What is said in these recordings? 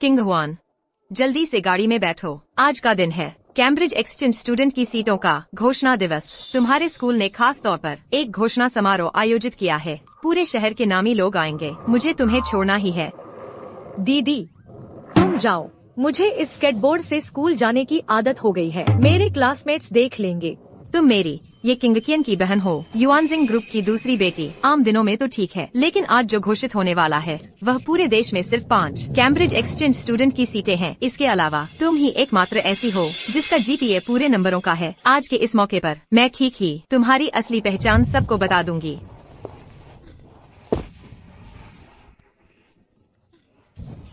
King Hwan, जल्दी से गाड़ी में बैठो। आज का दिन है कैम्ब्रिज एक्सचेंज स्टूडेंट की सीटों का घोषणा दिवस। तुम्हारे स्कूल ने खास तौर पर एक घोषणा समारोह आयोजित किया है। पूरे शहर के नामी लोग आएंगे। मुझे तुम्हें छोड़ना ही है। दीदी, तुम जाओ। मुझे इस स्केटबोर्ड से स्कूल जाने की आदत हो गई है। मेरे क्लासमेट्स देख लेंगे। तुम मेरी ये किंगकियन की बहन हो, युआनजिंग ग्रुप की दूसरी बेटी। आम दिनों में तो ठीक है, लेकिन आज जो घोषित होने वाला है वह पूरे देश में सिर्फ 5 कैम्ब्रिज एक्सचेंज स्टूडेंट की सीटें हैं। इसके अलावा तुम ही एकमात्र ऐसी हो जिसका जीपीए पूरे नंबरों का है। आज के इस मौके पर मैं ठीक ही तुम्हारी असली पहचान सबको बता दूंगी।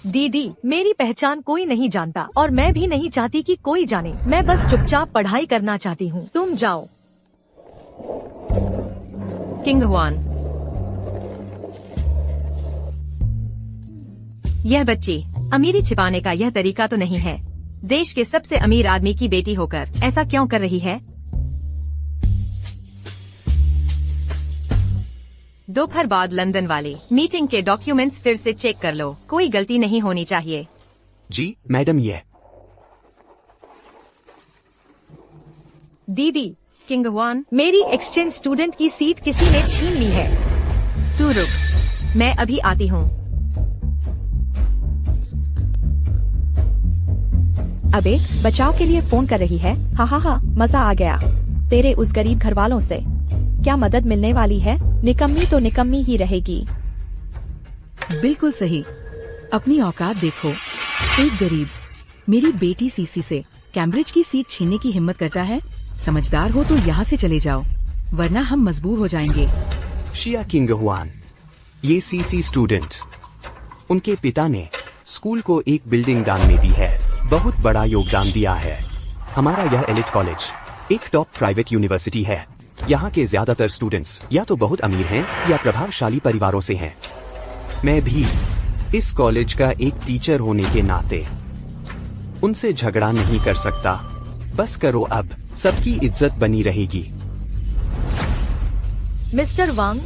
दीदी, मेरी पहचान कोई नहीं जानता और मैं भी नहीं चाहती कि कोई जाने। मैं बस चुपचाप पढ़ाई करना चाहती हूँ। तुम जाओ। किंग हुआन, यह बच्ची अमीरी छिपाने का यह तरीका तो नहीं है। देश के सबसे अमीर आदमी की बेटी होकर ऐसा क्यों कर रही है? दोपहर बाद लंदन वाली मीटिंग के डॉक्यूमेंट्स फिर से चेक कर लो। कोई गलती नहीं होनी चाहिए। जी मैडम। ये दीदी, किंग हुआन, मेरी एक्सचेंज स्टूडेंट की सीट किसी ने छीन ली है। तू रुक, मैं अभी आती हूँ। अबे, बचाव के लिए फोन कर रही है। हा, मजा आ गया तेरे उस गरीब घर वालों से। क्या मदद मिलने वाली है? निकम्मी तो निकम्मी ही रहेगी। बिल्कुल सही। अपनी औकात देखो। एक गरीब मेरी बेटी सीसी से कैम्ब्रिज की सीट छीनने की हिम्मत करता है। समझदार हो तो यहाँ से चले जाओ, वरना हम मजबूर हो जाएंगे। शिया किंग हुआन, ये सीसी स्टूडेंट, उनके पिता ने स्कूल को एक बिल्डिंग दान में दी है। बहुत बड़ा योगदान दिया है। हमारा यह एलिट कॉलेज एक टॉप प्राइवेट यूनिवर्सिटी है। यहाँ के ज्यादातर स्टूडेंट्स या तो बहुत अमीर हैं या प्रभावशाली परिवारों से हैं। मैं भी इस कॉलेज का एक टीचर होने के नाते उनसे झगड़ा नहीं कर सकता। बस करो, अब सबकी इज्जत बनी रहेगी। मिस्टर वांग,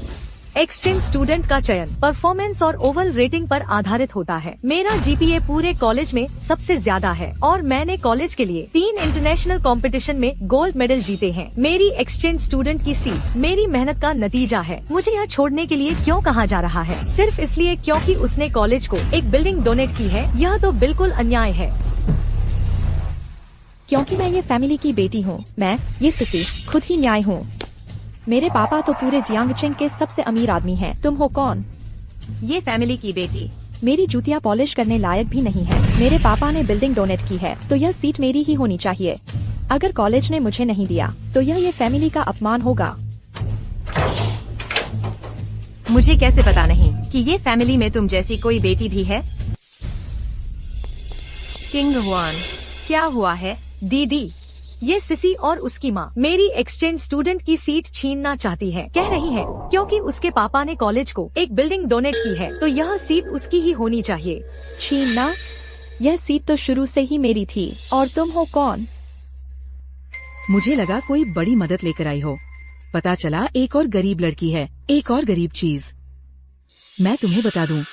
एक्सचेंज स्टूडेंट का चयन परफॉर्मेंस और ओवल रेटिंग पर आधारित होता है। मेरा जीपीए पूरे कॉलेज में सबसे ज्यादा है और मैंने कॉलेज के लिए 3 इंटरनेशनल कंपटीशन में गोल्ड मेडल जीते हैं। मेरी एक्सचेंज स्टूडेंट की सीट मेरी मेहनत का नतीजा है। मुझे यह छोड़ने के लिए क्यों कहा जा रहा है? सिर्फ इसलिए क्योंकि उसने कॉलेज को एक बिल्डिंग डोनेट की है। यह तो बिल्कुल अन्याय है। क्योंकि मैं ये फैमिली की बेटी हूँ। मैं ये सिसी खुद ही न्याय हूँ। मेरे पापा तो पूरे जियांगचेंग के सबसे अमीर आदमी हैं। तुम हो कौन? ये फैमिली की बेटी। मेरी जूतियाँ पॉलिश करने लायक भी नहीं है। मेरे पापा ने बिल्डिंग डोनेट की है तो यह सीट मेरी ही होनी चाहिए। अगर कॉलेज ने मुझे नहीं दिया तो यह ये फैमिली का अपमान होगा। मुझे कैसे पता नहीं कि ये फैमिली में तुम जैसी कोई बेटी भी है? किंग हुआन, क्या हुआ है? दीदी, ये सिसी और उसकी माँ मेरी एक्सचेंज स्टूडेंट की सीट छीनना चाहती है। कह रही है क्योंकि उसके पापा ने कॉलेज को एक बिल्डिंग डोनेट की है तो यह सीट उसकी ही होनी चाहिए। छीनना? यह सीट तो शुरू से ही मेरी थी। और तुम हो कौन? मुझे लगा कोई बड़ी मदद लेकर आई हो। पता चला एक और गरीब लड़की है। एक और गरीब चीज मैं तुम्हें बता दूं,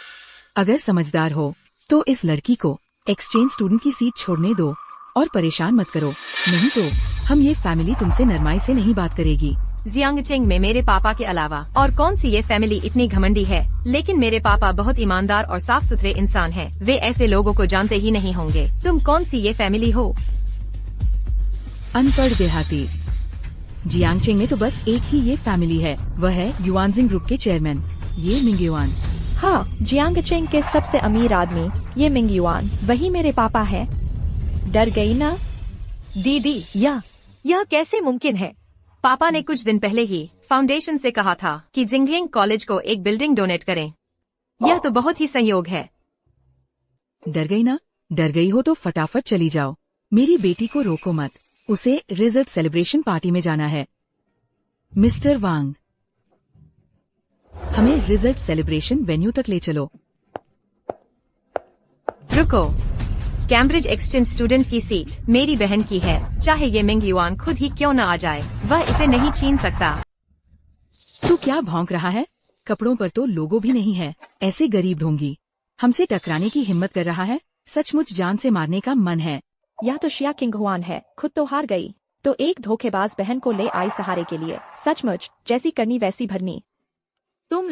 अगर समझदार हो तो इस लड़की को एक्सचेंज स्टूडेंट की सीट छोड़ने दो और परेशान मत करो, नहीं तो हम ये फैमिली तुमसे नरमाई से नहीं बात करेगी। जियांगचेंग में मेरे पापा के अलावा और कौन सी ये फैमिली इतनी घमंडी है? लेकिन मेरे पापा बहुत ईमानदार और साफ सुथरे इंसान हैं। वे ऐसे लोगों को जानते ही नहीं होंगे। तुम कौन सी ये फैमिली हो? अनपढ़ देहाती। जियांगचेंग में तो बस एक ही ये फैमिली है, वह है युआनजिंग ग्रुप के चेयरमैन, ये मिंग युआन। हाँ, जियांगचेंग के सबसे अमीर आदमी ये मिंग युआन, वही मेरे पापा है। डर गई ना? दीदी, यह कैसे मुमकिन है? पापा ने कुछ दिन पहले ही फाउंडेशन से कहा था कि जिंगलिंग कॉलेज को एक बिल्डिंग डोनेट करें। यह तो बहुत ही संयोग है। डर गई ना? डर गई हो तो फटाफट चली जाओ। मेरी बेटी को रोको मत, उसे रिजल्ट सेलिब्रेशन पार्टी में जाना है। मिस्टर वांग, हमें रिजल्ट सेलिब्रेशन वेन्यू तक ले चलो। रुको, कैम्ब्रिज एक्सचेंज स्टूडेंट की सीट मेरी बहन की है। चाहे ये मिंग युआन खुद ही क्यों न आ जाए, वह इसे नहीं छीन सकता। तू क्या भौंक रहा है? कपड़ों पर तो लोगो भी नहीं है। ऐसे गरीब ढोंगी हमसे टकराने की हिम्मत कर रहा है। सचमुच जान से मारने का मन है। यह तो शिया किंग हुआन है, खुद तो हार गई तो एक धोखेबाज बहन को ले आई सहारे के लिए। सचमुच जैसी करनी वैसी भरनी। तुम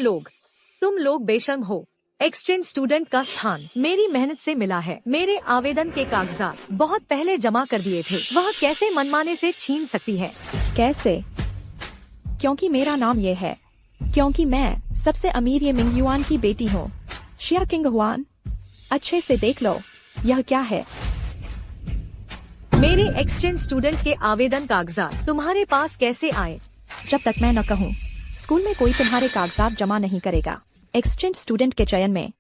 लोग बेशर्म हो। एक्सचेंज स्टूडेंट का स्थान मेरी मेहनत से मिला है। मेरे आवेदन के कागजात बहुत पहले जमा कर दिए थे, वह कैसे मनमाने से छीन सकती है? कैसे? क्योंकि मेरा नाम ये है, क्योंकि मैं सबसे अमीर ये मिंग युआन की बेटी हूँ। शिया किंग हुआन, अच्छे से देख लो, यह क्या है? मेरे एक्सचेंज स्टूडेंट के आवेदन कागजात तुम्हारे पास कैसे आए? जब तक मैं न कहूँ, स्कूल में कोई तुम्हारे कागजात जमा नहीं करेगा। एक्सचेंज स्टूडेंट के चयन में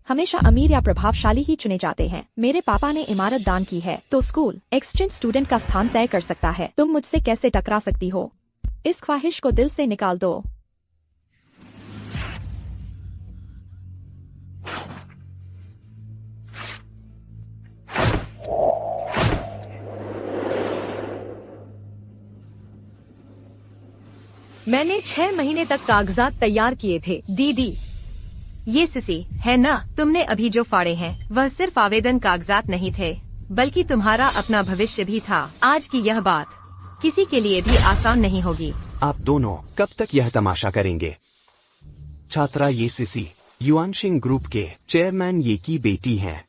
हमेशा अमीर या प्रभावशाली ही चुने जाते हैं। मेरे पापा ने इमारत दान की है, तो स्कूल एक्सचेंज स्टूडेंट का स्थान तय कर सकता है। तुम मुझसे कैसे टकरा सकती हो? इस ख्वाहिश को दिल से निकाल दो। मैंने 6 महीने तक कागजात तैयार किए थे। दीदी, ये सिसी है ना, तुमने अभी जो फाड़े हैं वह सिर्फ आवेदन कागजात नहीं थे, बल्कि तुम्हारा अपना भविष्य भी था। आज की यह बात किसी के लिए भी आसान नहीं होगी। आप दोनों कब तक यह तमाशा करेंगे? छात्रा ये सिसी युआनशिंग ग्रुप के चेयरमैन ये की बेटी हैं।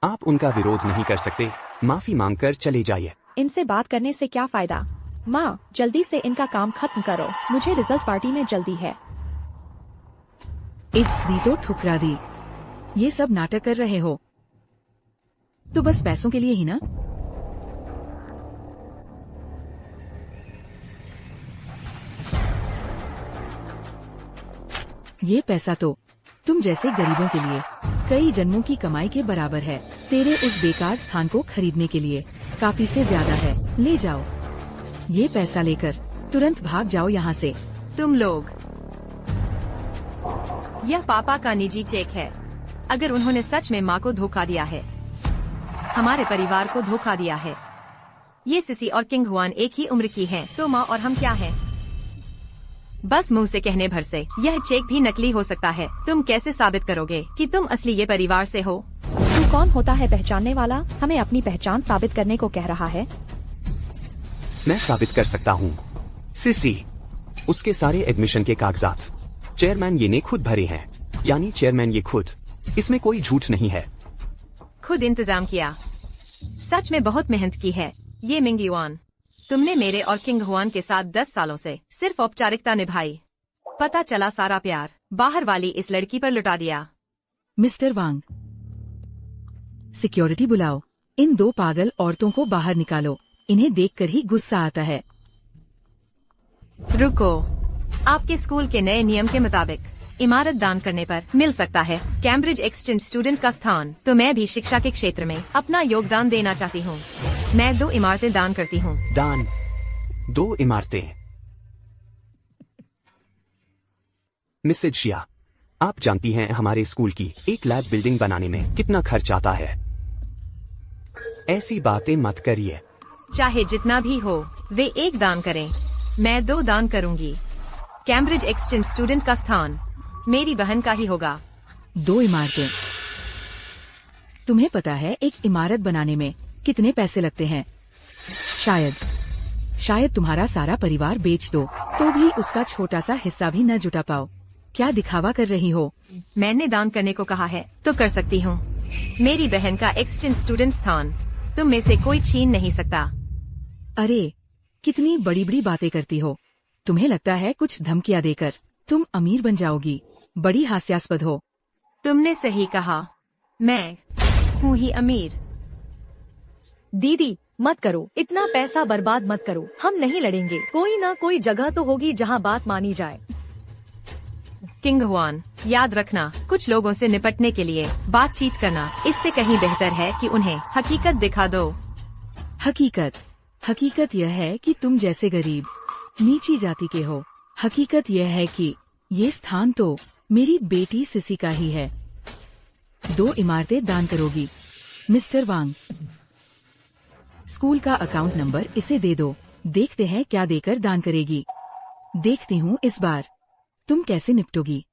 आप उनका विरोध नहीं कर सकते। माफी मांगकर चले जाइए। इनसे बात करने से क्या फायदा? माँ, जल्दी से इनका काम खत्म करो, मुझे रिजल्ट पार्टी में जल्दी है। इट्स दी तो ठुकरा दी। ये सब नाटक कर रहे हो तो बस पैसों के लिए ही ना? ये पैसा तो तुम जैसे गरीबों के लिए कई जन्मों की कमाई के बराबर है। तेरे उस बेकार स्थान को खरीदने के लिए काफी से ज्यादा है। ले जाओ, ये पैसा लेकर तुरंत भाग जाओ यहाँ से। तुम लोग, यह पापा का निजी चेक है। अगर उन्होंने सच में माँ को धोखा दिया है, हमारे परिवार को धोखा दिया है। ये सिसी और किंग हुआन एक ही उम्र की हैं, तो माँ और हम क्या हैं? बस मुंह से कहने भर से यह चेक भी नकली हो सकता है। तुम कैसे साबित करोगे कि तुम असली ये परिवार से हो? तू कौन होता है पहचानने वाला? हमें अपनी पहचान साबित करने को कह रहा है। मैं साबित कर सकता हूँ। सिसी, उसके सारे एडमिशन के कागजात चेयरमैन ये ने खुद भरे हैं, यानी चेयरमैन ये खुद। इसमें कोई झूठ नहीं है। खुद इंतजाम किया। सच में बहुत मेहनत की है। ये मिंग युआन, तुमने मेरे और किंग हुआन के साथ 10 सालों से सिर्फ औपचारिकता निभाई। पता चला सारा प्यार बाहर वाली इस लड़की पर लुटा दिया। मिस्टर वांग, सिक्योरिटी बुलाओ। इन 2 पागल औरतों को बाहर निकालो। इन्हें देखकर ही गुस्सा आता है। रुको, आपके स्कूल के नए नियम के मुताबिक इमारत दान करने पर मिल सकता है कैम्ब्रिज एक्सचेंज स्टूडेंट का स्थान। तो मैं भी शिक्षा के क्षेत्र में अपना योगदान देना चाहती हूँ। मैं 2 इमारतें दान करती हूँ। दान 2 इमारतें? मिसेज शिया, आप जानती हैं हमारे स्कूल की एक लैब बिल्डिंग बनाने में कितना खर्च आता है। ऐसी बातें मत करिए। चाहे जितना भी हो, वे 1 दान करें, मैं 2 दान करूंगी। कैम्ब्रिज एक्सचेंज स्टूडेंट का स्थान मेरी बहन का ही होगा। 2 इमारतें? तुम्हें पता है एक इमारत बनाने में कितने पैसे लगते हैं? शायद तुम्हारा सारा परिवार बेच दो तो भी उसका छोटा सा हिस्सा भी न जुटा पाओ। क्या दिखावा कर रही हो? मैंने दान करने को कहा है तो कर सकती हूँ। मेरी बहन का एक्सचेंज स्टूडेंट स्थान तुम में से कोई छीन नहीं सकता। अरे, कितनी बड़ी बड़ी बातें करती हो। तुम्हें लगता है कुछ धमकियां देकर तुम अमीर बन जाओगी? बड़ी हास्यास्पद हो। तुमने सही कहा, मैं हूँ ही अमीर। दीदी मत करो, इतना पैसा बर्बाद मत करो। हम नहीं लड़ेंगे। कोई ना कोई जगह तो होगी जहाँ बात मानी जाए। किंग हुआन, याद रखना, कुछ लोगों से निपटने के लिए बातचीत करना इससे कहीं बेहतर है कि उन्हें हकीकत दिखा दो। हकीकत यह है कि तुम जैसे गरीब नीची जाति के हो। हकीकत यह है कि ये स्थान तो मेरी बेटी सिसी का ही है। 2 इमारतें दान करोगी? मिस्टर वांग, स्कूल का अकाउंट नंबर इसे दे दो। देखते हैं क्या देकर दान करेगी। देखती हूँ इस बार तुम कैसे निपटोगी।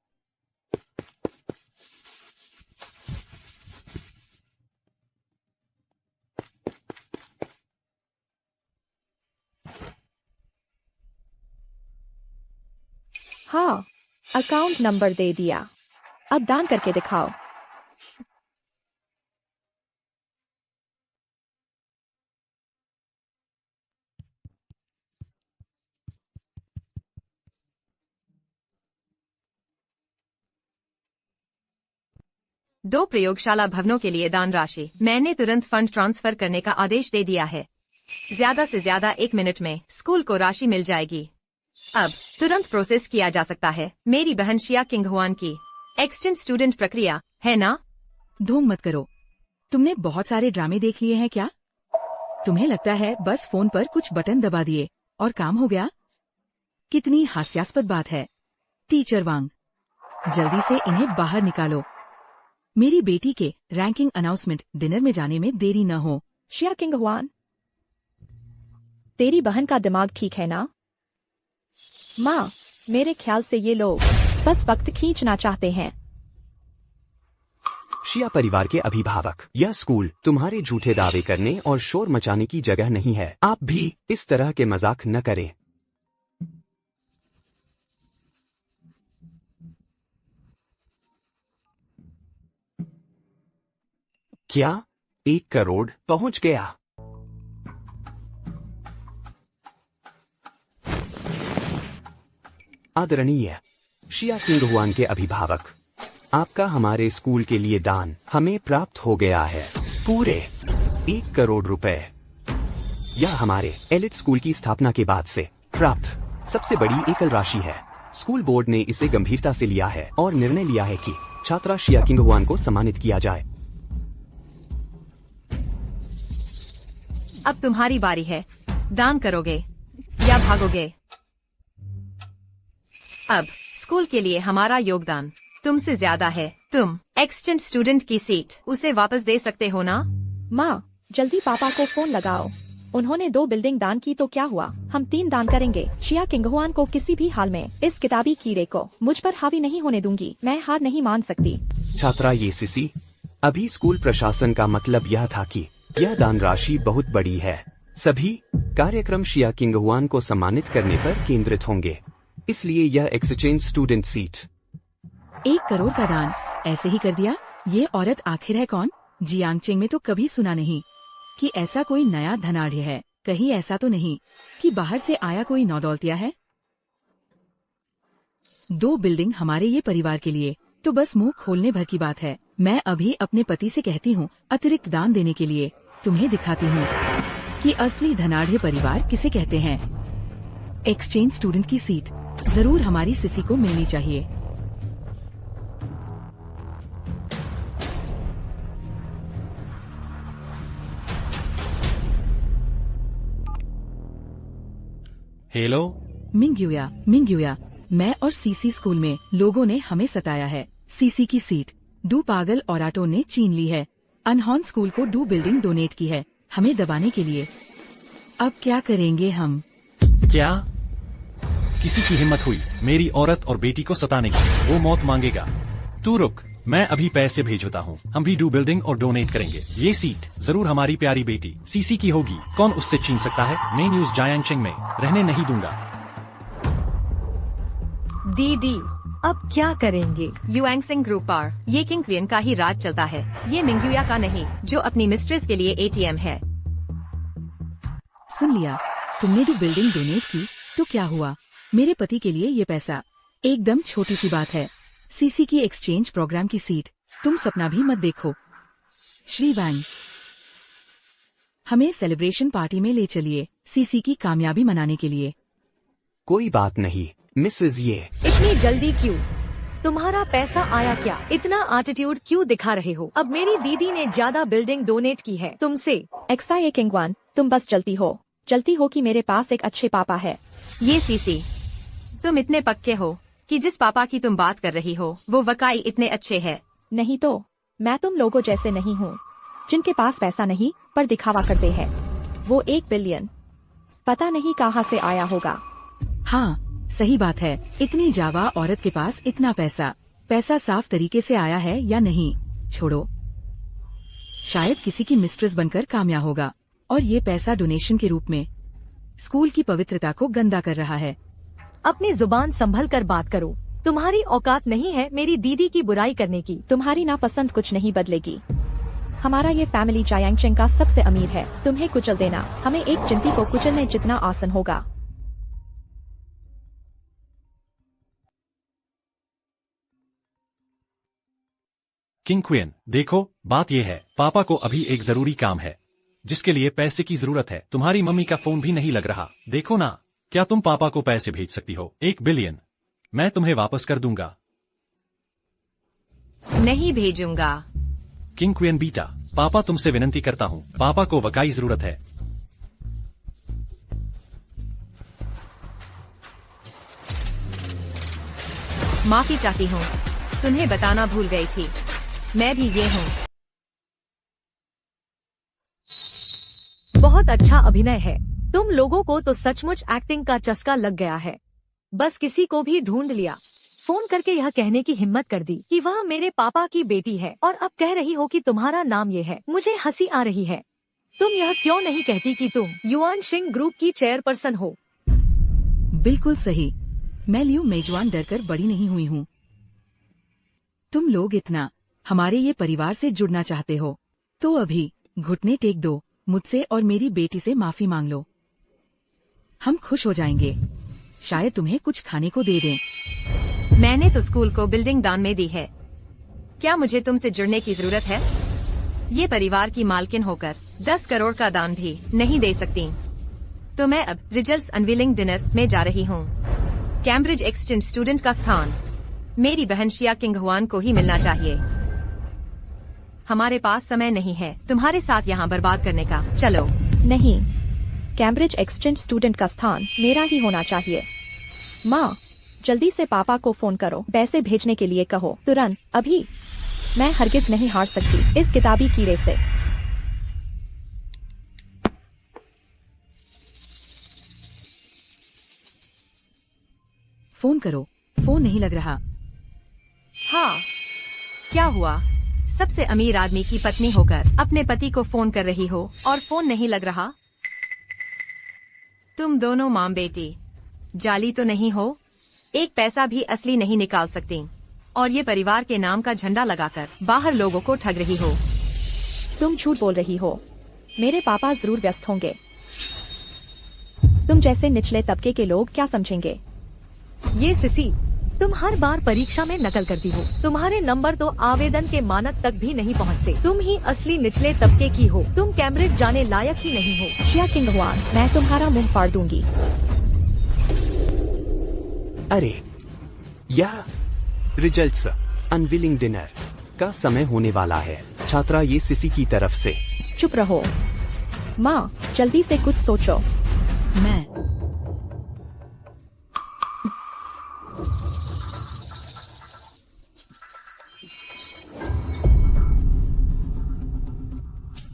हाँ, अकाउंट नंबर दे दिया। अब दान करके दिखाओ। दो प्रयोगशाला भवनों के लिए दान राशि। मैंने तुरंत फंड ट्रांसफर करने का आदेश दे दिया है। ज्यादा से ज्यादा 1 मिनट में स्कूल को राशि मिल जाएगी। अब तुरंत प्रोसेस किया जा सकता है। मेरी बहन शिया किंगहुआन की एक्सचेंज स्टूडेंट प्रक्रिया है ना? धूम मत करो। तुमने बहुत सारे ड्रामे देख लिए हैं क्या? तुम्हें लगता है बस फोन पर कुछ बटन दबा दिए और काम हो गया? कितनी हास्यास्पद बात है। टीचर वांग, जल्दी से इन्हें बाहर निकालो। मेरी बेटी के रैंकिंग अनाउंसमेंट डिनर में जाने में देरी न हो। शिया किंगहुआन, तेरी बहन का दिमाग ठीक है ना? माँ, मेरे ख्याल से ये लोग बस वक्त खींचना चाहते हैं। शिया परिवार के अभिभावक, यह स्कूल तुम्हारे झूठे दावे करने और शोर मचाने की जगह नहीं है। आप भी इस तरह के मजाक न करें। क्या 1 करोड़ पहुंच गया? आदरणीय शिया किंगहुआन के अभिभावक, आपका हमारे स्कूल के लिए दान हमें प्राप्त हो गया है। पूरे 1 करोड़ रुपए। यह हमारे एलिट स्कूल की स्थापना के बाद से प्राप्त सबसे बड़ी एकल राशि है। स्कूल बोर्ड ने इसे गंभीरता से लिया है और निर्णय लिया है कि छात्रा शिया किंगहुआन को सम्मानित किया जाए। अब तुम्हारी बारी है। दान करोगे या भागोगे? अब स्कूल के लिए हमारा योगदान तुमसे ज्यादा है। तुम एक्सचेंज स्टूडेंट की सीट उसे वापस दे सकते हो ना? माँ, जल्दी पापा को फोन लगाओ। उन्होंने 2 बिल्डिंग दान की तो क्या हुआ, हम 3 दान करेंगे। शिया किंगहुआन को किसी भी हाल में इस किताबी कीड़े को मुझ पर हावी नहीं होने दूंगी। मैं हार नहीं मान सकती। छात्रा येसिसी, अभी स्कूल प्रशासन का मतलब यह था कि यह दान राशि बहुत बड़ी है। सभी कार्यक्रम शिया किंगहुआन को सम्मानित करने पर केंद्रित होंगे, इसलिए यह एक्सचेंज स्टूडेंट सीट। 1 करोड़ का दान ऐसे ही कर दिया? ये औरत आखिर है कौन? जियांगचेंग में तो कभी सुना नहीं कि ऐसा कोई नया धनाढ़ है। कहीं ऐसा तो नहीं कि बाहर से आया कोई नौदौलतिया है? 2 बिल्डिंग हमारे ये परिवार के लिए तो बस मुंह खोलने भर की बात है। मैं अभी अपने पति से कहती हूँ अतिरिक्त दान देने के लिए। तुम्हें दिखाती हूँ कि असली धनाढ़ परिवार किसे कहते हैं। एक्सचेंज स्टूडेंट की सीट जरूर हमारी सिसी को मिलनी चाहिए। हेलो मिंग्युया, मैं और सीसी स्कूल में लोगों ने हमें सताया है। सीसी की सीट डू पागल और ऑटो ने छीन ली है। अनहॉन स्कूल को डू बिल्डिंग डोनेट की है हमें दबाने के लिए। अब क्या करेंगे हम? क्या किसी की हिम्मत हुई मेरी औरत और बेटी को सताने की? वो मौत मांगेगा। तू रुक, मैं अभी पैसे भेजता हूँ। हम भी डू बिल्डिंग और डोनेट करेंगे। ये सीट जरूर हमारी प्यारी बेटी सीसी की होगी। कौन उससे छीन सकता है? मैं न्यूज जायांगचेंग में रहने नहीं दूंगा। दीदी, अब क्या करेंगे? युआंगसिंग ग्रुप पर ये किंग क्वीन का ही राज चलता है। ये मिंग्युया का नहीं जो अपनी मिस्ट्रेस के लिए एटीएम है। सुन लिया, तुमने डू बिल्डिंग डोनेट की तो क्या हुआ? मेरे पति के लिए ये पैसा एकदम छोटी सी बात है। सीसी की एक्सचेंज प्रोग्राम की सीट तुम सपना भी मत देखो। श्री वैंग, हमें सेलिब्रेशन पार्टी में ले चलिए सीसी की कामयाबी मनाने के लिए। कोई बात नहीं मिसेज ये। इतनी जल्दी क्यों? तुम्हारा पैसा आया क्या? इतना एटीट्यूड क्यों दिखा रहे हो? अब मेरी दीदी ने ज्यादा बिल्डिंग डोनेट की है तुमसे। एक्साई किंगवान, तुम बस चलती हो कि मेरे पास एक अच्छे पापा है। ये सीसी, तुम इतने पक्के हो कि जिस पापा की तुम बात कर रही हो वो वाकई इतने अच्छे हैं? नहीं तो मैं तुम लोगों जैसे नहीं हूँ जिनके पास पैसा नहीं पर दिखावा करते हैं। वो 1 बिलियन पता नहीं कहाँ से आया होगा। हाँ, सही बात है। इतनी जावा औरत के पास इतना पैसा साफ तरीके से आया है या नहीं छोड़ो। शायद किसी की मिस्ट्रेस बनकर कामयाब होगा और ये पैसा डोनेशन के रूप में स्कूल की पवित्रता को गंदा कर रहा है। अपनी जुबान संभल कर बात करो। तुम्हारी औकात नहीं है मेरी दीदी की बुराई करने की। तुम्हारी नापसंद कुछ नहीं बदलेगी। हमारा ये फैमिली चायांगचेंग का सबसे अमीर है। तुम्हें कुचल देना हमें एक चिंटी को कुचलने जितना आसान होगा। किंग क्वीन, देखो बात यह है, पापा को अभी एक जरूरी काम है जिसके लिए पैसे की जरूरत है। तुम्हारी मम्मी का फोन भी नहीं लग रहा। देखो ना, क्या तुम पापा को पैसे भेज सकती हो? 1 बिलियन मैं तुम्हें वापस कर दूंगा। नहीं भेजूंगा। किंग क्वीन बीटा, पापा तुमसे विनती करता हूँ, पापा को वकाई जरूरत है। माफी चाहती हूँ, तुम्हें बताना भूल गई थी, मैं भी ये हूँ। बहुत अच्छा अभिनय है। तुम लोगों को तो सचमुच एक्टिंग का चस्का लग गया है। बस किसी को भी ढूंढ लिया, फोन करके यह कहने की हिम्मत कर दी कि वह मेरे पापा की बेटी है, और अब कह रही हो कि तुम्हारा नाम ये है। मुझे हंसी आ रही है। तुम यह क्यों नहीं कहती कि तुम युआनशिंग ग्रुप की चेयरपर्सन हो? बिल्कुल सही, मैं लियू मेजवान डरकर बड़ी नहीं हुई हूँ। तुम लोग इतना हमारे ये परिवार से जुड़ना चाहते हो तो अभी घुटने टेक दो, मुझसे और मेरी बेटी से माफी मांग लो। हम खुश हो जाएंगे। शायद तुम्हें कुछ खाने को दे दें। मैंने तो स्कूल को बिल्डिंग दान में दी है। क्या मुझे तुमसे जुड़ने की जरूरत है? ये परिवार की मालकिन होकर 10 करोड़ का दान भी नहीं दे सकती। तो मैं अब रिजल्ट्स अनवीलिंग डिनर में जा रही हूँ। कैम्ब्रिज एक्सचेंज स्टूडेंट का स्थान मेरी बहन शिया किंग हुआन को ही मिलना चाहिए। हमारे पास समय नहीं है तुम्हारे साथ यहाँ बर्बाद करने का। चलो। नहीं, कैम्ब्रिज एक्सचेंज स्टूडेंट का स्थान मेरा ही होना चाहिए। माँ, जल्दी से पापा को फोन करो, पैसे भेजने के लिए कहो, तुरंत, अभी। मैं हरगिज नहीं हार सकती इस किताबी कीड़े से। फोन करो, फोन नहीं लग रहा। हाँ, क्या हुआ? सबसे अमीर आदमी की पत्नी होकर अपने पति को फोन कर रही हो और फोन नहीं लग रहा? तुम दोनों माँ बेटी जाली तो नहीं हो? एक पैसा भी असली नहीं निकाल सकती और ये परिवार के नाम का झंडा लगाकर बाहर लोगों को ठग रही हो। तुम झूठ बोल रही हो। मेरे पापा जरूर व्यस्त होंगे। तुम जैसे निचले तबके के लोग क्या समझेंगे? ये सिसी, तुम हर बार परीक्षा में नकल करती हो। तुम्हारे नंबर तो आवेदन के मानक तक भी नहीं पहुँचते। तुम ही असली निचले तबके की हो। तुम कैम्ब्रिज जाने लायक ही नहीं हो। शिया किंग हुआन, मैं तुम्हारा मुंह फाड़ दूंगी। अरे, यह रिजल्ट्स अनविलिंग डिनर का समय होने वाला है। छात्रा ये सिसी की तरफ से। चुप रहो। माँ, जल्दी से कुछ सोचो। मैं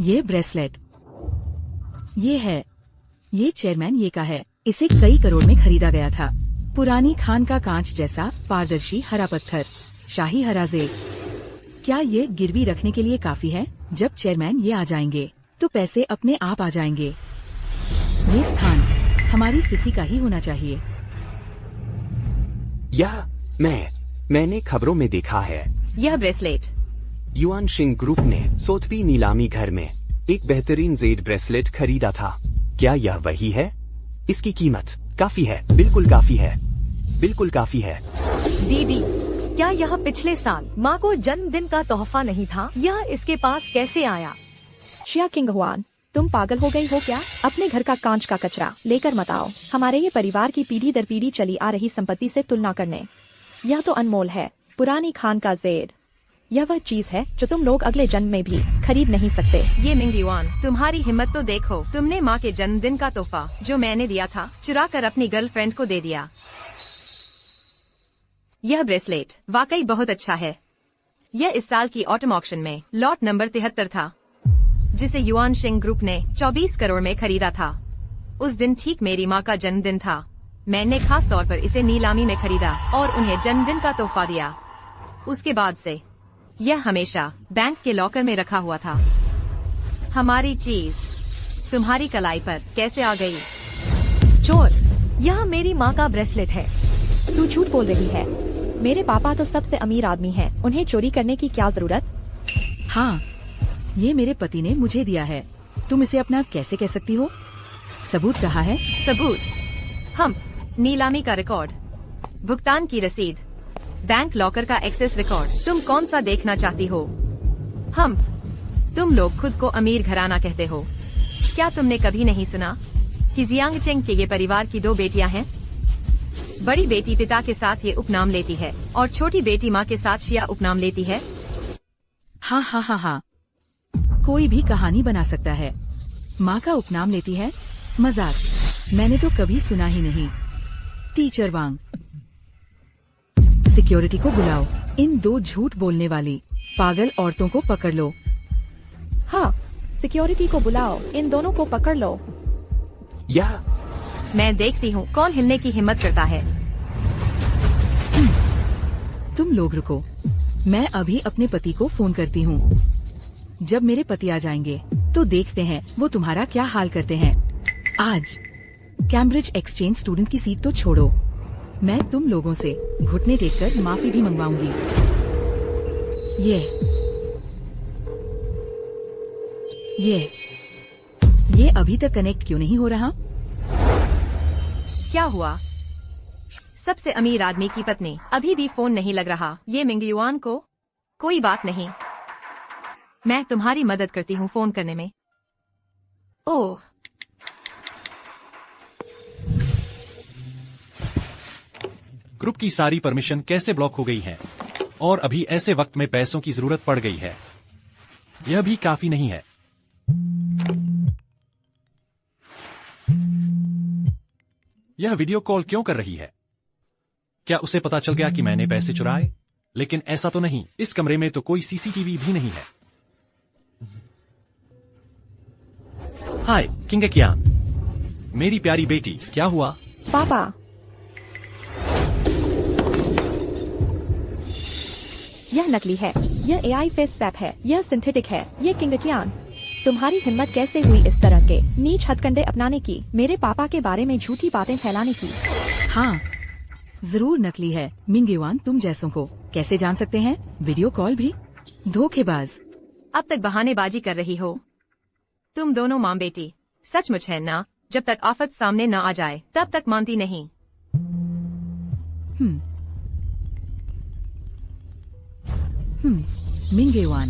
ये ब्रेसलेट, ये है, ये चेयरमैन ये का है। इसे कई करोड़ में खरीदा गया था। पुरानी खान का कांच जैसा पारदर्शी हरा पत्थर, शाही हरा जेब। क्या ये गिरवी रखने के लिए काफी है? जब चेयरमैन ये आ जाएंगे तो पैसे अपने आप आ जाएंगे। ये स्थान हमारी सिसी का ही होना चाहिए। यह मैंने खबरों में देखा है। यह ब्रेसलेट युआनशिंग ग्रुप ने 100वीं नीलामी घर में एक बेहतरीन जेड ब्रेसलेट खरीदा था। क्या यह वही है? इसकी कीमत काफी है। बिल्कुल काफी है, बिल्कुल काफी है। दीदी, क्या यह पिछले साल माँ को जन्मदिन का तोहफा नहीं था? यह इसके पास कैसे आया? शिया किंग हुआन, तुम पागल हो गई हो क्या? अपने घर का कांच का कचरा लेकर मत आओ हमारे ये परिवार की पीढ़ी दर पीढ़ी चली आ रही संपत्ति से तुलना करने। यह तो अनमोल है, पुरानी खान का जेर। यह वह चीज है जो तुम लोग अगले जन्म में भी खरीद नहीं सकते। ये मिंग युआन, तुम्हारी हिम्मत तो देखो। तुमने माँ के जन्मदिन का तोहफा जो मैंने दिया था चुरा कर अपनी गर्लफ्रेंड को दे दिया। यह ब्रेसलेट वाकई बहुत अच्छा है। यह इस साल की ऑटम ऑक्शन में लॉट नंबर 73 था, जिसे युआनशिंग ग्रुप ने 24 करोड़ में खरीदा था। उस दिन ठीक मेरी माँ का जन्मदिन था। मैंने खास तौर पर इसे नीलामी में खरीदा और उन्हें जन्मदिन का तोहफा दिया। उसके बाद से यह हमेशा बैंक के लॉकर में रखा हुआ था। हमारी चीज तुम्हारी कलाई पर कैसे आ गई? चोर, यह मेरी माँ का ब्रेसलेट है। तू झूठ बोल रही है। मेरे पापा तो सबसे अमीर आदमी हैं, उन्हें चोरी करने की क्या जरूरत। हाँ, ये मेरे पति ने मुझे दिया है। तुम इसे अपना कैसे कह सकती हो? सबूत कहाँ है? सबूत? हम नीलामी का रिकॉर्ड, भुगतान की रसीद, बैंक लॉकर का एक्सेस रिकॉर्ड। तुम कौन सा देखना चाहती हो? तुम लोग खुद को अमीर घराना कहते हो। क्या तुमने कभी नहीं सुना कि जियांग चेंग के ये परिवार की 2 बेटियां हैं? बड़ी बेटी पिता के साथ ये उपनाम लेती है और छोटी बेटी माँ के साथ शिया उपनाम लेती है। हाँ हाँ हाँ हाँ, कोई भी कहानी बना सकता है। माँ का उपनाम लेती है? मजाक, मैंने तो कभी सुना ही नहीं। टीचर वांग, सिक्योरिटी को बुलाओ। इन 2 झूठ बोलने वाली पागल औरतों को पकड़ लो। हाँ, सिक्योरिटी को बुलाओ, इन दोनों को पकड़ लो। यह मैं देखती हूँ कौन हिलने की हिम्मत करता है। तुम लोग रुको, मैं अभी अपने पति को फोन करती हूँ। जब मेरे पति आ जाएंगे तो देखते हैं वो तुम्हारा क्या हाल करते हैं। आज कैम्ब्रिज एक्सचेंज स्टूडेंट की सीट तो छोड़ो, मैं तुम लोगों से घुटने टेककर माफी भी मंगवाऊंगी। ये अभी तक कनेक्ट क्यों नहीं हो रहा? क्या हुआ? सबसे अमीर आदमी की पत्नी, अभी भी फोन नहीं लग रहा। ये मिंग युआन को? कोई बात नहीं, मैं तुम्हारी मदद करती हूँ फोन करने में। ओह, ग्रुप की सारी परमिशन कैसे ब्लॉक हो गई है? और अभी ऐसे वक्त में पैसों की जरूरत पड़ गई है। यह भी काफी नहीं है। यह वीडियो कॉल क्यों कर रही है? क्या उसे पता चल गया कि मैंने पैसे चुराए? लेकिन ऐसा तो नहीं, इस कमरे में तो कोई सीसीटीवी भी नहीं है। हाय किंगकियान, मेरी प्यारी बेटी, क्या हुआ? पापा, यह नकली है, यह एआई फेस स्वैप है, यह सिंथेटिक है, यह किंगकियान। तुम्हारी हिम्मत कैसे हुई इस तरह के नीच हथकंडे अपनाने की, मेरे पापा के बारे में झूठी बातें फैलाने की? हाँ, जरूर नकली है। मिंग युआन तुम जैसों को कैसे जान सकते हैं? वीडियो कॉल भी? धोखेबाज। अब तक बहानेबाजी कर रही हो। तुम दोनों माँ बेटी सचमुच है ना? जब तक आफत सामने न आ जाए तब तक मानती नहीं। मिंग युआन,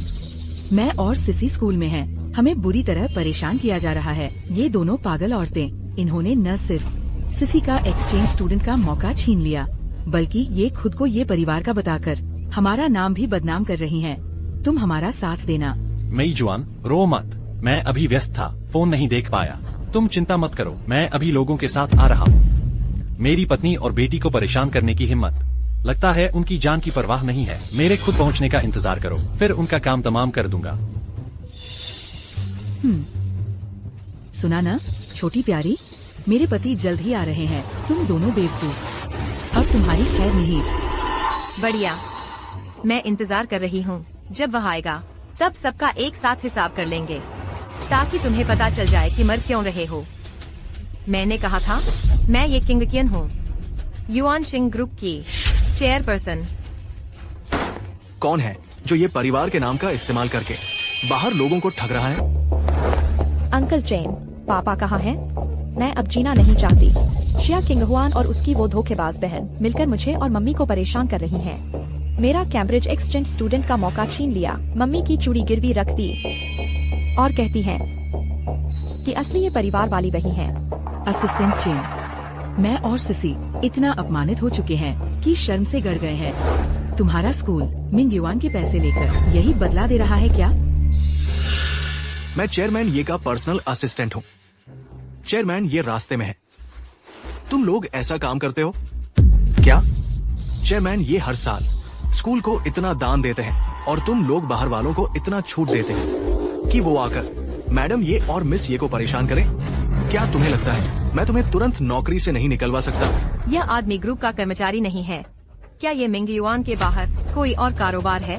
मैं और सिसी स्कूल में हैं। हमें बुरी तरह परेशान किया जा रहा है। ये दोनों पागल औरतें, इन्होंने न सिर्फ सिसी का एक्सचेंज स्टूडेंट का मौका छीन लिया, बल्कि ये खुद को ये परिवार का बताकर हमारा नाम भी बदनाम कर रही हैं। तुम हमारा साथ देना। मेई जुआन, रो मत, मैं अभी व्यस्त था, फोन नहीं देख पाया। तुम चिंता मत करो, मैं अभी लोगों के साथ आ रहा हूँ। मेरी पत्नी और बेटी को परेशान करने की हिम्मत, लगता है उनकी जान की परवाह नहीं है। मेरे खुद पहुँचने का इंतजार करो, फिर उनका काम तमाम कर दूंगा। सुना ना छोटी प्यारी, मेरे पति जल्द ही आ रहे हैं। तुम दोनों बेवकूफ, अब तुम्हारी खैर नहीं। बढ़िया, मैं इंतजार कर रही हूँ। जब वह आएगा तब सबका एक साथ हिसाब कर लेंगे, ताकि तुम्हें पता चल जाए कि मर क्यों रहे हो। मैंने कहा था, मैं ये किंगकियन हूँ, युआन शिंग ग्रुप की चेयरपर्सन। कौन है जो ये परिवार के नाम का इस्तेमाल करके बाहर लोगों को ठग रहा है? अंकल चेन, पापा कहाँ हैं? मैं अब जीना नहीं चाहती। शिया किंगहुआन और उसकी वो धोखेबाज बहन मिलकर मुझे और मम्मी को परेशान कर रही हैं। मेरा कैम्ब्रिज एक्सचेंज स्टूडेंट का मौका छीन लिया, मम्मी की चूड़ी गिरवी रख दी और कहती हैं कि असली ये परिवार वाली वही हैं। असिस्टेंट चेन, मैं और सिसी इतना अपमानित हो चुके हैं कि शर्म से गड़ गए हैं। तुम्हारा स्कूल मिंग युआन के पैसे लेकर यही बदला दे रहा है क्या? मैं चेयरमैन ये का पर्सनल असिस्टेंट हूँ। चेयरमैन ये रास्ते में है। तुम लोग ऐसा काम करते हो क्या? चेयरमैन ये हर साल स्कूल को इतना दान देते हैं और तुम लोग बाहर वालों को इतना छूट देते हैं कि वो आकर मैडम ये और मिस ये को परेशान करें। क्या तुम्हें लगता है मैं तुम्हें तुरंत नौकरी से नहीं निकलवा सकता? यह आदमी ग्रुप का कर्मचारी नहीं है। क्या ये मिंग युआन के बाहर कोई और कारोबार है?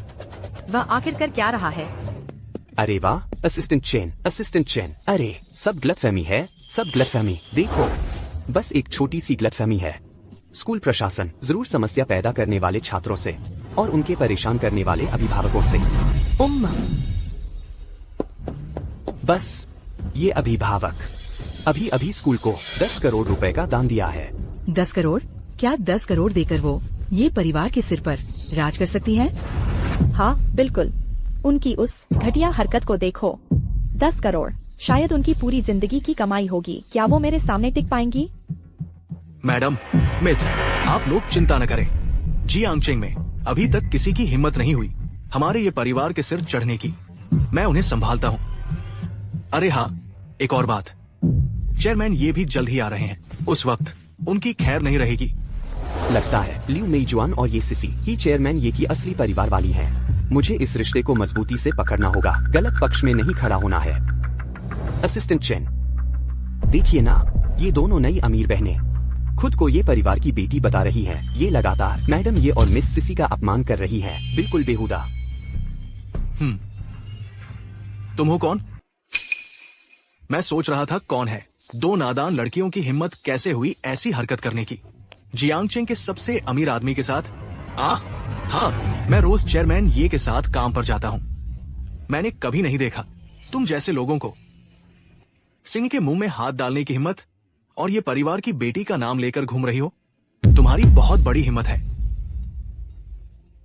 वह आखिर कर क्या रहा है? अरे वाह, असिस्टेंट चेन। अरे सब गलतफहमी है, सब गलतफहमी। देखो, बस एक छोटी सी गलतफहमी है। स्कूल प्रशासन जरूर समस्या पैदा करने वाले छात्रों से और उनके परेशान करने वाले अभिभावकों से। बस ये अभिभावक अभी अभी स्कूल को 10 करोड़ रुपए का दान दिया है। 10 करोड़? क्या 10 करोड़ देकर वो ये परिवार के सिर पर राज कर सकती है? हाँ बिल्कुल, उनकी उस घटिया हरकत को देखो। 10 करोड़ शायद उनकी पूरी जिंदगी की कमाई होगी। क्या वो मेरे सामने टिक पाएंगी? मैडम, मिस, आप लोग चिंता न करें। जियांगचेंग में अभी तक किसी की हिम्मत नहीं हुई हमारे ये परिवार के सिर चढ़ने की। मैं उन्हें संभालता हूँ। अरे हाँ, एक और बात, चेयरमैन ये भी जल्द ही आ रहे हैं। उस वक्त उनकी खैर नहीं रहेगी। लगता है लियू मेईजुआन और ये सिसी ही चेयरमैन ये की असली परिवार वाली हैं। मुझे इस रिश्ते को मजबूती से पकड़ना होगा, गलत पक्ष में नहीं खड़ा होना है। असिस्टेंट चेन, देखिए ना, ये दोनों नई अमीर बहनें खुद को ये परिवार की बेटी बता रही हैं। ये लगातार मैडम ये और मिस सिसी का अपमान कर रही है, बिल्कुल बेहुदा। तुम हो कौन? मैं सोच रहा था कौन है। 2 नादान लड़कियों की हिम्मत कैसे हुई ऐसी हरकत करने की, जियांगचेंग के सबसे अमीर आदमी के साथ। हाँ, मैं रोज चेयरमैन ये के साथ काम पर जाता हूँ। मैंने कभी नहीं देखा तुम जैसे लोगों को सिंह के मुंह में हाथ डालने की हिम्मत, और ये परिवार की बेटी का नाम लेकर घूम रही हो। तुम्हारी बहुत बड़ी हिम्मत है।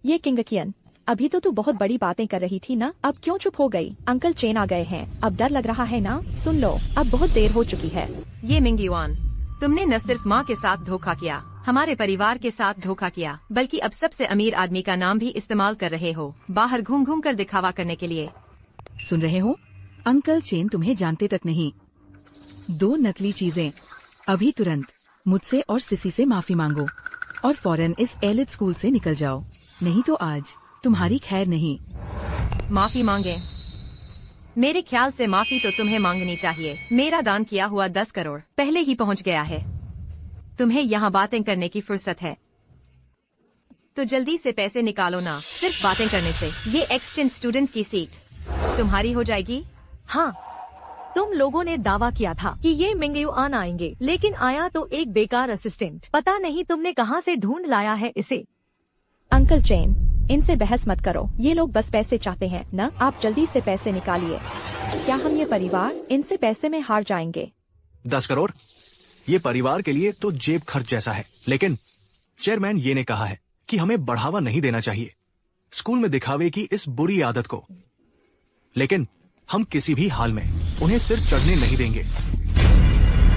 ये किंगकियन, अभी तो तू बहुत बड़ी बातें कर रही थी ना, अब क्यों चुप हो गई? अंकल चेन आ गए हैं, अब डर लग रहा है ना? सुन लो, अब बहुत देर हो चुकी है। ये मिंगयुआन, तुमने न सिर्फ माँ के साथ धोखा किया, हमारे परिवार के साथ धोखा किया, बल्कि अब सबसे अमीर आदमी का नाम भी इस्तेमाल कर रहे हो, बाहर घूम घूम कर दिखावा करने के लिए। सुन रहे हो? अंकल चेन तुम्हें जानते तक नहीं। 2 नकली चीजें। अभी तुरंत मुझसे और सिसी से माफी मांगो और फौरन इस एलिट स्कूल से निकल जाओ, नहीं तो आज तुम्हारी खैर नहीं। माफी मांगे? मेरे ख्याल से माफी तो तुम्हें मांगनी चाहिए। मेरा दान किया हुआ 10 करोड़ पहले ही पहुंच गया है। तुम्हें यहाँ बातें करने की फुर्सत है तो जल्दी से पैसे निकालो ना। सिर्फ बातें करने से ये एक्सचेंज स्टूडेंट की सीट तुम्हारी हो जाएगी। हाँ, तुम लोगों ने दावा किया था कि ये मिंगयुआन आएंगे, लेकिन आया तो एक बेकार असिस्टेंट। पता नहीं तुमने कहाँ से ढूंढ लाया है इसे। अंकल चेन, इनसे बहस मत करो, ये लोग बस पैसे चाहते हैं न। आप जल्दी से पैसे निकालिए। क्या हम ये परिवार इनसे पैसे में हार जाएंगे? 10 करोड़ ये परिवार के लिए तो जेब खर्च जैसा है, लेकिन चेयरमैन ये ने कहा है कि हमें बढ़ावा नहीं देना चाहिए स्कूल में दिखावे की इस बुरी आदत को। लेकिन हम किसी भी हाल में उन्हें सिर चढ़ने नहीं देंगे।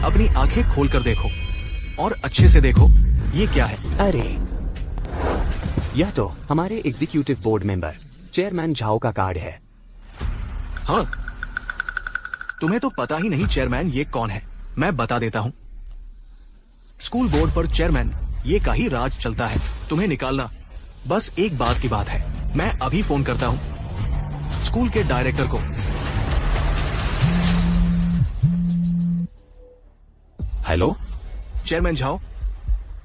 अपनी आंखें खोलकर देखो और अच्छे से देखो, ये क्या है? अरे, यह तो हमारे executive board member chairman Zhao का कार्ड है। हाँ, तुम्हें तो पता ही नहीं चेयरमैन ये कौन है। मैं बता देता हूँ। स्कूल बोर्ड पर चेयरमैन ये का ही राज चलता है। तुम्हें निकालना बस एक बात की बात है। मैं अभी फोन करता हूँ स्कूल के डायरेक्टर को। हेलो, चेयरमैन झाओ,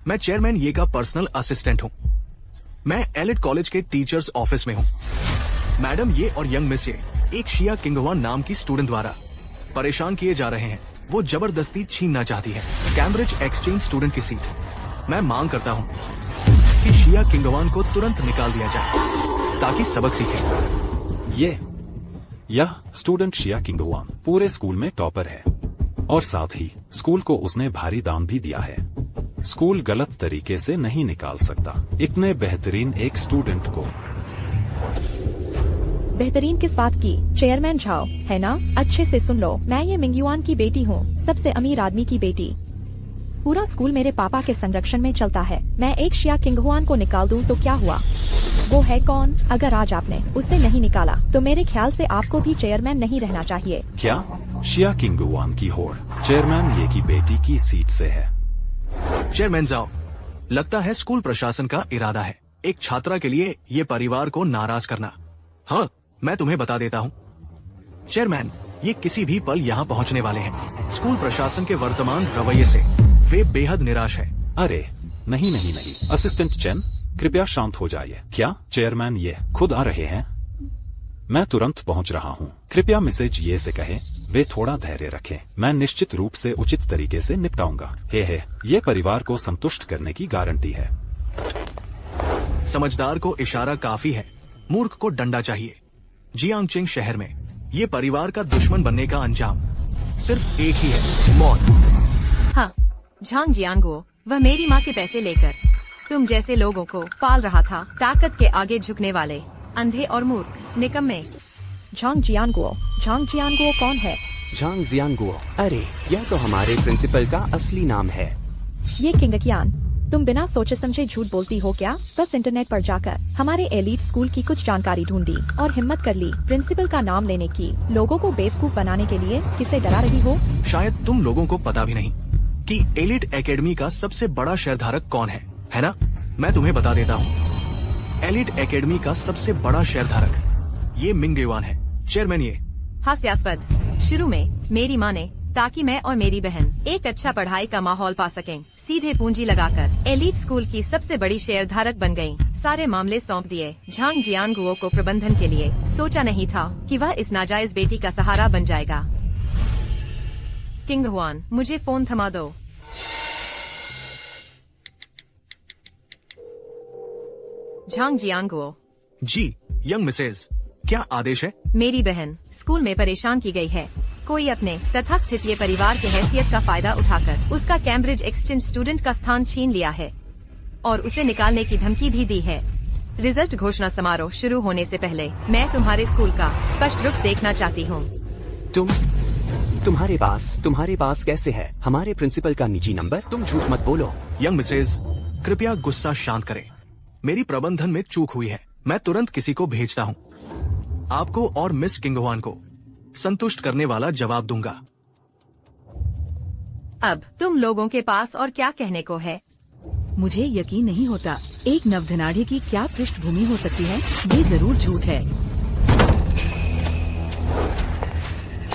मैं चेयरमैन ये का पर्सनल असिस्टेंट हूँ। मैं एलिट कॉलेज के टीचर्स ऑफिस में हूँ। मैडम ये और यंग मिस ये एक शिया किंगहुआन नाम की स्टूडेंट द्वारा परेशान किए जा रहे हैं। वो जबरदस्ती छीनना चाहती है कैम्ब्रिज एक्सचेंज स्टूडेंट की सीट। मैं मांग करता हूँ कि शिया किंगहुआन को तुरंत निकाल दिया जाए ताकि सबक सीखे। यह स्टूडेंट शिया किंगहुआन पूरे स्कूल में टॉपर है और साथ ही स्कूल को उसने भारी दान भी दिया है। स्कूल गलत तरीके से नहीं निकाल सकता इतने बेहतरीन एक स्टूडेंट को। बेहतरीन किस बात की? चेयरमैन झाओ है ना? अच्छे से सुन लो, मैं ये मिंगयुआन की बेटी हूँ, सबसे अमीर आदमी की बेटी। पूरा स्कूल मेरे पापा के संरक्षण में चलता है। मैं एक शिया किंगहुआन को निकाल दूँ तो क्या हुआ? वो है कौन? अगर आज आपने उसे नहीं निकाला तो मेरे ख्याल से आपको भी चेयरमैन नहीं रहना चाहिए। क्या शिया किंगहुआन की होड़ चेयरमैन ये की बेटी की सीट से है? चेयरमैन झाओ, लगता है स्कूल प्रशासन का इरादा है एक छात्रा के लिए ये परिवार को नाराज करना। हाँ, मैं तुम्हें बता देता हूँ चेयरमैन, ये किसी भी पल यहाँ पहुँचने वाले हैं। स्कूल प्रशासन के वर्तमान रवैये से वे बेहद निराश है। अरे नहीं, असिस्टेंट चेन, कृपया शांत हो जाइए। क्या चेयरमैन ये खुद आ रहे हैं? मैं तुरंत पहुंच रहा हूं। कृपया मिसेज ये से कहें वे थोड़ा धैर्य रखें। मैं निश्चित रूप से उचित तरीके से निपटाऊंगा। ये परिवार को संतुष्ट करने की गारंटी है। समझदार को इशारा काफी है, मूर्ख को डंडा चाहिए। जियांगचिंग शहर में ये परिवार का दुश्मन बनने का अंजाम सिर्फ एक ही है, मौत। हाँ, झांग जियांगुओ, वह मेरी माँ के पैसे लेकर तुम जैसे लोगों को पाल रहा था। ताकत के आगे झुकने वाले, अंधे और मूर्ख, निकम्मे। झांग जियांगुओ कौन है? झांग जियांगुओ, अरे यह तो हमारे प्रिंसिपल का असली नाम है। ये किंगकियान, तुम बिना सोचे समझे झूठ बोलती हो क्या? बस इंटरनेट पर जाकर हमारे एलीट स्कूल की कुछ जानकारी ढूंढी और हिम्मत कर ली प्रिंसिपल का नाम लेने की। लोगों को बेवकूफ बनाने के लिए किसे डरा रही हो? शायद तुम लोगों को पता भी नहीं कि एलीट एकेडमी का सबसे बड़ा शेयरधारक कौन है ना? मैं तुम्हें बता देता हूँ। एलीट एकेडमी का सबसे बड़ा शेयरधारक ये मिंग युआन है, चेयरमैन ये। हास्यास्पद। शुरू में मेरी माँ ने, ताकि मैं और मेरी बहन एक अच्छा पढ़ाई का माहौल पा सकें, सीधे पूंजी लगाकर एलीट स्कूल की सबसे बड़ी शेयरधारक बन गयी। सारे मामले सौंप दिए झांग जियांगुओ को प्रबंधन के लिए। सोचा नहीं था कि वह इस नाजायज बेटी का सहारा बन जाएगा। किंग हुआन, मुझे फोन थमा दो। झांग जियांगुओ। जी यंग मिसेज, क्या आदेश है? मेरी बहन स्कूल में परेशान की गई है। कोई अपने तथाकथित परिवार के हैसियत का फायदा उठाकर उसका कैम्ब्रिज एक्सचेंज स्टूडेंट का स्थान छीन लिया है और उसे निकालने की धमकी भी दी है। रिजल्ट घोषणा समारोह शुरू होने से पहले मैं तुम्हारे स्कूल का स्पष्ट रुख देखना चाहती हूँ। तुम्हारे पास कैसे है हमारे प्रिंसिपल का निजी नंबर? तुम झूठ मत बोलो। यंग मिसेज, कृपया गुस्सा शांत करें। मेरी प्रबंधन में चूक हुई है, मैं तुरंत किसी को भेजता हूँ। आपको और मिस किंगहुआन को संतुष्ट करने वाला जवाब दूंगा। अब तुम लोगों के पास और क्या कहने को है? मुझे यकीन नहीं होता एक नवधनाढ़ी की क्या पृष्ठभूमि हो सकती है। ये जरूर झूठ है।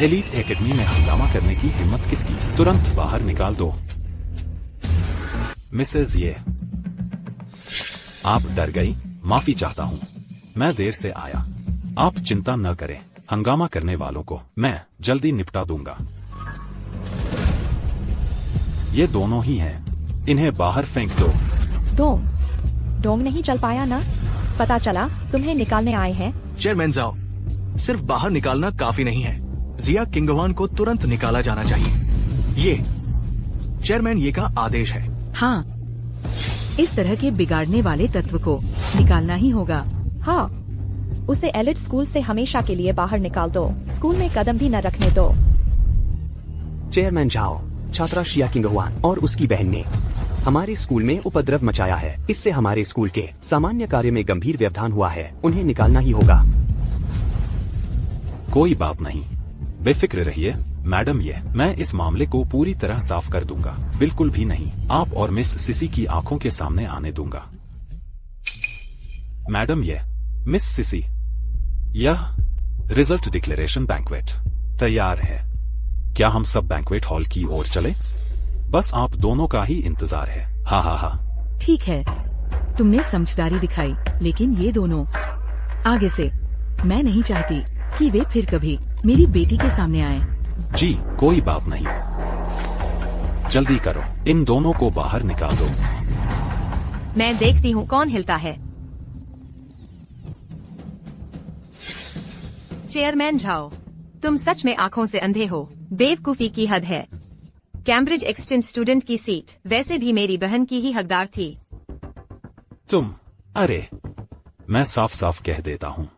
एलीट एकेडमी में हंगामा करने की हिम्मत किसकी? तुरंत बाहर निकाल दो। मिसेज ये, आप डर गई? माफी चाहता हूँ, मैं देर से आया। आप चिंता न करें, हंगामा करने वालों को मैं जल्दी निपटा दूंगा। ये दोनों ही हैं, इन्हें बाहर फेंक दो। डोंग नहीं चल पाया ना? पता चला तुम्हें निकालने आए हैं। चेयरमैन जाओ, सिर्फ बाहर निकालना काफी नहीं है। जिया किंगहुआन को तुरंत निकाला जाना चाहिए। ये चेयरमैन ये का आदेश है। हाँ, इस तरह के बिगाड़ने वाले तत्व को निकालना ही होगा। हाँ, उसे एलिट स्कूल से हमेशा के लिए बाहर निकाल दो। स्कूल में कदम भी न रखने दो। चेयरमैन झाओ, छात्रा शिया किंगहुआन और उसकी बहन ने हमारे स्कूल में उपद्रव मचाया है। इससे हमारे स्कूल के सामान्य कार्य में गंभीर व्यवधान हुआ है। उन्हें निकालना ही होगा। कोई बात नहीं, बेफिक्र रहिए मैडम। मैं इस मामले को पूरी तरह साफ कर दूंगा। बिल्कुल भी नहीं आप और मिस सिसी की आंखों के सामने आने दूंगा। मैडम मिस सिसी, यह रिजल्ट डिक्लेरेशन बैंक्वेट तैयार है। क्या हम सब बैंक्वेट हॉल की ओर चले? बस आप दोनों का ही इंतजार है। हा। ठीक है, तुमने समझदारी दिखाई, लेकिन ये दोनों आगे से मैं नहीं चाहती कि वे फिर कभी मेरी बेटी के सामने आए। जी कोई बात नहीं, जल्दी करो, इन दोनों को बाहर निकाल दो। मैं देखती हूँ कौन हिलता है। चेयरमैन झाओ, तुम सच में आंखों से अंधे हो। बेवकूफी की हद है। कैम्ब्रिज एक्सचेंज स्टूडेंट की सीट वैसे भी मेरी बहन की ही हकदार थी। अरे मैं साफ साफ कह देता हूँ,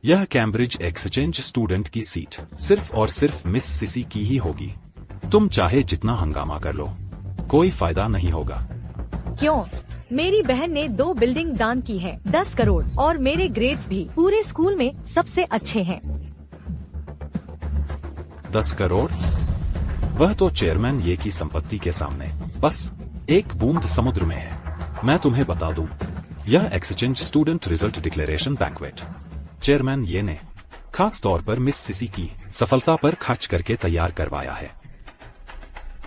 यह कैम्ब्रिज एक्सचेंज स्टूडेंट की सीट सिर्फ और सिर्फ मिस सिसी की ही होगी। तुम चाहे जितना हंगामा कर लो, कोई फायदा नहीं होगा। क्यों? मेरी बहन ने 2 बिल्डिंग दान की है, 10 करोड़, और मेरे ग्रेड्स भी पूरे स्कूल में सबसे अच्छे हैं। 10 करोड़? वह तो चेयरमैन ये की संपत्ति के सामने बस एक बूंद समुद्र में है। मैं तुम्हें बता दूं, यह exchange student result declaration banquet chairman ये ने खास तौर पर मिस सिसी की सफलता पर खर्च करके तैयार करवाया है।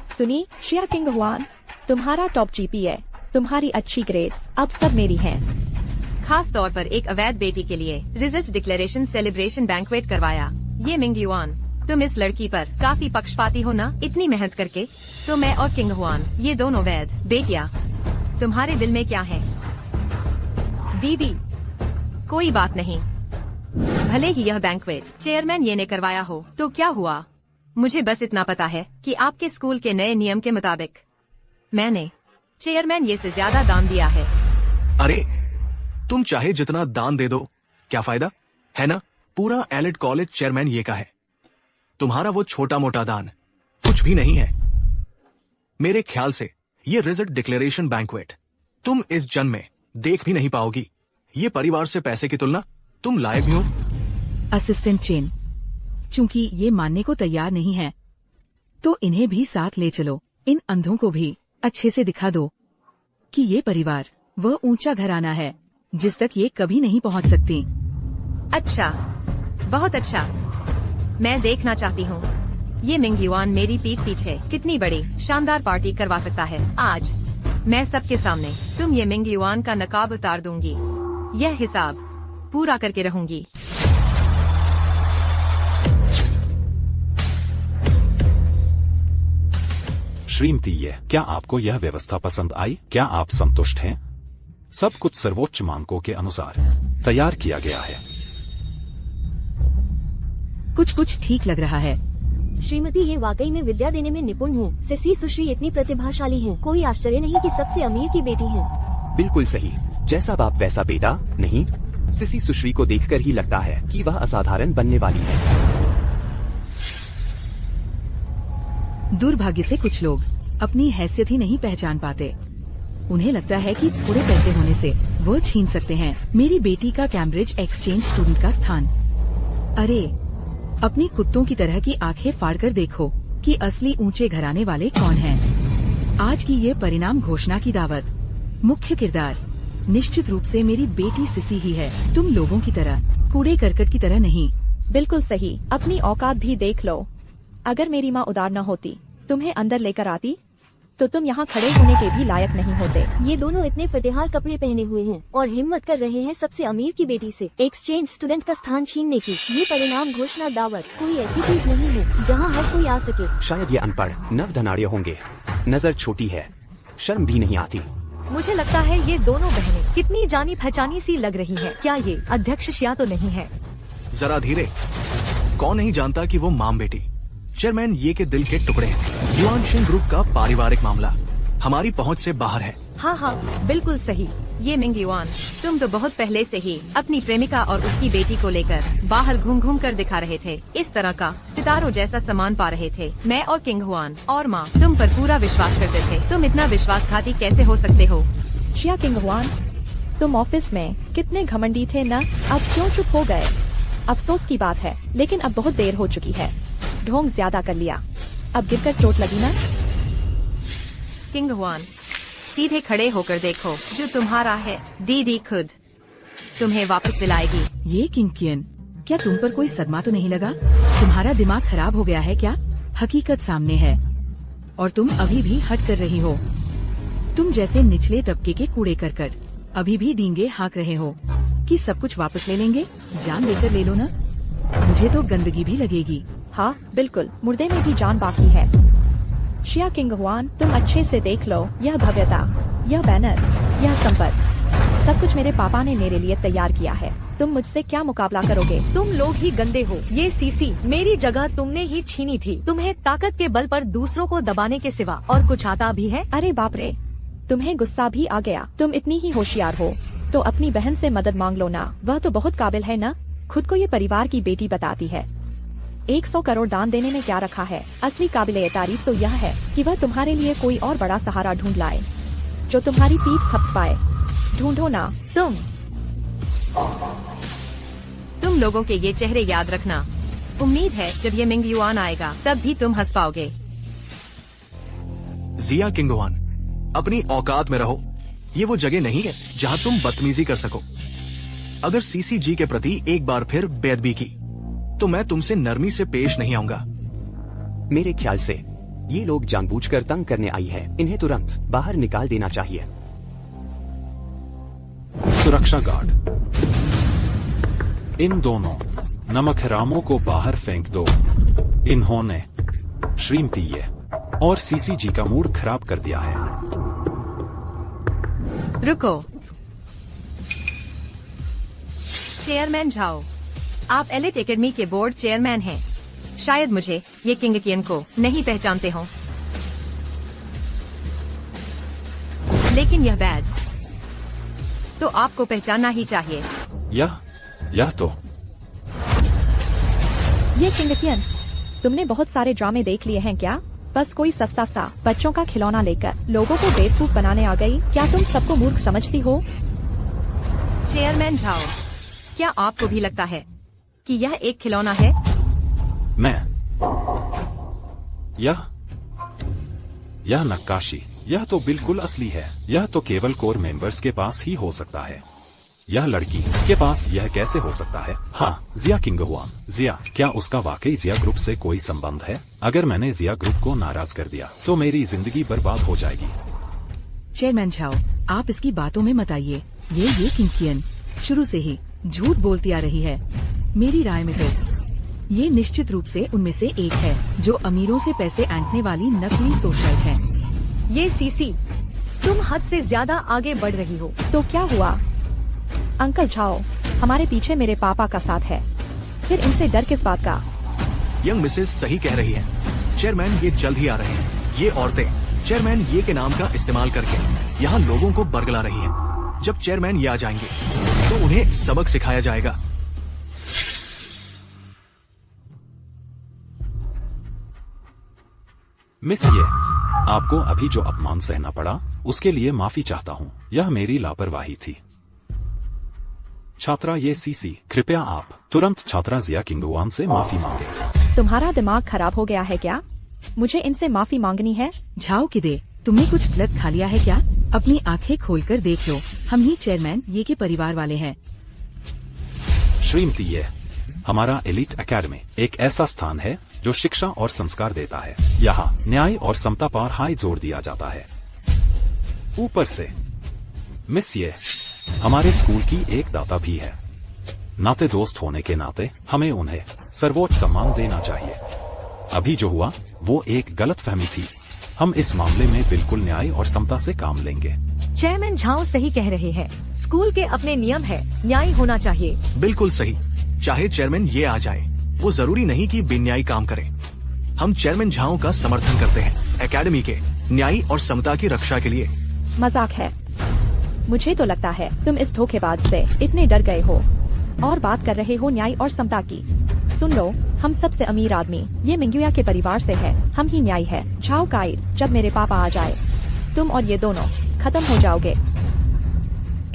सुनी शिया किंगहुआन, तुम्हारा टॉप जीपीए, तुम्हारी अच्छी ग्रेड्स अब सब मेरी हैं। खास तौर पर एक अवैध बेटी के लिए रिजल्ट डिक्लेरेशन सेलिब्रेशन बैंक्वेट करवाया। ये मिंग युआन, तुम इस लड़की पर काफी पक्षपाती हो ना, इतनी मेहनत करके। तो मैं और किंग हुआन, ये दोनों वैध बेटियां, तुम्हारे दिल में क्या है? दीदी, कोई बात नहीं, भले ही यह बैंक्वेट चेयरमैन ये ने करवाया हो तो क्या हुआ। मुझे बस इतना पता है कि आपके स्कूल के नए नियम के मुताबिक मैंने चेयरमैन ये से ज्यादा दान दिया है। अरे तुम चाहे जितना दान दे दो, क्या फायदा है ना? पूरा एलिट कॉलेज चेयरमैन ये का है। तुम्हारा वो छोटा मोटा दान कुछ भी नहीं है। मेरे ख्याल से ये रिजल्ट डिक्लेरेशन बैंक्वेट तुम इस जन्म में देख भी नहीं पाओगी। ये परिवार से पैसे की तुलना तुम लायक भी हो। असिस्टेंट चेन, चूंकि ये मानने को तैयार नहीं है तो इन्हें भी साथ ले चलो। इन अंधों को भी अच्छे से दिखा दो कि ये परिवार वह ऊंचा घराना है जिस तक ये कभी नहीं पहुंच सकती। अच्छा, बहुत अच्छा, मैं देखना चाहती हूँ ये मिंग युआन मेरी पीठ पीछे कितनी बड़ी शानदार पार्टी करवा सकता है। आज मैं सबके सामने तुम ये मिंग युआन का नकाब उतार दूंगी। यह हिसाब पूरा करके रहूंगी। श्रीमती ये, क्या आपको यह व्यवस्था पसंद आई? क्या आप संतुष्ट हैं? सब कुछ सर्वोच्च मानकों के अनुसार तैयार किया गया है। कुछ कुछ ठीक लग रहा है। श्रीमती ये वाकई में विद्या देने में निपुण हूँ। सिसी सुश्री इतनी प्रतिभाशाली हैं। कोई आश्चर्य नहीं कि सबसे अमीर की बेटी है। बिल्कुल सही, जैसा बाप वैसा बेटा। नहीं, सिसी सुश्री को देखकर ही लगता है कि वह असाधारण बनने वाली है। दुर्भाग्य से कुछ लोग अपनी हैसियत ही नहीं पहचान पाते। उन्हें लगता है कि थोड़े पैसे होने से वो छीन सकते हैं मेरी बेटी का कैम्ब्रिज एक्सचेंज स्टूडेंट का स्थान। अरे, अपनी कुत्तों की तरह की आंखें फाड़कर देखो कि असली ऊंचे घराने वाले कौन हैं। आज की ये परिणाम घोषणा की दावत। मुख्य किरदार निश्चित रूप से मेरी बेटी सिसी ही है। तुम लोगों की तरह कूड़े करकट की तरह नहीं। बिल्कुल सही, अपनी औकात भी देख लो। अगर मेरी माँ उदार न होती, तुम्हें अंदर लेकर आती, तो तुम यहाँ खड़े होने के भी लायक नहीं होते। ये दोनों इतने फतेहाल कपड़े पहने हुए हैं और हिम्मत कर रहे हैं सबसे अमीर की बेटी से एक्सचेंज स्टूडेंट का स्थान छीनने की। ये परिणाम घोषणा दावत कोई ऐसी चीज नहीं है जहाँ हर कोई आ सके। शायद ये अनपढ़ नवधनाढ़ होंगे, नजर छोटी है, शर्म भी नहीं आती। मुझे लगता है ये दोनों बहनें कितनी जानी पहचानी सी लग रही हैं। क्या ये अध्यक्ष शिया तो नहीं है? जरा धीरे, कौन नहीं जानता कि वो माम बेटी चेयरमैन ये के दिल के टुकड़े हैं। युआन शिंग ग्रुप का पारिवारिक मामला हमारी पहुंच से बाहर है। हाँ हाँ, बिल्कुल सही। ये मिंग युआन, तुम तो बहुत पहले से ही अपनी प्रेमिका और उसकी बेटी को लेकर बाहर घूम घूम कर दिखा रहे थे। इस तरह का सितारों जैसा सामान पा रहे थे। मैं और किंग हुआन और माँ तुम पर पूरा विश्वास करते थे। तुम इतना विश्वासघाती कैसे हो सकते हो? शिया किंग हुआन, तुम ऑफिस में कितने घमंडी थे न, अब क्यों चुप हो गए? अफसोस की बात है, लेकिन अब बहुत देर हो चुकी है। ढोंग ज्यादा कर लिया, अब गिरकर चोट लगी ना? किंग हुआन, सीधे खड़े होकर देखो, जो तुम्हारा है दीदी खुद तुम्हें वापस दिलाएगी। ये किंग कियन, क्या तुम पर कोई सदमा तो नहीं लगा? तुम्हारा दिमाग खराब हो गया है क्या? हकीकत सामने है और तुम अभी भी हट कर रही हो। तुम जैसे निचले तबके के कूड़े करकट अभी भी डींगे हाँक रहे हो कि सब कुछ वापस ले लेंगे। जान देकर ले लो ना, मुझे तो गंदगी भी लगेगी। हाँ बिल्कुल, मुर्दे में भी जान बाकी है। शिया किंग हुआन, तुम अच्छे से देख लो, यह भव्यता, यह बैनर, यह संपर्क, सब कुछ मेरे पापा ने मेरे लिए तैयार किया है। तुम मुझसे क्या मुकाबला करोगे? तुम लोग ही गंदे हो। ये सीसी, मेरी जगह तुमने ही छीनी थी। तुम्हें ताकत के बल पर दूसरों को दबाने के सिवा और कुछ आता भी है? अरे बाप रे, तुम्हें गुस्सा भी आ गया। तुम इतनी ही होशियार हो तो अपनी बहन से मदद मांग लो ना, वह तो बहुत काबिल है ना। खुद को ये परिवार की बेटी बताती है। 100 करोड़ दान देने में क्या रखा है? असली काबिले तारीफ तो यह है कि वह तुम्हारे लिए कोई और बड़ा सहारा ढूंढ लाए जो तुम्हारी पीठ थप पाए। ढूंढो ना तुम लोगों के ये चेहरे याद रखना। उम्मीद है जब ये मिंग युआन आएगा तब भी तुम हंस पाओगे। जिया किंगवान, अपनी औकात में रहो। ये वो जगह नहीं है जहाँ तुम बदतमीजी कर सको। अगर सीसीजी के प्रति एक बार फिर बेअदबी की तो मैं तुमसे नरमी से पेश नहीं आऊंगा। मेरे ख्याल से ये लोग जानबूझकर तंग करने आई है। इन्हें तुरंत बाहर निकाल देना चाहिए। सुरक्षा गार्ड, इन दोनों नमकहरामों को बाहर फेंक दो। इन्होंने श्रीमती ये और सीसीजी का मूड खराब कर दिया है। रुको। चेयरमैन झाओ, आप एलिट एकेडमी के बोर्ड चेयरमैन हैं। शायद मुझे ये किंग कियन को नहीं पहचानते हो, लेकिन यह बैज तो आपको पहचानना ही चाहिए। यह तो ये किंगकियन, तुमने बहुत सारे ड्रामे देख लिए हैं क्या? बस कोई सस्ता सा बच्चों का खिलौना लेकर लोगों को बेवकूफ बनाने आ गई। क्या तुम सबको मूर्ख समझती हो? चेयरमैन झाओ, क्या आपको भी लगता है कि यह एक खिलौना है? यह नक्काशी, यह तो बिल्कुल असली है। यह तो केवल कोर मेंबर्स के पास ही हो सकता है। यह लड़की के पास यह कैसे हो सकता है? हाँ, जिया किंगहुआन। जिया, क्या उसका वाकई जिया ग्रुप से कोई संबंध है? अगर मैंने जिया ग्रुप को नाराज कर दिया तो मेरी जिंदगी बर्बाद हो जाएगी। चेयरमैन झाओ, आप इसकी बातों में मत आइए। ये किंगकियन शुरू से ही झूठ बोलती आ रही है। मेरी राय में तो ये निश्चित रूप से उनमें से एक है जो अमीरों से पैसे ऐंठने वाली नकली सोशलाइट है। ये सीसी, तुम हद से ज्यादा आगे बढ़ रही हो। तो क्या हुआ? अंकल झाओ, हमारे पीछे मेरे पापा का साथ है, फिर इनसे डर किस बात का? यंग मिसेस सही कह रही है। चेयरमैन ये जल्द ही आ रहे हैं। ये औरतें चेयरमैन ये के नाम का इस्तेमाल करके यहाँ लोगों को बरगला रही हैं। जब चेयरमैन ये आ जाएंगे तो उन्हें सबक सिखाया जाएगा। मिस ये, आपको अभी जो अपमान सहना पड़ा उसके लिए माफी चाहता हूँ। यह मेरी लापरवाही थी। छात्रा ये सीसी, कृपया आप तुरंत छात्रा जिया किंगहुआन से माफी मांगे। तुम्हारा दिमाग खराब हो गया है क्या? मुझे इनसे माफी मांगनी है? झाओ किदे, तुमने कुछ गलत खा लिया है क्या? अपनी आंखें खोलकर देख लो, हम ही चेयरमैन ये के परिवार वाले हैं। श्रीमती ये, हमारा एलिट एकेडमी एक ऐसा स्थान है जो शिक्षा और संस्कार देता है। यहाँ न्याय और समता पर हाई जोर दिया जाता है। ऊपर से मिस ये हमारे स्कूल की एक दाता भी है। नाते दोस्त होने के नाते हमें उन्हें सर्वोच्च सम्मान देना चाहिए। अभी जो हुआ वो एक गलतफहमी थी। हम इस मामले में बिल्कुल न्याय और समता से काम लेंगे। चेयरमैन झाओ सही कह रहे हैं। स्कूल के अपने नियम है, न्याय होना चाहिए। बिल्कुल सही। चाहे चेयरमैन ये आ जाए, वो जरूरी नहीं कि बेन्यायी काम करे। हम चेयरमैन झाओ का समर्थन करते हैं एकेडमी के न्याय और समता की रक्षा के लिए। मजाक है। मुझे तो लगता है तुम इस धोखेबाज से इतने डर गए हो और बात कर रहे हो न्याय और समता की। सुन लो, हम सबसे अमीर आदमी ये मिंगुया के परिवार से है। हम ही न्याय है। झाओ काइड, जब मेरे पापा आ जाए तुम और ये दोनों खत्म हो जाओगे।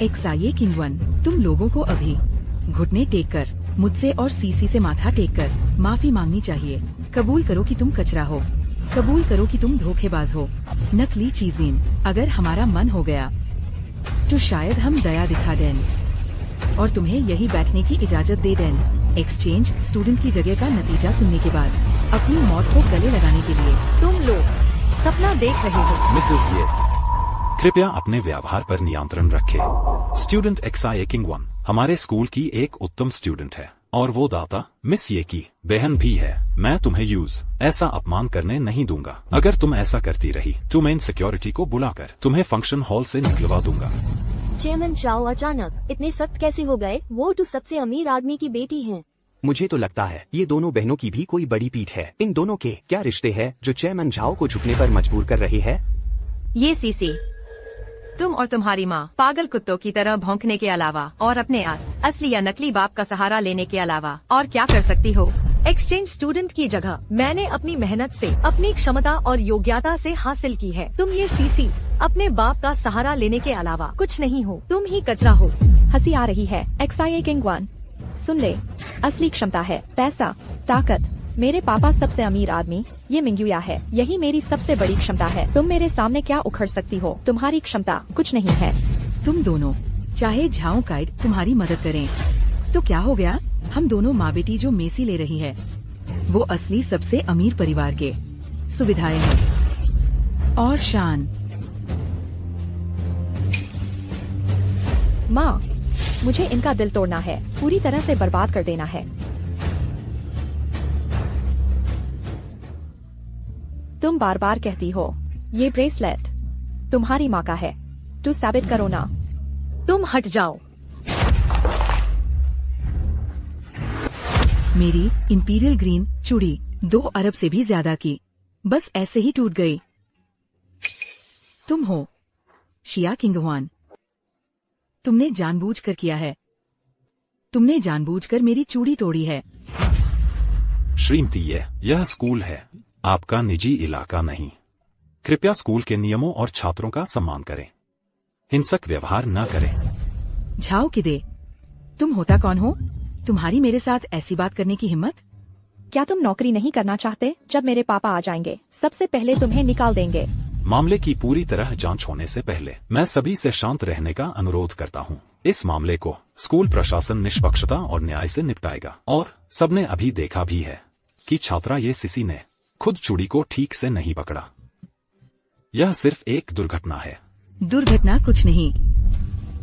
एक्साये किंगवन, तुम लोगों को अभी घुटने टेक कर मुझसे और सीसी से माथा टेक कर माफी मांगनी चाहिए। कबूल करो कि तुम कचरा हो। कबूल करो कि तुम धोखेबाज हो, नकली चीजें। अगर हमारा मन हो गया तो शायद हम दया दिखा दें और तुम्हें यही बैठने की इजाजत दे दें। एक्सचेंज स्टूडेंट की जगह का नतीजा सुनने के बाद अपनी मौत को गले लगाने के लिए। तुम लोग सपना देख रहे हो। मिसेस ये, कृपया अपने व्यवहार पर नियंत्रण रखें। स्टूडेंट एक्साये किंगवन हमारे स्कूल की एक उत्तम स्टूडेंट है और वो दाता मिस ये की बहन भी है। मैं तुम्हें ऐसा अपमान करने नहीं दूंगा। अगर तुम ऐसा करती रही तो मैं सिक्योरिटी को बुलाकर तुम्हें फंक्शन हॉल से निकलवा दूंगा। चेयरमैन झाओ अचानक इतने सख्त कैसे हो गए? वो तो सबसे अमीर आदमी की बेटी हैं। मुझे तो लगता है ये दोनों बहनों की भी कोई बड़ी पीठ है। इन दोनों के क्या रिश्ते हैं जो चेयरमैन झाओ को झुकने पर मजबूर कर रही है? ये सीसी, तुम और तुम्हारी माँ पागल कुत्तों की तरह भौंकने के अलावा और अपने असली या नकली बाप का सहारा लेने के अलावा और क्या कर सकती हो? एक्सचेंज स्टूडेंट की जगह मैंने अपनी मेहनत से, अपनी क्षमता और योग्यता से हासिल की है। तुम ये सीसी अपने बाप का सहारा लेने के अलावा कुछ नहीं हो। तुम ही कचरा हो। हंसी आ रही है। एक्साये किंगवन, सुन ले, असली क्षमता है पैसा, ताकत। मेरे पापा सबसे अमीर आदमी ये मिंगुया है। यही मेरी सबसे बड़ी क्षमता है। तुम मेरे सामने क्या उखड़ सकती हो? तुम्हारी क्षमता कुछ नहीं है। तुम दोनों चाहे झाओ काइड तुम्हारी मदद करें तो क्या हो गया? हम दोनों माँ बेटी जो मेसी ले रही है वो असली सबसे अमीर परिवार के सुविधाएं हैं और शान। माँ, मुझे इनका दिल तोड़ना है, पूरी तरह से बर्बाद कर देना है। तुम बार बार कहती हो ये ब्रेसलेट तुम्हारी माँ का है, तू साबित करो ना। तुम हट जाओ। मेरी इंपीरियल ग्रीन चूड़ी 2 अरब से भी ज्यादा की, बस ऐसे ही टूट गई। तुम हो शिया किंगहुआन, तुमने जानबूझकर किया है। तुमने जानबूझकर मेरी चूड़ी तोड़ी है। श्रीमती यह स्कूल है, आपका निजी इलाका नहीं। कृपया स्कूल के नियमों और छात्रों का सम्मान करें। हिंसक व्यवहार न करें। झाओ किदे, तुम होता कौन हो? तुम्हारी मेरे साथ ऐसी बात करने की हिम्मत? क्या तुम नौकरी नहीं करना चाहते? जब मेरे पापा आ जाएंगे सबसे पहले तुम्हें निकाल देंगे। मामले की पूरी तरह जांच होने से पहले मैं सभी से शांत रहने का अनुरोध करता हूं। इस मामले को स्कूल प्रशासन निष्पक्षता और न्याय से निपटाएगा। और सबने अभी देखा भी है कि छात्रा ये सीसी ने खुद चूड़ी को ठीक से नहीं पकड़ा। यह सिर्फ एक दुर्घटना है। दुर्घटना कुछ नहीं।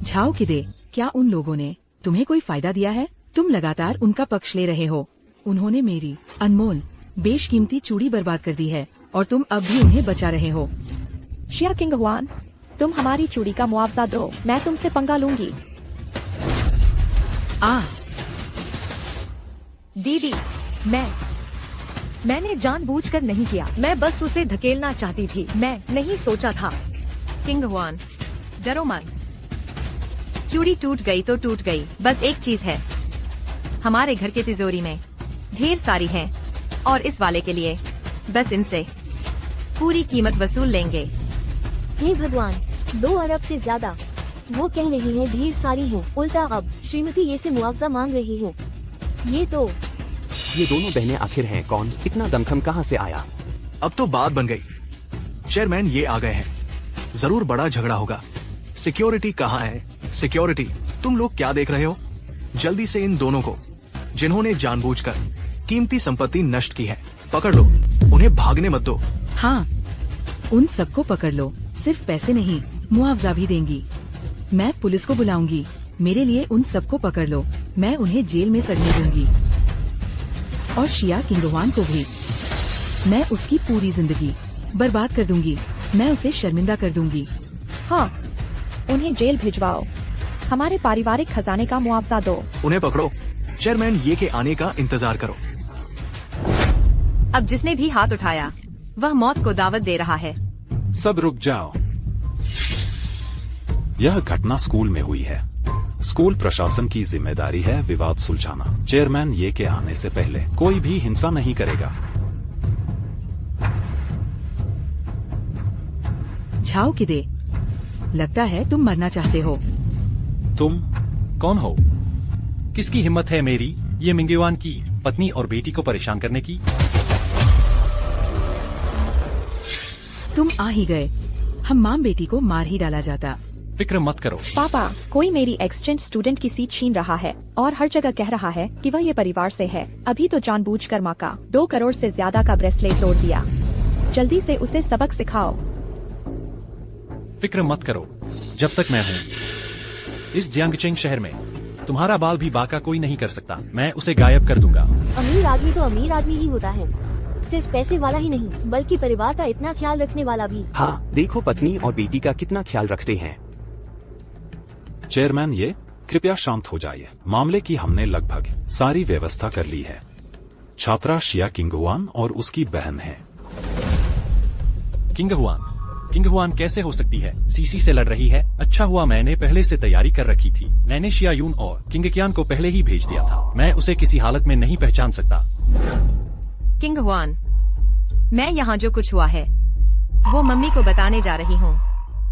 झाओ किदे, क्या उन लोगों ने तुम्हें कोई फायदा दिया है? तुम लगातार उनका पक्ष ले रहे हो। उन्होंने मेरी अनमोल बेशकीमती चूड़ी बर्बाद कर दी है और तुम अब भी उन्हें बचा रहे हो। शिया किंगहुआन, तुम हमारी चूड़ी का मुआवजा दो, मैं तुमसे पंगा लूंगी। दीदी, मैंने जानबूझकर नहीं किया, मैं बस उसे धकेलना चाहती थी, मैं नहीं सोचा था। किंगहुआन, डरो मत। चूड़ी टूट गई तो टूट गई, बस एक चीज है, हमारे घर के तिजोरी में ढेर सारी हैं और इस वाले के लिए बस इनसे पूरी कीमत वसूल लेंगे। हे भगवान, 2 अरब से ज्यादा। वो कह रही है ढेर सारी है, उल्टा अब श्रीमती ये से मुआवजा मांग रही है। ये दोनों बहनें आखिर हैं कौन? इतना दमखम कहाँ से आया? अब तो बात बन गई। चेयरमैन ये आ गए हैं, जरूर बड़ा झगड़ा होगा। सिक्योरिटी कहाँ है? सिक्योरिटी, तुम लोग क्या देख रहे हो? जल्दी से इन दोनों को, जिन्होंने जानबूझकर कीमती संपत्ति नष्ट की है, पकड़ लो। उन्हें भागने मत दो। हाँ, उन सबको पकड़ लो। सिर्फ पैसे नहीं, मुआवजा भी देंगी। मैं पुलिस को बुलाऊंगी। मेरे लिए उन सबको पकड़ लो, मैं उन्हें जेल में सड़ने दूंगी। और शिया किंगहुआन को भी। मैं उसकी पूरी जिंदगी बर्बाद कर दूंगी। मैं उसे शर्मिंदा कर दूंगी। हाँ, उन्हें जेल भिजवाओ। हमारे पारिवारिक खजाने का मुआवजा दो। उन्हें पकड़ो। चेयरमैन ये के आने का इंतजार करो। अब जिसने भी हाथ उठाया वह मौत को दावत दे रहा है। सब रुक जाओ। यह घटना स्कूल में हुई है। स्कूल प्रशासन की जिम्मेदारी है विवाद सुलझाना। चेयरमैन ये के आने से पहले कोई भी हिंसा नहीं करेगा। झाओ किदे, लगता है तुम मरना चाहते हो। तुम कौन हो? किसकी हिम्मत है मेरी ये मिंगयुआन की पत्नी और बेटी को परेशान करने की? तुम आ ही गए। हम माँ बेटी को मार ही डाला जाता। फिक्र मत करो। पापा, कोई मेरी एक्सचेंज स्टूडेंट की सीट छीन रहा है और हर जगह कह रहा है कि वह ये परिवार से है। अभी तो जानबूझकर माँ का 2 करोड़ से ज्यादा का ब्रेसलेट तोड़ दिया। जल्दी से उसे सबक सिखाओ। फिक्र मत करो, जब तक मैं हूँ इस जियांगचेंग शहर में तुम्हारा बाल भी बाका कोई नहीं कर सकता। मैं उसे गायब कर दूंगा। अमीर आदमी तो अमीर आदमी ही होता है, सिर्फ पैसे वाला ही नहीं बल्कि परिवार का इतना ख्याल रखने वाला भी। हाँ, देखो पत्नी और बेटी का कितना ख्याल रखते हैं। चेयरमैन ये, कृपया शांत हो जाइए। मामले की हमने लगभग सारी व्यवस्था कर ली है। छात्रा शिया किंगहुआन और उसकी बहन है। किंगहुआन कैसे हो सकती है? सीसी से लड़ रही है। अच्छा हुआ मैंने पहले से तैयारी कर रखी थी। मैंने शिया यून और किंगकियान को पहले ही भेज दिया था। मैं उसे किसी हालत में नहीं पहचान सकता। किंगहुआन, मैं यहाँ जो कुछ हुआ है वो मम्मी को बताने जा रही हूँ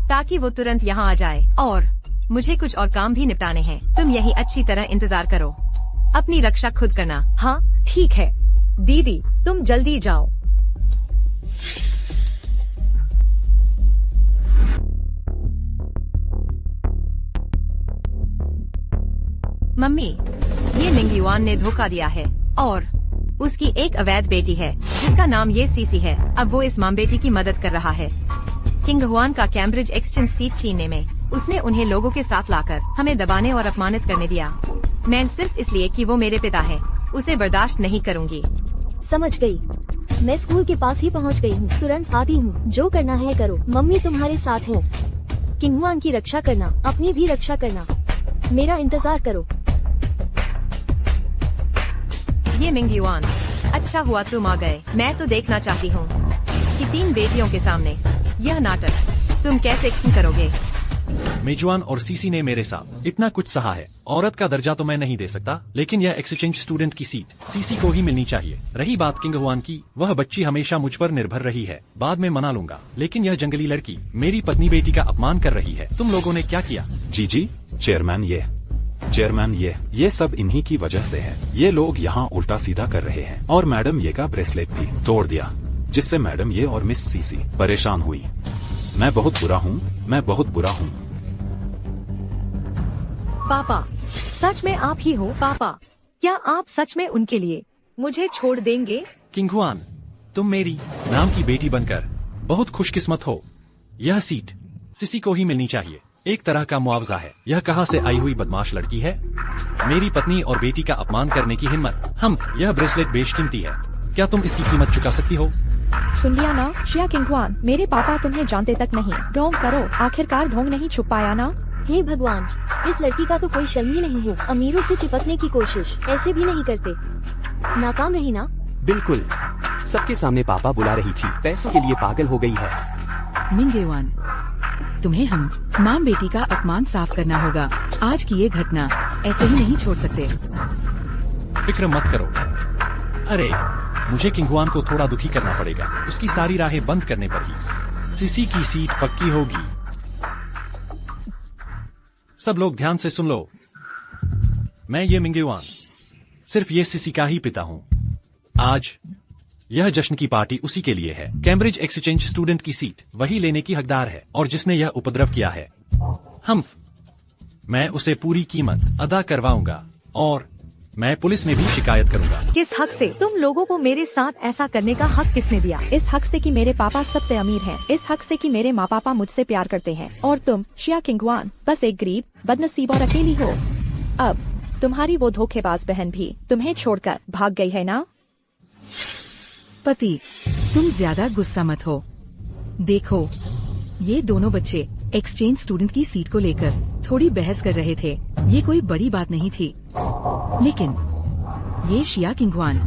ताकि वो तुरंत यहाँ आ जाए। और मुझे कुछ और काम भी निपटाने हैं। तुम यही अच्छी तरह इंतजार करो। अपनी रक्षा खुद करना। हाँ ठीक है दीदी, तुम जल्दी जाओ। मम्मी, ये मिंगयुआन ने धोखा दिया है और उसकी एक अवैध बेटी है जिसका नाम ये सीसी है। अब वो इस माम बेटी की मदद कर रहा है किंगहुआन का कैम्ब्रिज एक्सचेंज सीट छीनने में। उसने उन्हें लोगों के साथ लाकर हमें दबाने और अपमानित करने दिया। मैं सिर्फ इसलिए कि वो मेरे पिता है, उसे बर्दाश्त नहीं करूंगी। समझ गई। मैं स्कूल के पास ही पहुंच गई हूँ। तुरंत आती हूँ। जो करना है करो। मम्मी तुम्हारे साथ है। किंगहुआन की रक्षा करना, अपनी भी रक्षा करना। मेरा इंतजार करो। ये मिंगयुआन, अच्छा हुआ तुम आ गए। मैं तो देखना चाहती हूँ कि 3 बेटियों के सामने यह नाटक तुम कैसे करोगे। मेजुआन और सीसी ने मेरे साथ इतना कुछ सहा है। औरत का दर्जा तो मैं नहीं दे सकता, लेकिन यह एक्सचेंज स्टूडेंट की सीट सीसी को ही मिलनी चाहिए। रही बात किंगहुआन की, वह बच्ची हमेशा मुझ पर निर्भर रही है। बाद में मना लूंगा, लेकिन यह जंगली लड़की मेरी पत्नी बेटी का अपमान कर रही है। तुम लोगों ने क्या किया? जी, चेयरमैन ये सब इन्हीं की वजह से है। ये लोग यहाँ उल्टा सीधा कर रहे हैं और मैडम ये का ब्रेसलेट भी तोड़ दिया, जिससे मैडम ये और मिस सीसी परेशान हुई। मैं बहुत बुरा हूँ। पापा, सच में आप ही हो? पापा, क्या आप सच में उनके लिए मुझे छोड़ देंगे? किंगहुआन, तुम मेरी नाम की बेटी बनकर बहुत खुशकिस्मत हो। यह सीट सीसी को ही मिलनी चाहिए। एक तरह का मुआवजा है। यह कहाँ से आई हुई बदमाश लड़की है? मेरी पत्नी और बेटी का अपमान करने की हिम्मत। यह ब्रेसलेट बेशकीमती है। क्या तुम इसकी कीमत चुका सकती हो? सुन लिया ना शिया किंगहुआन, मेरे पापा तुम्हें जानते तक नहीं। ढोंग करो, आखिरकार ढोंग नहीं छुप पाया ना। हे भगवान, इस लड़की का तो कोई शर्म ही नहीं है। अमीरों से चिपकने की कोशिश ऐसे भी नहीं करते। नाकाम रही ना? बिल्कुल, सबके सामने पापा बुला रही थी। पैसों के लिए पागल हो गई है। मिंगयुआन, तुम्हें हम मां बेटी का अपमान साफ करना होगा। आज की ये घटना ऐसे ही नहीं छोड़ सकते। फिक्र मत करो। अरे, मुझे किंगहुआन को थोड़ा दुखी करना पड़ेगा। उसकी सारी राहें बंद करने पर ही सीसी की सीट पक्की होगी। सब लोग ध्यान से सुन लो। मैं ये मिंगयुआन सिर्फ ये सीसी का ही पिता हूँ। आज यह जश्न की पार्टी उसी के लिए है। कैम्ब्रिज एक्सचेंज स्टूडेंट की सीट वही लेने की हकदार है, और जिसने यह उपद्रव किया है मैं उसे पूरी कीमत अदा करवाऊंगा, और मैं पुलिस में भी शिकायत करूंगा। किस हक से? तुम लोगों को मेरे साथ ऐसा करने का हक किसने दिया? इस हक से कि मेरे पापा सबसे अमीर हैं। इस हक से कि मेरे माँ पापा मुझसे प्यार करते हैं, और तुम शिया किंगहुआन बस एक गरीब, बदनसीब और अकेली हो। अब तुम्हारी वो धोखेबाज बहन भी तुम्हें छोड़कर भाग गई है ना? पति, तुम ज्यादा गुस्सा मत हो। देखो, ये दोनों बच्चे एक्सचेंज स्टूडेंट की सीट को लेकर थोड़ी बहस कर रहे थे। ये कोई बड़ी बात नहीं थी, लेकिन ये शिया किंगहुआन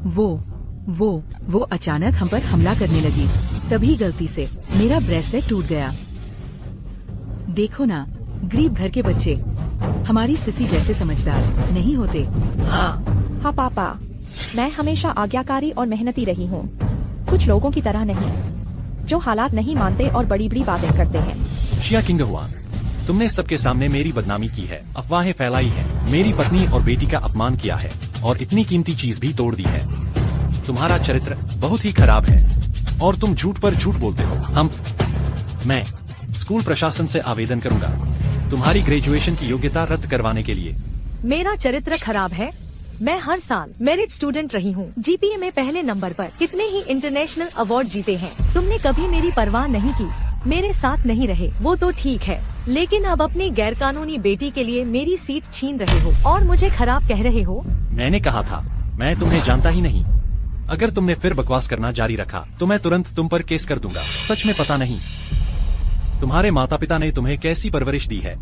वो अचानक हम पर हमला करने लगी। तभी गलती से मेरा ब्रेसलेट टूट गया। देखो ना, गरीब घर के बच्चे हमारी सिसी जैसे समझदार नहीं होते। हाँ पापा, मैं हमेशा आज्ञाकारी और मेहनती रही हूँ, कुछ लोगों की तरह नहीं, जो हालात नहीं मानते और बड़ी बड़ी बातें करते हैं। शिया किंगहुआन, तुमने सबके सामने मेरी बदनामी की है, अफवाहें फैलाई है, मेरी पत्नी और बेटी का अपमान किया है, और इतनी कीमती चीज भी तोड़ दी है। तुम्हारा चरित्र बहुत ही खराब है, और तुम झूठ पर झूठ बोलते हो। मैं स्कूल प्रशासन से आवेदन करूंगा तुम्हारी ग्रेजुएशन की योग्यता रद्द करवाने के लिए। मेरा चरित्र खराब है? मैं हर साल मेरिट स्टूडेंट रही हूँ, जीपीए में पहले नंबर पर, कितने ही इंटरनेशनल अवार्ड जीते हैं। तुमने कभी मेरी परवाह नहीं की, मेरे साथ नहीं रहे, वो तो ठीक है, लेकिन अब अपनी गैरकानूनी बेटी के लिए मेरी सीट छीन रहे हो और मुझे खराब कह रहे हो। मैंने कहा था, मैं तुम्हें जानता ही नहीं। अगर तुमने फिर बकवास करना जारी रखा तो मैं तुरंत तुम पर केस कर दूंगा। सच में पता नहीं तुम्हारे माता पिता ने तुम्हें कैसी परवरिश दी है।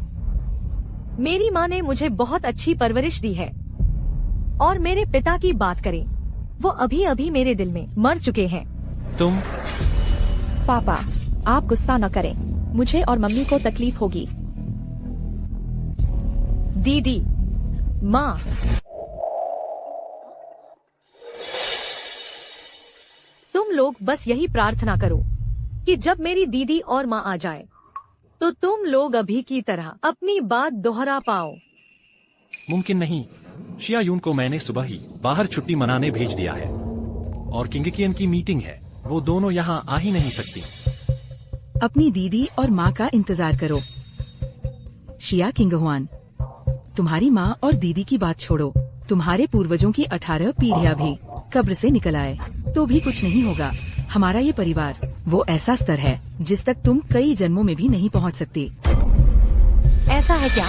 मेरी माँ ने मुझे बहुत अच्छी परवरिश दी है, और मेरे पिता की बात करें, वो अभी अभी मेरे दिल में मर चुके हैं। तुम पापा, आप गुस्सा न करें, मुझे और मम्मी को तकलीफ होगी। दीदी, माँ, तुम लोग बस यही प्रार्थना करो कि जब मेरी दीदी और माँ आ जाए तो तुम लोग अभी की तरह अपनी बात दोहरा पाओ। मुमकिन नहीं। शिया यून को मैंने सुबह ही बाहर छुट्टी मनाने भेज दिया है, और किंगकियन की मीटिंग है, वो दोनों यहाँ आ ही नहीं सकती। अपनी दीदी और माँ का इंतजार करो। शिया किंगहुआन, तुम्हारी माँ और दीदी की बात छोड़ो, तुम्हारे पूर्वजों की 18 पीढ़ियाँ भी कब्र से निकल आए तो भी कुछ नहीं होगा। हमारा ये परिवार वो ऐसा स्तर है जिस तक तुम कई जन्मों में भी नहीं पहुँच सकती। ऐसा है क्या?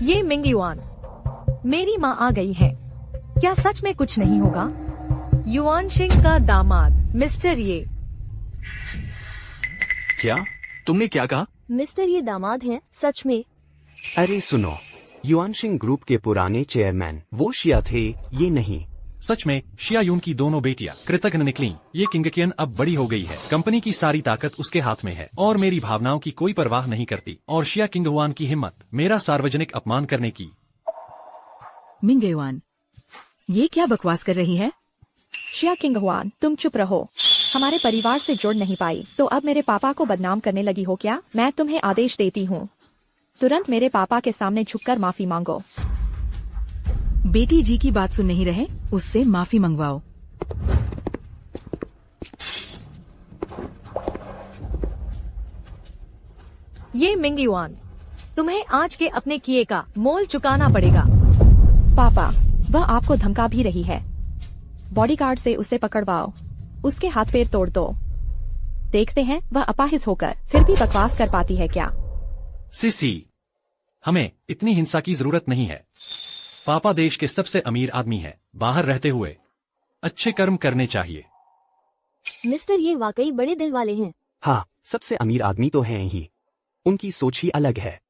ये मिंग युआन, मेरी माँ आ गई है। क्या सच में कुछ नहीं होगा? युआन शिंग का दामाद मिस्टर ये। क्या? तुमने क्या कहा? मिस्टर ये दामाद हैं, सच में? अरे सुनो, युआनशिंग ग्रुप के पुराने चेयरमैन वो शिया थे, ये नहीं। सच में शिया यून की दोनों बेटियां कृतज्ञ निकली। ये किंगकियन अब बड़ी हो गई है। कंपनी की सारी ताकत उसके हाथ में है और मेरी भावनाओं की कोई परवाह नहीं करती। और शिया किंगहुआन की हिम्मत मेरा सार्वजनिक अपमान करने की। मिंगयुआन, ये क्या बकवास कर रही है? शिया किंगहुआन, तुम चुप रहो। हमारे परिवार से जुड़ नहीं पाई तो अब मेरे पापा को बदनाम करने लगी हो क्या? मैं तुम्हें आदेश देती हूँ, तुरंत मेरे पापा के सामने झुककर माफी मांगो। बेटी जी की बात सुन नहीं रहे, उससे माफी मंगवाओ। ये मिंग युआन, तुम्हें आज के अपने किए का मोल चुकाना पड़ेगा। पापा, वह आपको धमका भी रही है। बॉडीगार्ड से उसे पकड़वाओ, उसके हाथ पैर तोड़ दो। देखते हैं वह अपाहिज होकर फिर भी बकवास कर पाती है क्या। सिसी, हमें इतनी हिंसा की जरूरत नहीं है। पापा देश के सबसे अमीर आदमी है। बाहर रहते हुए अच्छे कर्म करने चाहिए। मिस्टर ये वाकई बड़े दिल वाले हैं। हाँ, सबसे अमीर आदमी तो हैं ही, उनकी सोच ही अलग है।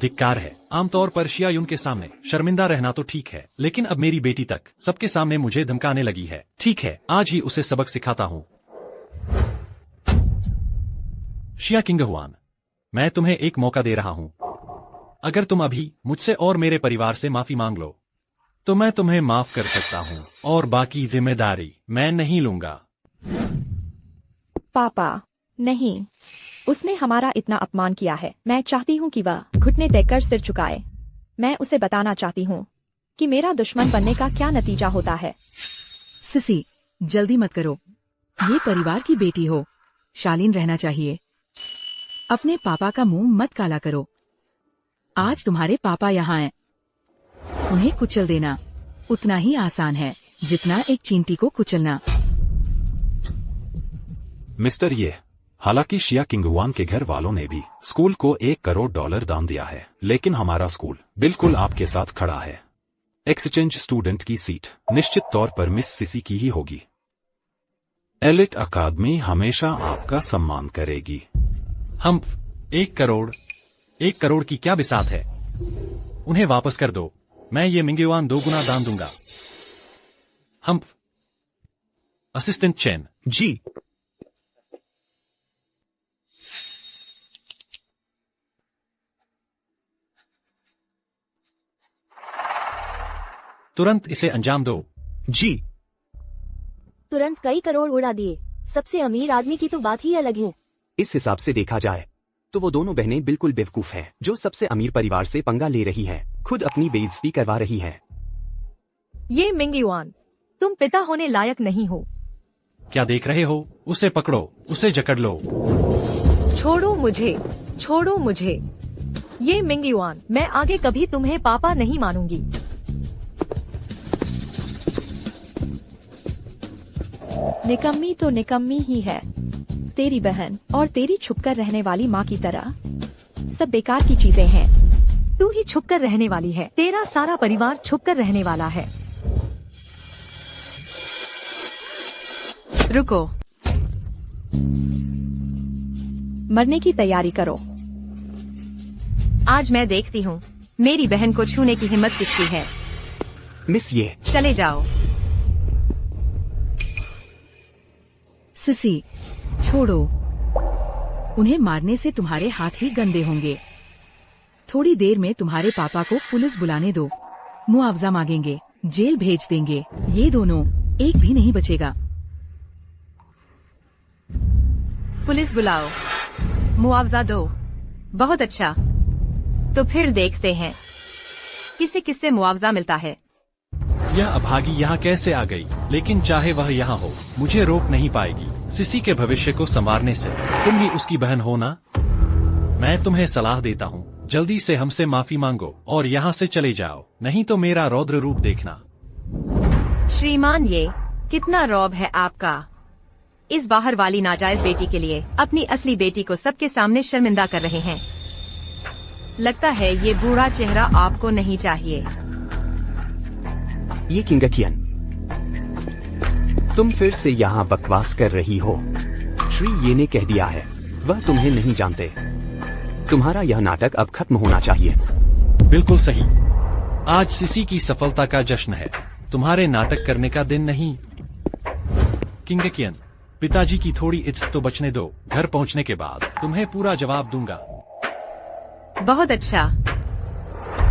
धिक्कार है। आमतौर पर शिया यून के सामने शर्मिंदा रहना तो ठीक है, लेकिन अब मेरी बेटी तक सबके सामने मुझे धमकाने लगी है। ठीक है, आज ही उसे सबक सिखाता हूँ। शिया किंगहुआन, मैं तुम्हें एक मौका दे रहा हूँ। अगर तुम अभी मुझसे और मेरे परिवार से माफी मांग लो तो मैं तुम्हें माफ कर सकता हूँ और बाकी जिम्मेदारी मैं नहीं लूंगा। पापा, नहीं, उसने हमारा इतना अपमान किया है। मैं चाहती हूँ कि वह घुटने टेककर सिर झुकाए। मैं उसे बताना चाहती हूँ कि मेरा दुश्मन बनने का क्या नतीजा होता है। सिसी, जल्दी मत करो, ये परिवार की बेटी हो, शालीन रहना चाहिए। अपने पापा का मुंह मत काला करो। आज तुम्हारे पापा यहाँ हैं, उन्हें कुचल देना उतना ही आसान है जितना एक चींटी को कुचलना। मिस्टर ये, हालांकि शिया किंगहुआन के घर वालों ने भी स्कूल को $1 करोड़ दान दिया है, लेकिन हमारा स्कूल बिल्कुल आपके साथ खड़ा है। एक्सचेंज स्टूडेंट की सीट निश्चित तौर पर मिस सिसी की ही होगी। एलिट अकादमी हमेशा आपका सम्मान करेगी। हम 1 करोड़ की क्या बिसात है? उन्हें वापस कर दो। मैं ये मिंगयुआन 2 गुना दान दूंगा। हम असिस्टेंट चैन जी। तुरंत इसे अंजाम दो। जी। तुरंत कई करोड़ उड़ा दिए। सबसे अमीर आदमी की तो बात ही अलग है। इस हिसाब से देखा जाए तो वो दोनों बहनें बिल्कुल बेवकूफ हैं, जो सबसे अमीर परिवार से पंगा ले रही हैं, खुद अपनी बेइज्जती करवा रही हैं। ये मिंग युआन, तुम पिता होने लायक नहीं हो। क्या देख रहे हो? उसे पकड़ो, उसे जकड़ लो। छोड़ो मुझे, छोड़ो मुझे। ये मिंग युआन, मैं आगे कभी तुम्हें पापा नहीं मानूंगी। निकम्मी तो निकम्मी ही है, तेरी बहन और तेरी छुपकर रहने वाली माँ की तरह। सब बेकार की चीजें हैं। तू ही छुपकर रहने वाली है, तेरा सारा परिवार छुपकर रहने वाला है। रुको, मरने की तैयारी करो। आज मैं देखती हूँ मेरी बहन को छूने की हिम्मत किसकी है। मिस ये, चले जाओ। सिसी, छोड़ो, उन्हें मारने से तुम्हारे हाथ ही गंदे होंगे। थोड़ी देर में तुम्हारे पापा को पुलिस बुलाने दो, मुआवजा मांगेंगे, जेल भेज देंगे। ये दोनों, एक भी नहीं बचेगा। पुलिस बुलाओ, मुआवजा दो। बहुत अच्छा, तो फिर देखते हैं किसे किससे मुआवजा मिलता है। यह अभागी यहाँ कैसे आ गई? लेकिन चाहे वह यहाँ हो, मुझे रोक नहीं पाएगी सिसी के भविष्य को संवारने से। तुम ही उसकी बहन हो ना? मैं तुम्हें सलाह देता हूँ, जल्दी से हमसे माफी मांगो और यहाँ से चले जाओ, नहीं तो मेरा रौद्र रूप देखना। श्रीमान, ये कितना रौब है आपका। इस बाहर वाली नाजायज बेटी के लिए अपनी असली बेटी को सबके सामने शर्मिंदा कर रहे हैं। लगता है ये बूढ़ा चेहरा आपको नहीं चाहिए। ये किंगकियन, तुम फिर से यहाँ बकवास कर रही हो। श्री ये ने कह दिया है, वह तुम्हें नहीं जानते। तुम्हारा यह नाटक अब खत्म होना चाहिए। बिल्कुल सही। आज सिसी की सफलता का जश्न है, तुम्हारे नाटक करने का दिन नहीं। किंगकियन, पिताजी की थोड़ी इज्जत तो बचने दो। घर पहुंचने के बाद तुम्हें पूरा जवाब दूंगा। बहुत अच्छा,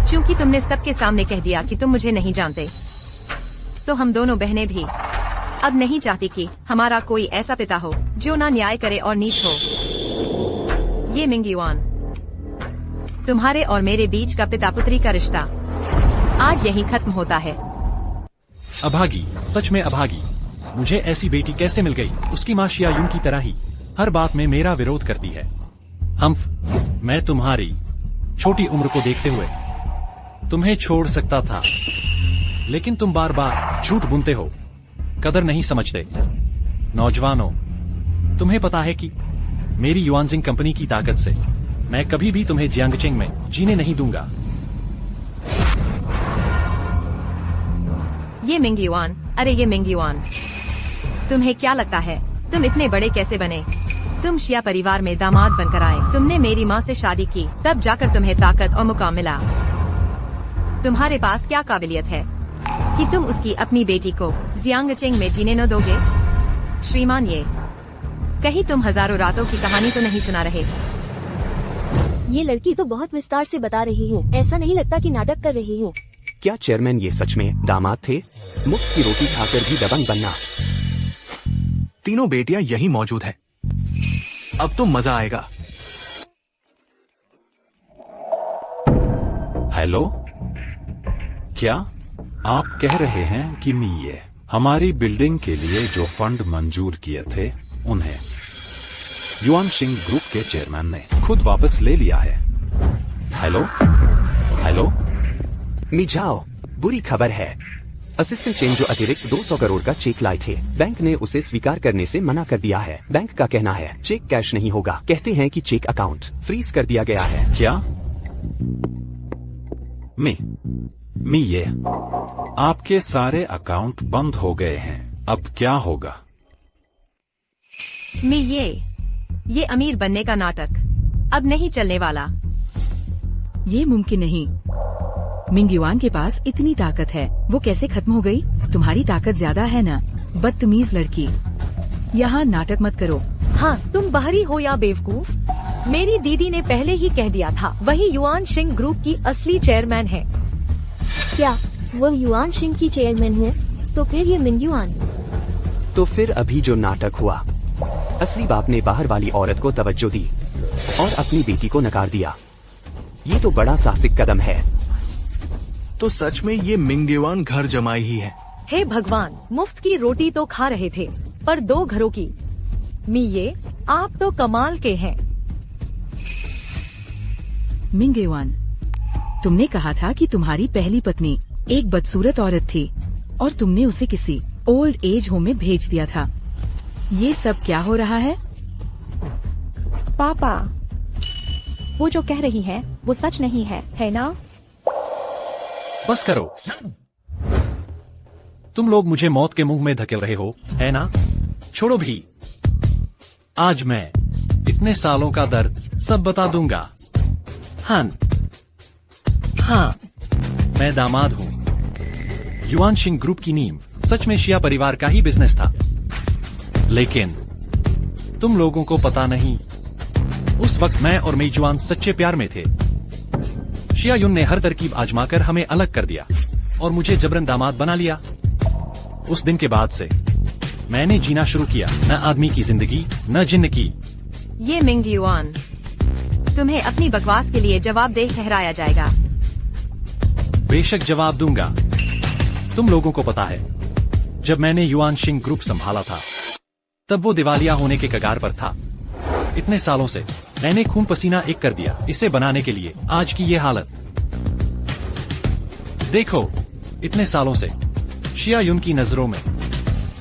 क्योंकि तुमने सबके सामने कह दिया कि तुम मुझे नहीं जानते, तो हम दोनों बहनें भी अब नहीं चाहती कि हमारा कोई ऐसा पिता हो जो ना न्याय करे और नीच हो। ये मिंगयुआन, तुम्हारे और मेरे बीच का पिता पुत्री का रिश्ता आज यहीं खत्म होता है। अभागी, सच में अभागी। मुझे ऐसी बेटी कैसे मिल गई? उसकी माँ शिया यून की तरह ही हर बात में मेरा विरोध करती है। मैं तुम्हारी छोटी उम्र को देखते हुए तुम्हें छोड़ सकता था, लेकिन तुम बार बार झूठ बुनते हो, कदर नहीं समझते। नौजवानों, तुम्हें पता है कि मेरी युआनजिंग कंपनी की ताकत से मैं कभी भी तुम्हें जियांगचेंग में जीने नहीं दूंगा। ये मिंगयुआन, अरे ये मिंगयुआन, तुम्हें क्या लगता है तुम इतने बड़े कैसे बने? तुम शिया परिवार में दामाद बनकर आए, तुमने मेरी माँ से शादी की, तब जाकर तुम्हें ताकत और मुकाम मिला। तुम्हारे पास क्या काबिलियत है कि तुम उसकी अपनी बेटी को जियांगचेंग में जीने न दोगे? श्रीमान, ये कहीं तुम हजारों रातों की कहानी तो नहीं सुना रहे? ये लड़की तो बहुत विस्तार से बता रही है, ऐसा नहीं लगता कि नाटक कर रही है। क्या चेयरमैन ये सच में दामाद थे? मुफ्त की रोटी खाकर भी दबंग बनना। तीनों बेटियां यहीं मौजूद हैं। अब तो मजा आएगा। हेलो, क्या आप कह रहे हैं कि ये हमारी बिल्डिंग के लिए जो फंड मंजूर किए थे उन्हें युआनशिंग ग्रुप के चेयरमैन ने खुद वापस ले लिया है? हेलो हेलो, मिजाओ, बुरी खबर है। असिस्टेंट चेंग जो अतिरिक्त 200 करोड़ का चेक लाए थे, बैंक ने उसे स्वीकार करने से मना कर दिया है। बैंक का कहना है चेक कैश नहीं होगा, कहते हैं कि चेक अकाउंट फ्रीज कर दिया गया है। क्या? ये आपके सारे अकाउंट बंद हो गए हैं, अब क्या होगा? ये अमीर बनने का नाटक अब नहीं चलने वाला। ये मुमकिन नहीं। मिंगयुआन के पास इतनी ताकत है, वो कैसे खत्म हो गई? तुम्हारी ताकत ज्यादा है ना, बदतमीज लड़की। यहाँ नाटक मत करो। हाँ, तुम बाहरी हो या बेवकूफ? मेरी दीदी ने पहले ही कह दिया था, वही युआनशिंग ग्रुप की असली चेयरमैन है। क्या वह युआनशिंग की चेयरमैन है? तो फिर ये मिंगयुआन। तो फिर अभी जो नाटक हुआ, असली बाप ने बाहर वाली औरत को तवज्जो दी और अपनी बेटी को नकार दिया। ये तो बड़ा साहसिक कदम है। तो सच में ये मिंगयुआन घर जमाई ही है। हे भगवान, मुफ्त की रोटी तो खा रहे थे, पर 2 घरों की। ये आप तो कमाल के हैं। मिंगयुआन, तुमने कहा था कि तुम्हारी पहली पत्नी एक बदसूरत औरत थी और तुमने उसे किसी ओल्ड एज होम में भेज दिया था। ये सब क्या हो रहा है? पापा, वो जो कह रही है वो सच नहीं है ना? बस करो, तुम लोग मुझे मौत के मुंह में धकेल रहे हो, है ना? छोड़ो भी, आज मैं इतने सालों का दर्द सब बता दूंगा। हाँ, मैं दामाद हूँ। युआनशिंग ग्रुप की नींव सच में शिया परिवार का ही बिजनेस था, लेकिन तुम लोगों को पता नहीं, उस वक्त मैं और मेजुआन सच्चे प्यार में थे। शिया युन ने हर तरकीब आजमाकर हमें अलग कर दिया और मुझे जबरन दामाद बना लिया। उस दिन के बाद से मैंने जीना शुरू किया, न आदमी की जिंदगी न जिन्न की। ये मिंगयुआन, तुम्हें अपनी बकवास के लिए जवाबदेह ठहराया जाएगा। बेशक जवाब दूंगा। तुम लोगों को पता है, जब मैंने युआनशिंग ग्रुप संभाला था तब वो दिवालिया होने के कगार पर था। इतने सालों से मैंने खून पसीना एक कर दिया इसे बनाने के लिए आज की ये हालत। देखो, इतने सालों से शिया युन की नजरों में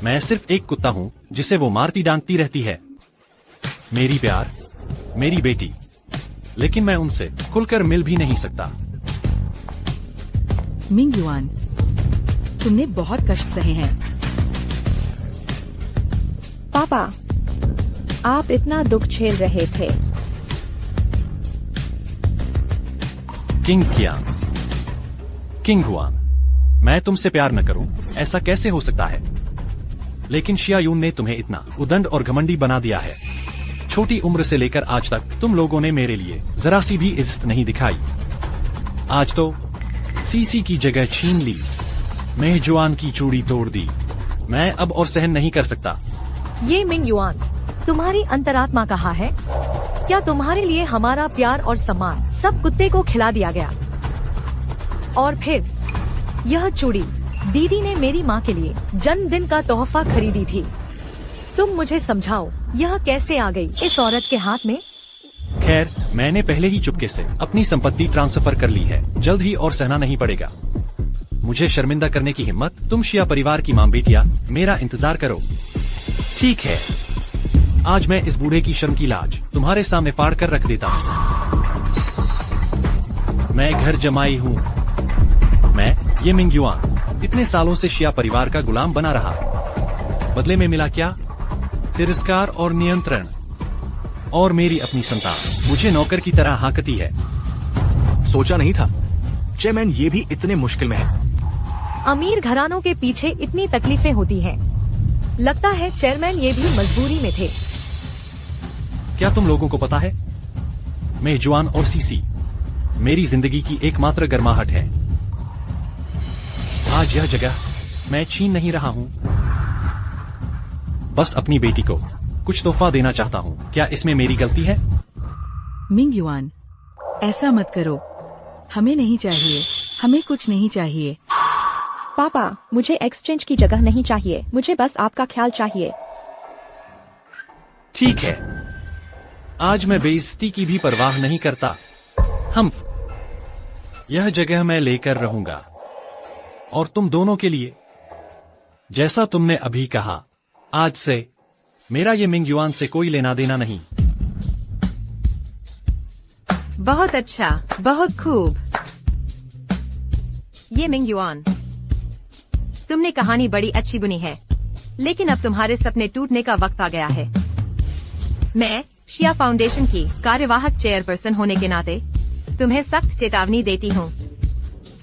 मैं सिर्फ एक कुत्ता हूँ जिसे वो मारती डांटती रहती है। मेरी प्यार, मेरी बेटी, लेकिन मैं उनसे खुलकर मिल भी नहीं सकता। मिंग युआन, तुमने बहुत कष्ट सहे हैं। पापा, आप इतना दुख झेल रहे थे। किंग कियांग, किंग हुआन, मैं तुमसे प्यार न करूं, ऐसा कैसे हो सकता है? लेकिन शिया यून ने तुम्हें इतना उदंड और घमंडी बना दिया है। छोटी उम्र से लेकर आज तक तुम लोगों ने मेरे लिए जरा सी भी इज्जत नहीं दिखाई। आज तो सीसी की जगह छीन ली, मेहजुआन की चूड़ी तोड़ दी। मैं अब और सहन नहीं कर सकता। ये मिंग युआन, तुम्हारी अंतरात्मा कहाँ है? क्या तुम्हारे लिए हमारा प्यार और सम्मान सब कुत्ते को खिला दिया गया? और फिर यह चूड़ी दीदी ने मेरी माँ के लिए जन्मदिन का तोहफा खरीदी थी। तुम मुझे समझाओ, यह कैसे आ गई इस औरत के हाथ में? खैर, मैंने पहले ही चुपके से अपनी संपत्ति ट्रांसफर कर ली है। जल्द ही और सहना नहीं पड़ेगा। मुझे शर्मिंदा करने की हिम्मत? तुम शिया परिवार की मां बेटियां मेरा इंतजार करो। ठीक है, आज मैं इस बूढ़े की शर्म की लाज तुम्हारे सामने फाड़ कर रख देता हूँ। मैं घर जमाई हूँ। मैं ये मिंग युआन इतने सालों से शिया परिवार का गुलाम बना रहा। बदले में मिला क्या? तिरस्कार और नियंत्रण। और मेरी अपनी संतान मुझे नौकर की तरह हाँकती है। सोचा नहीं था चेयरमैन ये भी इतने मुश्किल में है। अमीर घरानों के पीछे इतनी तकलीफें होती हैं। लगता है चेयरमैन ये भी मजबूरी में थे। क्या तुम लोगों को पता है, मेहजुआन और सीसी मेरी जिंदगी की एकमात्र गर्माहट है। आज यह जगह मैं छीन नहीं रहा हूँ, बस अपनी बेटी को कुछ तोहफा देना चाहता हूँ। क्या इसमें मेरी गलती है? मिंग युआन, ऐसा मत करो। हमें नहीं चाहिए, हमें कुछ नहीं चाहिए। पापा, मुझे एक्सचेंज की जगह नहीं चाहिए, मुझे बस आपका ख्याल चाहिए। ठीक है, आज मैं बेइज्जती की भी परवाह नहीं करता। यह जगह मैं लेकर रहूंगा और तुम दोनों के लिए। जैसा तुमने अभी कहा, आज से मेरा ये मिंग युआन से कोई लेना देना नहीं। बहुत अच्छा, बहुत खूब। ये मिंग युआन, तुमने कहानी बड़ी अच्छी बुनी है, लेकिन अब तुम्हारे सपने टूटने का वक्त आ गया है। मैं शिया फाउंडेशन की कार्यवाहक चेयरपर्सन होने के नाते तुम्हें सख्त चेतावनी देती हूँ।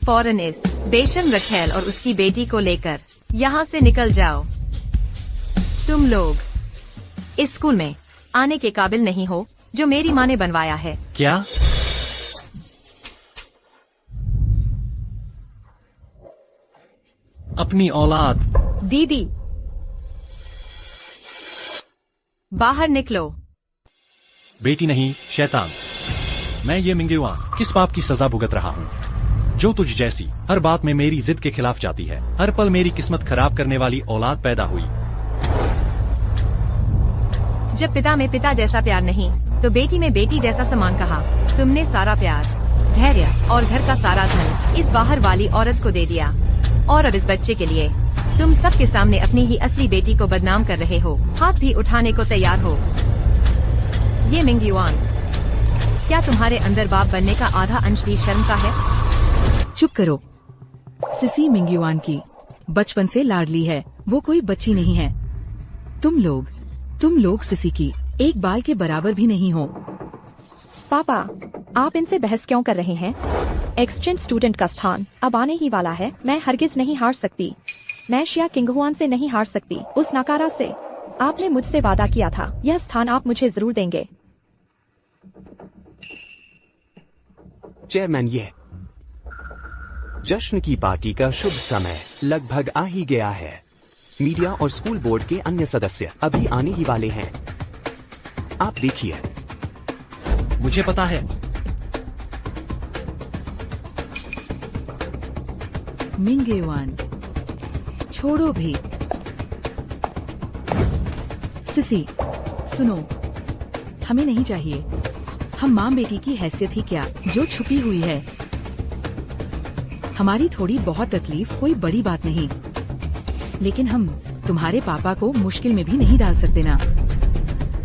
फौरन इस बेशर्म रखेल और उसकी बेटी को लेकर यहाँ से निकल जाओ। तुम लोग इस स्कूल में आने के काबिल नहीं हो जो मेरी माँ ने बनवाया है। क्या? अपनी औलाद? दीदी, बाहर निकलो। बेटी नहीं, शैतान। मैं ये मिंग युआन किस पाप की सजा भुगत रहा हूँ, जो तुझ जैसी हर बात में मेरी जिद के खिलाफ जाती है। हर पल मेरी किस्मत खराब करने वाली औलाद पैदा हुई। जब पिता में पिता जैसा प्यार नहीं तो बेटी में बेटी जैसा सम्मान कहा। तुमने सारा प्यार, धैर्य और घर का सारा धन इस बाहर वाली औरत को दे दिया, और अब इस बच्चे के लिए तुम सबके सामने अपनी ही असली बेटी को बदनाम कर रहे हो। हाथ भी उठाने को तैयार हो। ये मिंग युआन, क्या तुम्हारे अंदर बाप बनने का आधा अंश भी शर्म का है? चुप करो। सिसी मिंग युआन की बचपन से लाडली है, वो कोई बच्ची नहीं है। तुम लोग सिसी की एक बाल के बराबर भी नहीं हो। पापा, आप इनसे बहस क्यों कर रहे हैं? एक्सचेंज स्टूडेंट का स्थान अब आने ही वाला है। मैं हरगिज नहीं हार सकती। मैं शिया किंगहुआन से नहीं हार सकती, उस नकारा से। आपने मुझसे वादा किया था, यह स्थान आप मुझे जरूर देंगे। चेयरमैन, ये जश्न की पार्टी का शुभ समय लगभग आ ही गया है। मीडिया और स्कूल बोर्ड के अन्य सदस्य अभी आने ही वाले हैं। आप देखिए। मुझे पता है। मिंग युआन, छोड़ो भी। सिसी, सुनो, हमें नहीं चाहिए। हम माँ बेटी की हैसियत ही क्या जो छुपी हुई है। हमारी थोड़ी बहुत तकलीफ कोई बड़ी बात नहीं, लेकिन हम तुम्हारे पापा को मुश्किल में भी नहीं डाल सकते ना।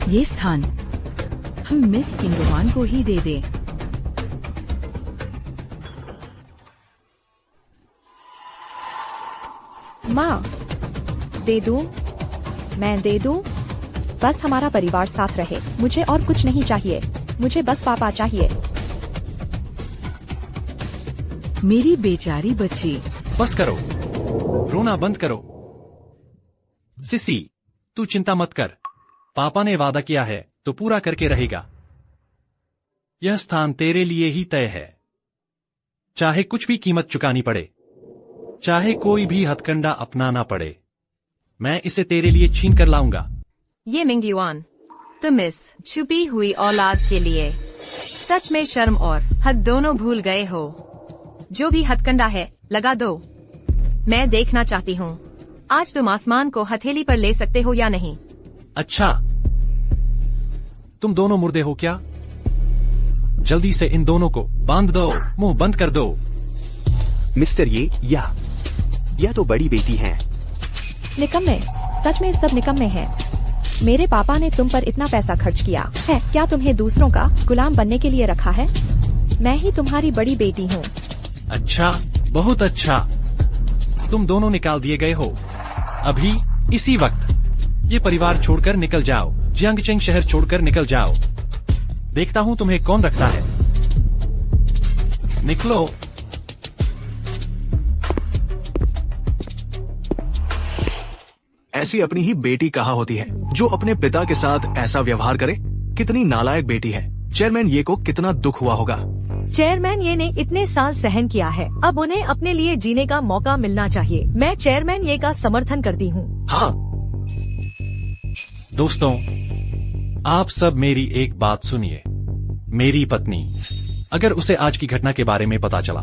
ये स्थान हम मिस किंगहुआन को ही दे दें। माँ, दे दूं? मैं दे दूं? बस हमारा परिवार साथ रहे, मुझे और कुछ नहीं चाहिए, मुझे बस पापा चाहिए। मेरी बेचारी बच्ची। बस करो, रोना बंद करो। सिसी, तू चिंता मत कर, पापा ने वादा किया है तो पूरा करके रहेगा। यह स्थान तेरे लिए ही तय है, चाहे कुछ भी कीमत चुकानी पड़े, चाहे कोई भी हथकंडा अपनाना पड़े, मैं इसे तेरे लिए छीन कर लाऊंगा। ये मिंगयुआन, तुम इस छुपी हुई औलाद के लिए सच में शर्म और हद दोनों भूल गए हो। जो भी हथकंडा है लगा दो। मैं देखना चाहती हूँ आज तुम आसमान को हथेली पर ले सकते हो या नहीं। अच्छा, तुम दोनों मुर्दे हो क्या? जल्दी से इन दोनों को बांध दो, मुंह बंद कर दो। मिस्टर यह तो बड़ी बेटी हैं। निकम्मे, सच में सब निकम्मे हैं। मेरे पापा ने तुम पर इतना पैसा खर्च किया है, क्या तुम्हें दूसरों का गुलाम बनने के लिए रखा है? मैं ही तुम्हारी बड़ी बेटी हूँ। अच्छा, बहुत अच्छा, तुम दोनों निकाल दिए गए हो। अभी इसी वक्त ये परिवार छोड़कर निकल जाओ, जियांगचेंग शहर छोड़कर निकल जाओ। देखता हूँ तुम्हें कौन रखता है। निकलो। ऐसी अपनी ही बेटी कहाँ होती है जो अपने पिता के साथ ऐसा व्यवहार करे। कितनी नालायक बेटी है। चेयरमैन ये को कितना दुख हुआ होगा। चेयरमैन ये ने इतने साल सहन किया है, अब उन्हें अपने लिए जीने का मौका मिलना चाहिए। मैं चेयरमैन ये का समर्थन करती हूँ। हाँ दोस्तों, आप सब मेरी एक बात सुनिए। मेरी पत्नी, अगर उसे आज की घटना के बारे में पता चला,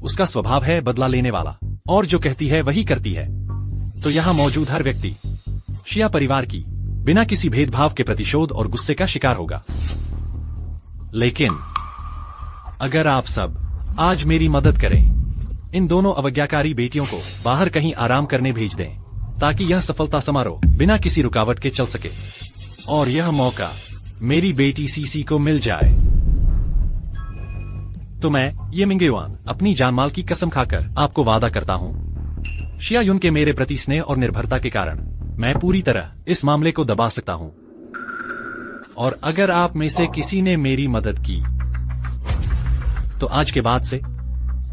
उसका स्वभाव है बदला लेने वाला और जो कहती है वही करती है, तो यहाँ मौजूद हर व्यक्ति शिया परिवार की बिना किसी भेदभाव के प्रतिशोध और गुस्से का शिकार होगा। लेकिन अगर आप सब आज मेरी मदद करें, इन दोनों अवज्ञाकारी बेटियों को बाहर कहीं आराम करने भेज दें, ताकि यह सफलता समारोह बिना किसी रुकावट के चल सके और यह मौका मेरी बेटी सीसी को मिल जाए, तो मैं ये मिंगयुआन अपनी जानमाल की कसम खाकर आपको वादा करता हूँ, शिया युन के मेरे प्रति स्नेह और निर्भरता के कारण मैं पूरी तरह इस मामले को दबा सकता हूँ। और अगर आप में से किसी ने मेरी मदद की, तो आज के बाद से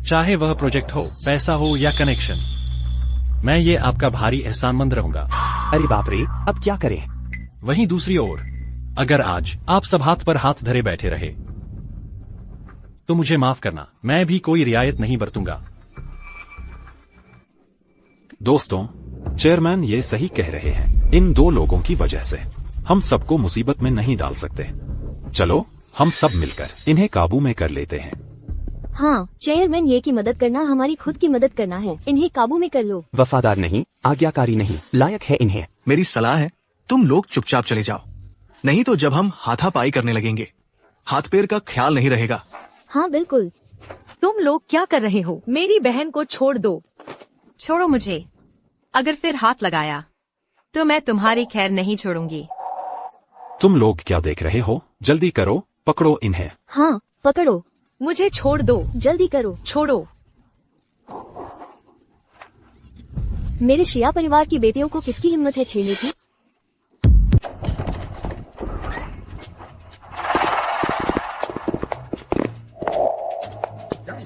चाहे वह प्रोजेक्ट हो, पैसा हो या कनेक्शन, मैं ये आपका भारी एहसानमंद रहूंगा। अरे बाप रे, अब क्या करें? वहीं दूसरी ओर, अगर आज आप सब हाथ पर हाथ धरे बैठे रहे, तो मुझे माफ करना, मैं भी कोई रियायत नहीं बरतूंगा। दोस्तों, चेयरमैन ये सही कह रहे हैं। इन दो लोगों की वजह से हम सबको मुसीबत में नहीं डाल सकते। चलो हम सब मिलकर इन्हें काबू में कर लेते हैं। हाँ, चेयरमैन ये की मदद करना हमारी खुद की मदद करना है। इन्हें काबू में कर लो। वफादार नहीं, आज्ञाकारी नहीं, लायक है इन्हें। मेरी सलाह है, तुम लोग चुपचाप चले जाओ, नहीं तो जब हम हाथापाई करने लगेंगे, हाथ पैर का ख्याल नहीं रहेगा। हाँ बिल्कुल। तुम लोग क्या कर रहे हो? मेरी बहन को छोड़ दो। छोड़ो मुझे। अगर फिर हाथ लगाया तो मैं तुम्हारी खैर नहीं छोड़ूंगी। तुम लोग क्या देख रहे हो? जल्दी करो, पकड़ो इन्हें। हाँ पकड़ो। मुझे छोड़ दो। जल्दी करो। छोड़ो। मेरे शिया परिवार की बेटियों को किसकी हिम्मत है छेड़ने की?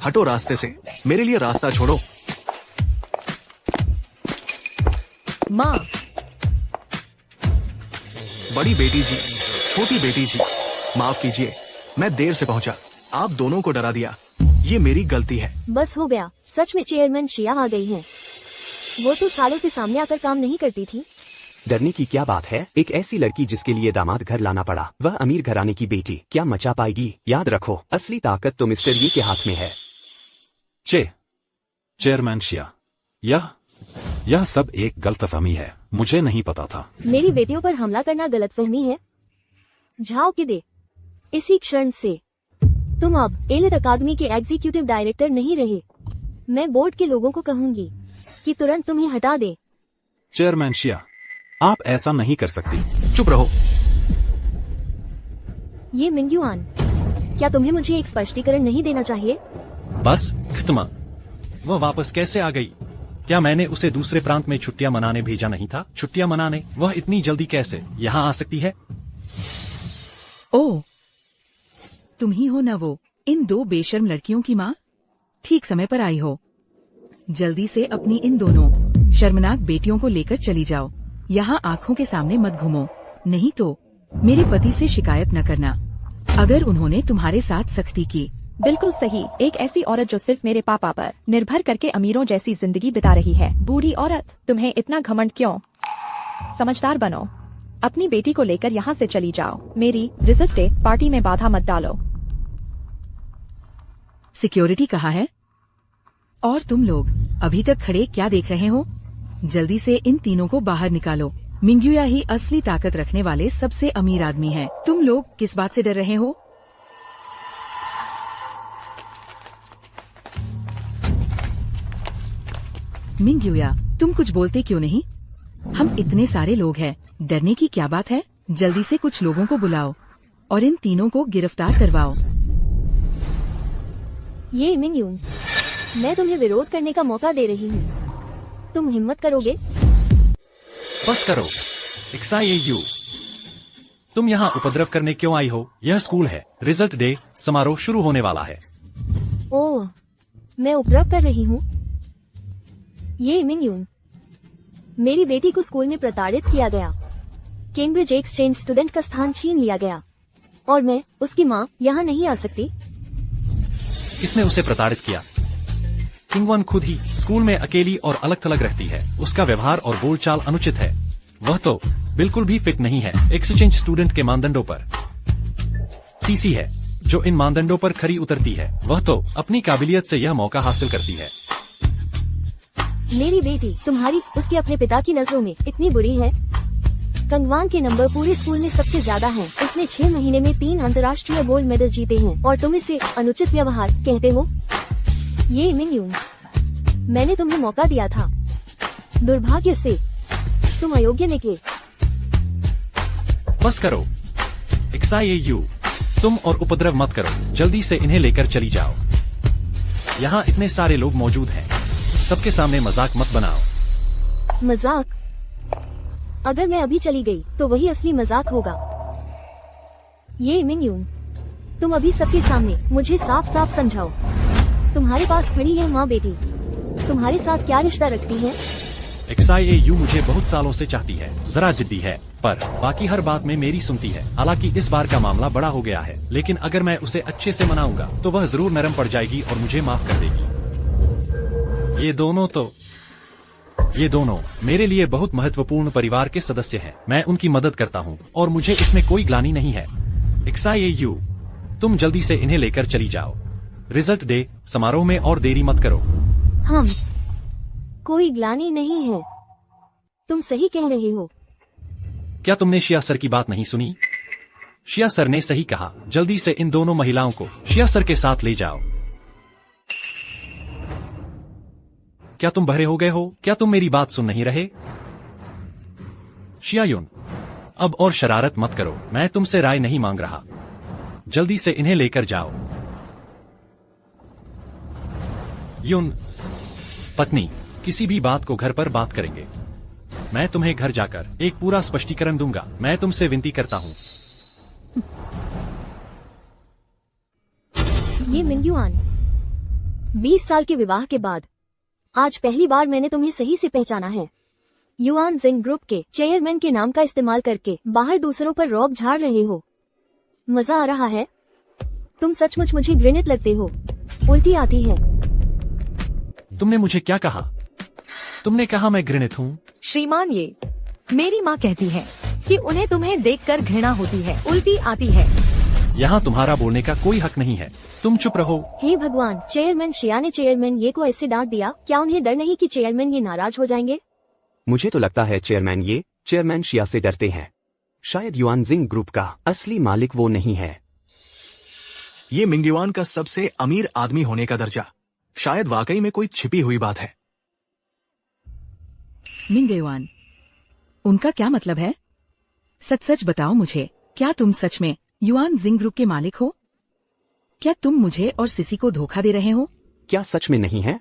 हटो रास्ते से, मेरे लिए रास्ता छोड़ो। माँ। बड़ी बेटी जी, छोटी बेटी जी, माफ कीजिए, मैं देर से पहुंचा, आप दोनों को डरा दिया, ये मेरी गलती है। बस हो गया। सच में चेयरमैन शिया आ गई हैं। वो तो सालों से सामने आकर काम नहीं करती थी। डरने की क्या बात है? एक ऐसी लड़की जिसके लिए दामाद घर लाना पड़ा, वह अमीर घराने की बेटी, क्या मचा पाएगी? याद रखो, असली ताकत तो मिस्टर ये के हाथ में है। चेयरमैन शिया, यह सब एक गलतफहमी है, मुझे नहीं पता था। मेरी बेटियों पर हमला करना गलतफहमी है? जाओ कि दे। इसी क्षण से तुम अब एलिट अकादमी के एग्जीक्यूटिव डायरेक्टर नहीं रहे। मैं बोर्ड के लोगों को कहूंगी कि तुरंत तुम्हें हटा दे। चेयरमैन शिया, आप ऐसा नहीं कर सकती। चुप रहो। ये मिंगयुआन, क्या तुम्हें मुझे एक स्पष्टीकरण नहीं देना चाहिए? बस खत्म। वह वापस कैसे आ गई? क्या मैंने उसे दूसरे प्रांत में छुट्टियां मनाने भेजा नहीं था? छुट्टियां मनाने? वह इतनी जल्दी कैसे यहाँ आ सकती है? ओह, तुम ही हो ना वो इन दो बेशर्म लड़कियों की माँ? ठीक समय पर आई हो। जल्दी से अपनी इन दोनों शर्मनाक बेटियों को लेकर चली जाओ। यहाँ आँखों के सामने मत घूमो, नहीं तो मेरे पति से शिकायत न करना अगर उन्होंने तुम्हारे साथ सख्ती की। बिल्कुल सही, एक ऐसी औरत जो सिर्फ मेरे पापा पर निर्भर करके अमीरों जैसी जिंदगी बिता रही है। बूढ़ी औरत, तुम्हें इतना घमंड क्यों? समझदार बनो, अपनी बेटी को लेकर यहाँ से चली जाओ। मेरी रिजल्ट डे पार्टी में बाधा मत डालो। सिक्योरिटी कहाँ है? और तुम लोग अभी तक खड़े क्या देख रहे हो? जल्दी से इन तीनों को बाहर निकालो। मिंग्युया ही असली ताकत रखने वाले सबसे अमीर आदमी हैं। तुम लोग किस बात से डर रहे हो? मिंग्युया, तुम कुछ बोलते क्यों नहीं? हम इतने सारे लोग हैं, डरने की क्या बात है? जल्दी से कुछ लोगों को बुलाओ और इन तीनों को गिरफ्तार करवाओ। ये मिंगयून, मैं तुम्हें विरोध करने का मौका दे रही हूँ। तुम हिम्मत करोगे? बस करो। XIAU, तुम यहाँ उपद्रव करने क्यों आई हो? यह स्कूल है। रिजल्ट डे समारोह शुरू होने वाला है। ओह, मैं उपद्रव कर रही हूँ? ये मिंगयून, मेरी बेटी को स्कूल में प्रताड़ित किया गया। कैम्ब्रिज एक्सचेंज स्टूडेंट का स्थान छीन लिया गया और मैं, उसकी माँ, यहाँ नहीं आ सकती। किसने उसे प्रताड़ित किया? किंगवन खुद ही स्कूल में अकेली और अलग थलग रहती है। उसका व्यवहार और बोलचाल अनुचित है। वह तो बिल्कुल भी फिट नहीं है एक्सचेंज स्टूडेंट के मानदंडों पर। सीसी है जो इन मानदंडों पर खरी उतरती है। वह तो अपनी काबिलियत से यह मौका हासिल करती है। मेरी बेटी तुम्हारी, उसके अपने पिता की नजरों में इतनी बुरी है। कंगवान के नंबर पूरे स्कूल में सबसे ज्यादा हैं। उसने 6 महीने में 3 अंतर्राष्ट्रीय गोल्ड मेडल जीते हैं और तुम इसे अनुचित व्यवहार कहते हो? ये मिंगयून, मैंने तुम्हें मौका दिया था, दुर्भाग्य से तुम अयोग्य निकले। बस करो। XIAU, तुम और उपद्रव मत करो। जल्दी से इन्हें लेकर चली जाओ। यहाँ इतने सारे लोग मौजूद हैं, सबके सामने मजाक मत बनाओ। मजाक? अगर मैं अभी चली गई तो वही असली मजाक होगा। ये मिंगयून, तुम अभी सबके सामने मुझे साफ साफ समझाओ। तुम्हारे पास खड़ी है माँ बेटी, तुम्हारे साथ क्या रिश्ता रखती है? XIAU मुझे बहुत सालों से चाहती है, जरा जिद्दी है, पर बाकी हर बात में मेरी सुनती है। हालांकि इस बार का मामला बड़ा हो गया है, लेकिन अगर मैं उसे अच्छे से मनाऊंगा तो वह जरूर नरम पड़ जाएगी और मुझे माफ कर देगी। ये दोनों मेरे लिए बहुत महत्वपूर्ण परिवार के सदस्य हैं। मैं उनकी मदद करता हूँ और मुझे इसमें कोई ग्लानि नहीं है। XIAU, तुम जल्दी से इन्हें लेकर चली जाओ। रिजल्ट डे समारोह में और देरी मत करो। हम, कोई ग्लानि नहीं है, तुम सही कह रहे हो। क्या तुमने शिया सर की बात नहीं सुनी? शिया सर ने सही कहा। जल्दी से इन दोनों महिलाओं को शिया सर के साथ ले जाओ। क्या तुम बहरे हो गए हो? क्या तुम मेरी बात सुन नहीं रहे? शियायुन, अब और शरारत मत करो। मैं तुमसे राय नहीं मांग रहा। जल्दी से इन्हें लेकर जाओ। युन, पत्नी, किसी भी बात को घर पर बात करेंगे। मैं तुम्हें घर जाकर एक पूरा स्पष्टीकरण दूंगा। मैं तुमसे विनती करता हूँ। ये मिंग्युआन, 20 साल के विवाह के बाद आज पहली बार मैंने तुम्हें सही से पहचाना है। युआन जिंग ग्रुप के चेयरमैन के नाम का इस्तेमाल करके बाहर दूसरों पर रौब झाड़ रहे हो। मजा आ रहा है? तुम सचमुच मुझे घृणित लगते हो, उल्टी आती है। तुमने मुझे क्या कहा? तुमने कहा मैं घृणित हूँ? श्रीमान, ये मेरी माँ कहती है कि उन्हें तुम्हें देखकर घृणा होती है, उल्टी आती है। यहाँ तुम्हारा बोलने का कोई हक नहीं है। तुम चुप रहो। हे भगवान, चेयरमैन शिया ने चेयरमैन ये को ऐसे डांट दिया। क्या उन्हें डर नहीं कि चेयरमैन ये नाराज हो जाएंगे? मुझे तो लगता है चेयरमैन शिया से डरते हैं। शायद युआन जिंग ग्रुप का असली मालिक वो नहीं है। ये मिंग्युआन का सबसे अमीर आदमी होने का दर्जा शायद वाकई में कोई छिपी हुई बात है। मिंग्युआन, उनका क्या मतलब है? सच सच बताओ मुझे, क्या तुम सच में युआन जिंग ग्रुप के मालिक हो? क्या तुम मुझे और सिसी को धोखा दे रहे हो? क्या सच में नहीं है?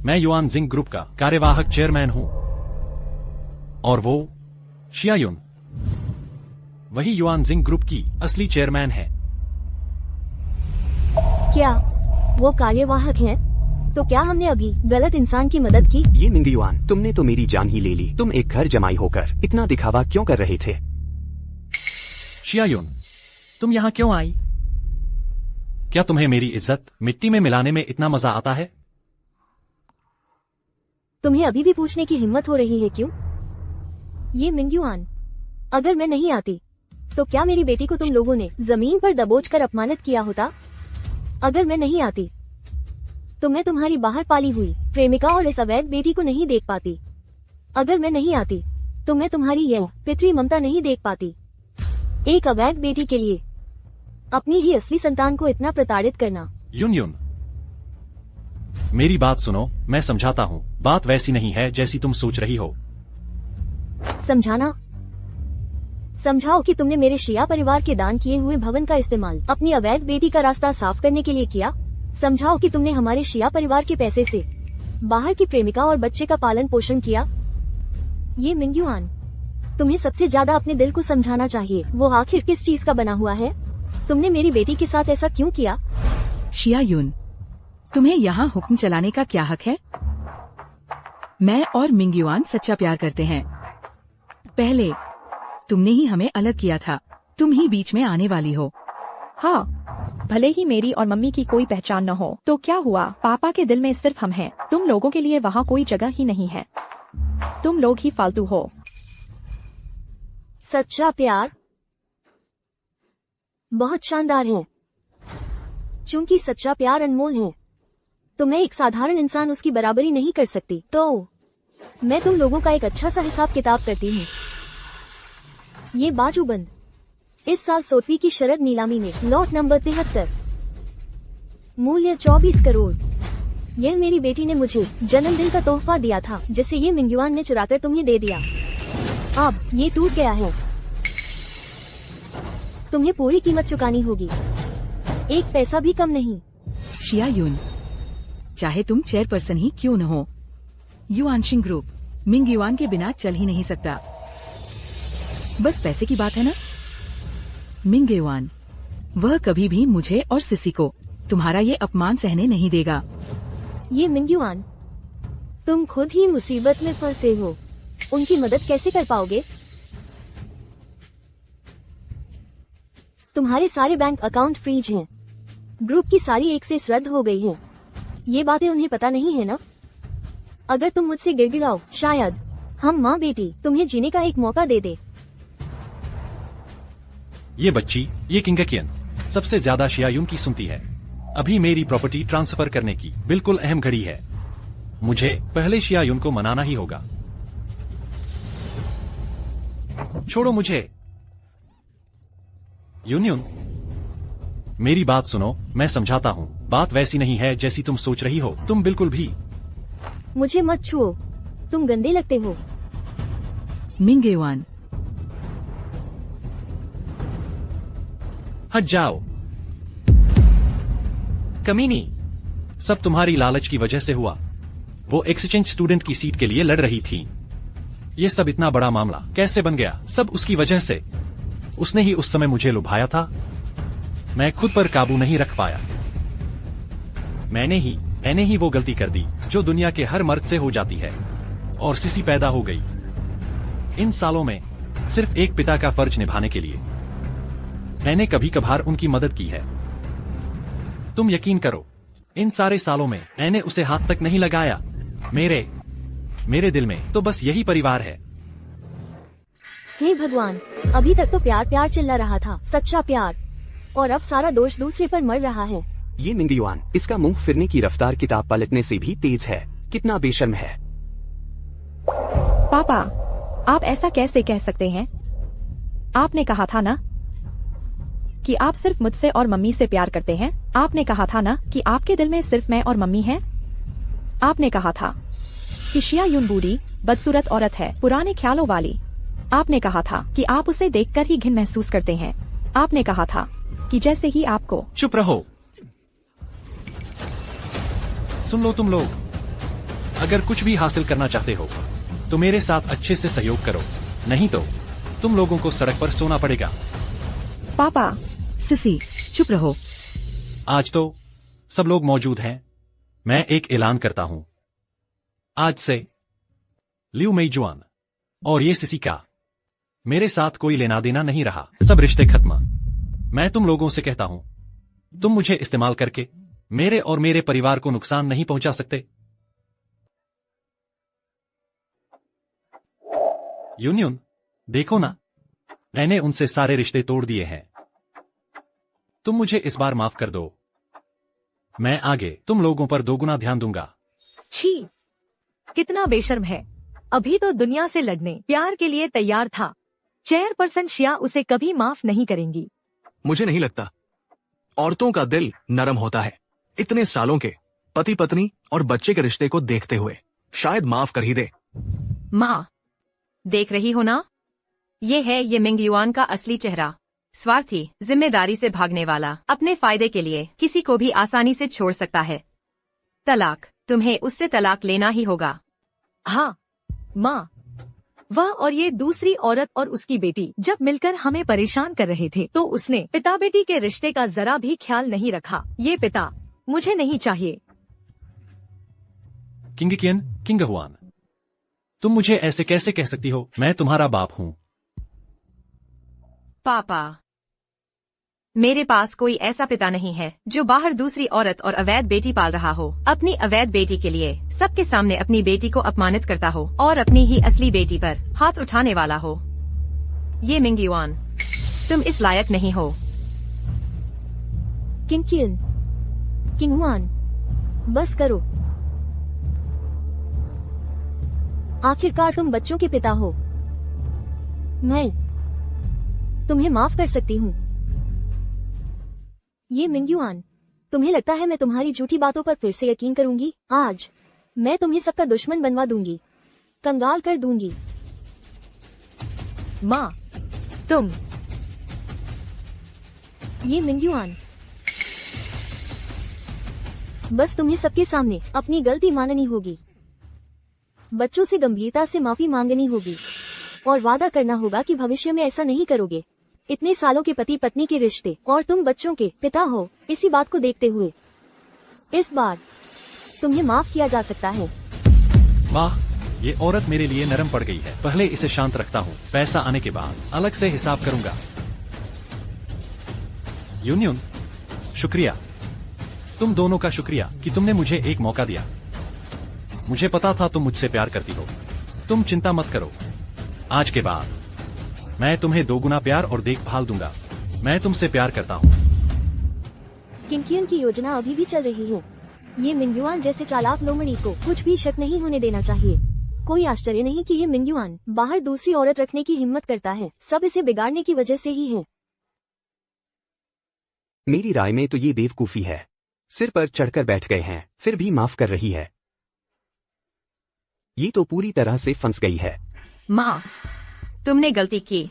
मैं युआन जिंग ग्रुप का कार्यवाहक चेयरमैन हूं और वो शियायुन वही युआन जिंग ग्रुप की असली चेयरमैन है। क्या वो कार्यवाहक हैं? तो क्या हमने अभी गलत इंसान की मदद की? ये मिंग युआन, तुमने तो मेरी जान ही ले ली। तुम एक घर जमाई होकर इतना दिखावा क्यों कर रहे थे? शियायुन, तुम यहाँ क्यों आई? क्या तुम्हें मेरी इज्जत मिट्टी में मिलाने में इतना मजा आता है? तुम्हें अभी भी पूछने की हिम्मत हो रही है क्यों? ये मिंग युआन, अगर मैं नहीं आती तो क्या मेरी बेटी को तुम लोगों ने जमीन पर दबोचकर अपमानित किया होता? अगर मैं नहीं आती तो मैं तुम्हारी बाहर पाली हुई प्रेमिका और इस अवैध बेटी को नहीं देख पाती। अगर मैं नहीं आती तो मैं तुम्हारी यह पितृ ममता नहीं देख पाती। एक अवैध बेटी के लिए अपनी ही असली संतान को इतना प्रताड़ित करना। युन, मेरी बात सुनो, मैं समझाता हूँ। बात वैसी नहीं है जैसी तुम सोच रही हो। समझाना? समझाओ कि तुमने मेरे शिया परिवार के दान किए हुए भवन का इस्तेमाल अपनी अवैध बेटी का रास्ता साफ करने के लिए किया। समझाओ कि तुमने हमारे शिया परिवार के पैसे से बाहर की प्रेमिका और बच्चे का पालन पोषण किया। ये मिंग युआन, तुम्हें सबसे ज्यादा अपने दिल को समझाना चाहिए। वो आखिर किस चीज का बना हुआ है? तुमने मेरी बेटी के साथ ऐसा क्यों किया? शियायुन, तुम्हें यहाँ हुक्म चलाने का क्या हक है? मैं और मिंग युआन सच्चा प्यार करते हैं। पहले तुमने ही हमें अलग किया था, तुम ही बीच में आने वाली हो। हाँ, भले ही मेरी और मम्मी की कोई पहचान न हो तो क्या हुआ, पापा के दिल में सिर्फ हम हैं। तुम लोगों के लिए वहाँ कोई जगह ही नहीं है। तुम लोग ही फालतू हो। सच्चा प्यार बहुत शानदार है। चूंकि सच्चा प्यार अनमोल है तो मैं एक साधारण इंसान उसकी बराबरी नहीं कर सकती। तो मैं तुम लोगों का एक अच्छा सा हिसाब किताब करती हूँ। ये बाजूबंद इस साल 100वीं की शरद नीलामी में लॉट नंबर 73, मूल्य 24 करोड़। यह मेरी बेटी ने मुझे जन्मदिन का तोहफा दिया था, जिसे ये मिंग युआन ने चुराकर तुम्हें दे दिया। अब ये टूट गया है। तुम्हें पूरी कीमत चुकानी होगी, एक पैसा भी कम नहीं। शियायुन, चाहे तुम चेयरपर्सन ही क्यों न हो, युआनशिंग ग्रुप मिंग युआन के बिना चल ही नहीं सकता। बस पैसे की बात है ना? मिंग युआन, वह कभी भी मुझे और सिसी को तुम्हारा ये अपमान सहने नहीं देगा। ये मिंग युआन, तुम खुद ही मुसीबत में फंसे हो, उनकी मदद कैसे कर पाओगे? तुम्हारे सारे बैंक अकाउंट फ्रीज हैं, ग्रुप की सारी एक से रद्द हो गई हैं। ये बातें उन्हें पता नहीं है ना? अगर तुम मुझसे गिड़गिड़ाओ, शायद हम माँ बेटी तुम्हें जीने का एक मौका दे दे। ये बच्ची, ये किंगकियन सबसे ज्यादा शियायुन की सुनती है। अभी मेरी प्रॉपर्टी ट्रांसफर करने की बिल्कुल अहम घड़ी है। मुझे पहले शियायुन को मनाना ही होगा। छोड़ो मुझे। यूनियन, मेरी बात सुनो, मैं समझाता हूँ। बात वैसी नहीं है जैसी तुम सोच रही हो। तुम बिल्कुल भी मुझे मत छुओ, तुम गंदे लगते हो। मिंग युआन, हट जाओ कमीनी। सब तुम्हारी लालच की वजह से हुआ। वो एक्सचेंज स्टूडेंट की सीट के लिए लड़ रही थी। ये सब इतना बड़ा मामला कैसे बन गया? सब उसकी वजह से। उसने ही उस समय मुझे लुभाया था। मैं खुद पर काबू नहीं रख पाया। मैंने ही वो गलती कर दी जो दुनिया के हर मर्द से हो जाती है, और सिसी पैदा हो गई। इन सालों में सिर्फ एक पिता का फर्ज निभाने के लिए मैंने कभी कभार उनकी मदद की है। तुम यकीन करो, इन सारे सालों में मैंने उसे हाथ तक नहीं लगाया। मेरे दिल में तो बस यही परिवार है। हे भगवान, अभी तक तो प्यार प्यार चिल्ला रहा था, सच्चा प्यार, और अब सारा दोष दूसरे पर मर रहा है। ये मिंग युआन, इसका मुंह फिरने की रफ्तार किताब पलटने से भी तेज है। कितना बेशर्म है। पापा, आप ऐसा कैसे कह सकते हैं? आपने कहा था ना कि आप सिर्फ मुझसे और मम्मी से प्यार करते हैं। आपने कहा था ना कि आपके दिल में सिर्फ मैं और मम्मी हैं। आपने कहा था कि शियायुन बूढ़ी बदसूरत औरत है, पुराने ख्यालों वाली। आपने कहा था कि आप उसे देखकर ही घिन महसूस करते हैं। आपने कहा था कि जैसे ही आपको। चुप रहो। सुन लो तुम लोग, अगर कुछ भी हासिल करना चाहते हो तो मेरे साथ अच्छे से सहयोग करो, नहीं तो तुम लोगों को सड़क पर सोना पड़ेगा। पापा, सिसी चुप रहो। आज तो सब लोग मौजूद हैं। मैं एक ऐलान करता हूं, आज से लियू मेई जुआन और ये सिसी का मेरे साथ कोई लेना देना नहीं रहा। सब रिश्ते खत्म। मैं तुम लोगों से कहता हूं, तुम मुझे इस्तेमाल करके मेरे और मेरे परिवार को नुकसान नहीं पहुंचा सकते। यूनियन, देखो ना, मैंने उनसे सारे रिश्ते तोड़ दिए हैं। तुम मुझे इस बार माफ कर दो। मैं आगे तुम लोगों पर दोगुना ध्यान दूंगा। छी, कितना बेशर्म है। अभी तो दुनिया से लड़ने प्यार के लिए तैयार था। चेयरपर्सन शिया उसे कभी माफ नहीं करेंगी। मुझे नहीं लगता। औरतों का दिल नरम होता है। इतने सालों के पति पत्नी और बच्चे के रिश्ते को देखते हुए शायद माफ कर ही दे। माँ, देख रही हो ना, ये है ये मिंग युआन का असली चेहरा। स्वार्थी, जिम्मेदारी से भागने वाला, अपने फायदे के लिए किसी को भी आसानी से छोड़ सकता है। तलाक, तुम्हें उससे तलाक लेना ही होगा। हाँ माँ, वह और ये दूसरी औरत और उसकी बेटी जब मिलकर हमें परेशान कर रहे थे तो उसने पिता बेटी के रिश्ते का जरा भी ख्याल नहीं रखा। ये पिता मुझे नहीं चाहिए। किंगकियन, किंगहुआन, तुम मुझे ऐसे कैसे कह सकती हो? मैं तुम्हारा बाप हूँ। पापा, मेरे पास कोई ऐसा पिता नहीं है जो बाहर दूसरी औरत और अवैध बेटी पाल रहा हो, अपनी अवैध बेटी के लिए सबके सामने अपनी बेटी को अपमानित करता हो और अपनी ही असली बेटी पर हाथ उठाने वाला हो। ये मिंग युआन, तुम इस लायक नहीं हो। किंगकियन, किंगहुआन, बस करो। आखिरकार तुम बच्चों के पिता हो। मैं तुम्हें माफ कर सकती हूँ। ये मिंग युआन, तुम्हें लगता है मैं तुम्हारी झूठी बातों पर फिर से यकीन करूंगी? आज मैं तुम्हें सबका दुश्मन बनवा दूंगी, कंगाल कर दूंगी। माँ, तुम ये मिंग युआन, बस तुम्हें सबके सामने अपनी गलती माननी होगी, बच्चों से गंभीरता से माफी मांगनी होगी और वादा करना होगा कि भविष्य में ऐसा नहीं करोगे। इतने सालों के पति पत्नी के रिश्ते और तुम बच्चों के पिता हो, इसी बात को देखते हुए इस बार तुम्हें माफ किया जा सकता है। वाह, ये औरत मेरे लिए नरम पड़ गई है। पहले इसे शांत रखता हूँ, पैसा आने के बाद अलग से हिसाब करूंगा। यूनियन, शुक्रिया, तुम दोनों का शुक्रिया कि तुमने मुझे एक मौका दिया। मुझे पता था तुम मुझसे प्यार करती हो। तुम चिंता मत करो, आज के बाद मैं तुम्हें दोगुना प्यार और देखभाल दूंगा। मैं तुमसे प्यार करता हूँ। किंगकियन की योजना अभी भी चल रही है। ये मिंग युआन जैसे चालाक लोमड़ी को कुछ भी शक नहीं होने देना चाहिए। कोई आश्चर्य नहीं कि ये मिंग युआन बाहर दूसरी औरत रखने की हिम्मत करता है। सब इसे बिगाड़ने की वजह से ही है। मेरी राय में तो ये बेवकूफी है। सिर पर चढ़कर बैठ गए हैं, फिर भी माफ कर रही है। ये तो पूरी तरह से फंस गई है। माँ, तुमने गलती की,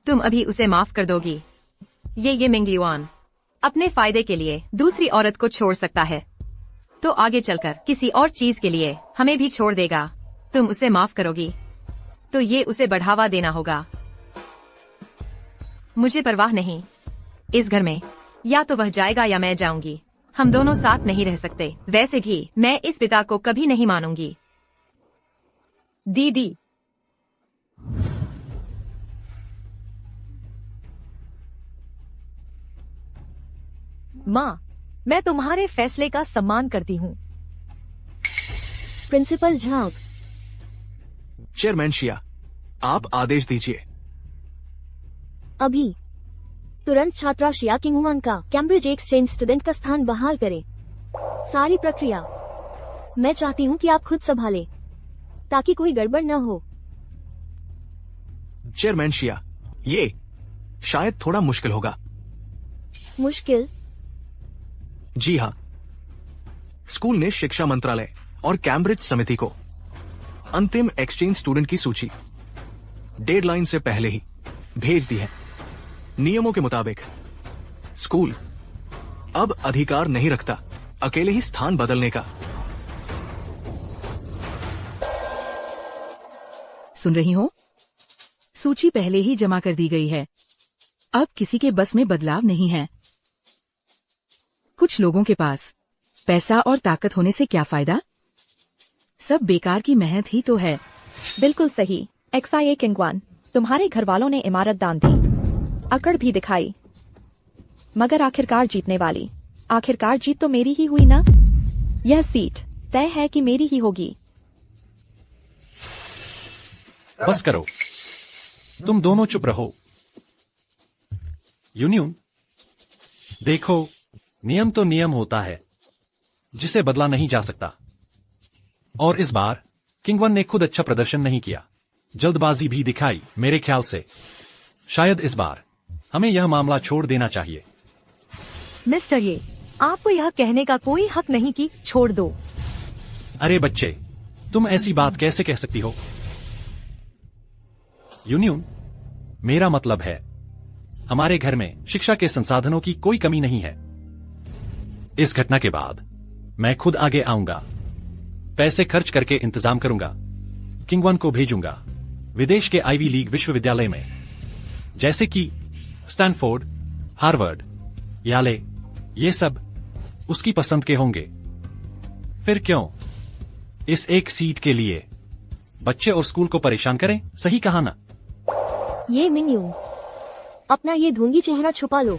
तुम अभी उसे माफ कर दोगी? ये मिंग युआन अपने फायदे के लिए दूसरी औरत को छोड़ सकता है, तो आगे चलकर किसी और चीज के लिए हमें भी छोड़ देगा। तुम उसे माफ करोगी तो ये उसे बढ़ावा देना होगा। मुझे परवाह नहीं, इस घर में या तो वह जाएगा या मैं जाऊंगी। हम दोनों साथ नहीं रह सकते। वैसे भी मैं इस पिता को कभी नहीं मानूंगी। दीदी, माँ, मैं तुम्हारे फैसले का सम्मान करती हूँ। प्रिंसिपल झांग, चेयरमैन शिया, आप आदेश दीजिए। अभी तुरंत छात्रा शिया किंगहुआन का कैम्ब्रिज एक्सचेंज स्टूडेंट का स्थान बहाल करें। सारी प्रक्रिया मैं चाहती हूँ कि आप खुद संभालें ताकि कोई गड़बड़ न हो। चेयरमैन शिया, ये शायद थोड़ा मुश्किल होगा। मुश्किल? जी हाँ, स्कूल ने शिक्षा मंत्रालय और कैम्ब्रिज समिति को अंतिम एक्सचेंज स्टूडेंट की सूची डेडलाइन से पहले ही भेज दी है। नियमों के मुताबिक स्कूल अब अधिकार नहीं रखता अकेले ही स्थान बदलने का। सुन रही हो? सूची पहले ही जमा कर दी गई है। अब किसी के बस में बदलाव नहीं है। कुछ लोगों के पास पैसा और ताकत होने से क्या फायदा? सब बेकार की मेहनत ही तो है। बिल्कुल सही। XIA किंग वन, तुम्हारे घर वालों ने इमारत दान दी, अकड़ भी दिखाई, मगर आखिरकार जीतने वाली। आखिरकार जीत तो मेरी ही हुई ना। यह सीट तय है कि मेरी ही होगी। बस करो, तुम दोनों चुप रहो। यूनियन, देखो, नियम तो नियम होता है जिसे बदला नहीं जा सकता। और इस बार किंग वन ने खुद अच्छा प्रदर्शन नहीं किया, जल्दबाजी भी दिखाई। मेरे ख्याल से शायद इस बार हमें यह मामला छोड़ देना चाहिए। मिस्टर ये, आपको यह कहने का कोई हक नहीं कि छोड़ दो। अरे बच्चे, तुम ऐसी बात कैसे कह सकती हो? यूनियन, मेरा मतलब है हमारे घर में शिक्षा के संसाधनों की कोई कमी नहीं है। इस घटना के बाद मैं खुद आगे आऊंगा, पैसे खर्च करके इंतजाम करूंगा, किंग वन को भेजूंगा विदेश के आईवी लीग विश्वविद्यालय में, जैसे कि स्टैनफोर्ड, हार्वर्ड, याले। ये सब उसकी पसंद के होंगे। फिर क्यों इस एक सीट के लिए बच्चे और स्कूल को परेशान करें? सही कहा ना? ये मिंग यून, अपना ये ढोंगी चेहरा छुपा लो।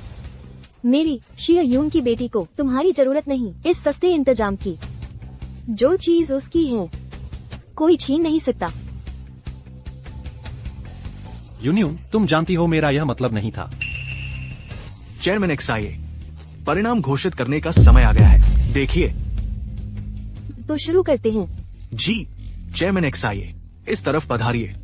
मेरी शिया यून की बेटी को तुम्हारी जरूरत नहीं इस सस्ते इंतजाम की। जो चीज उसकी है कोई छीन नहीं सकता। यूनियन, तुम जानती हो मेरा यह मतलब नहीं था। चेयरमैन XIA, परिणाम घोषित करने का समय आ गया है। देखिए। तो शुरू करते हैं। जी, चेयरमैन XIA, इस तरफ पधारिए।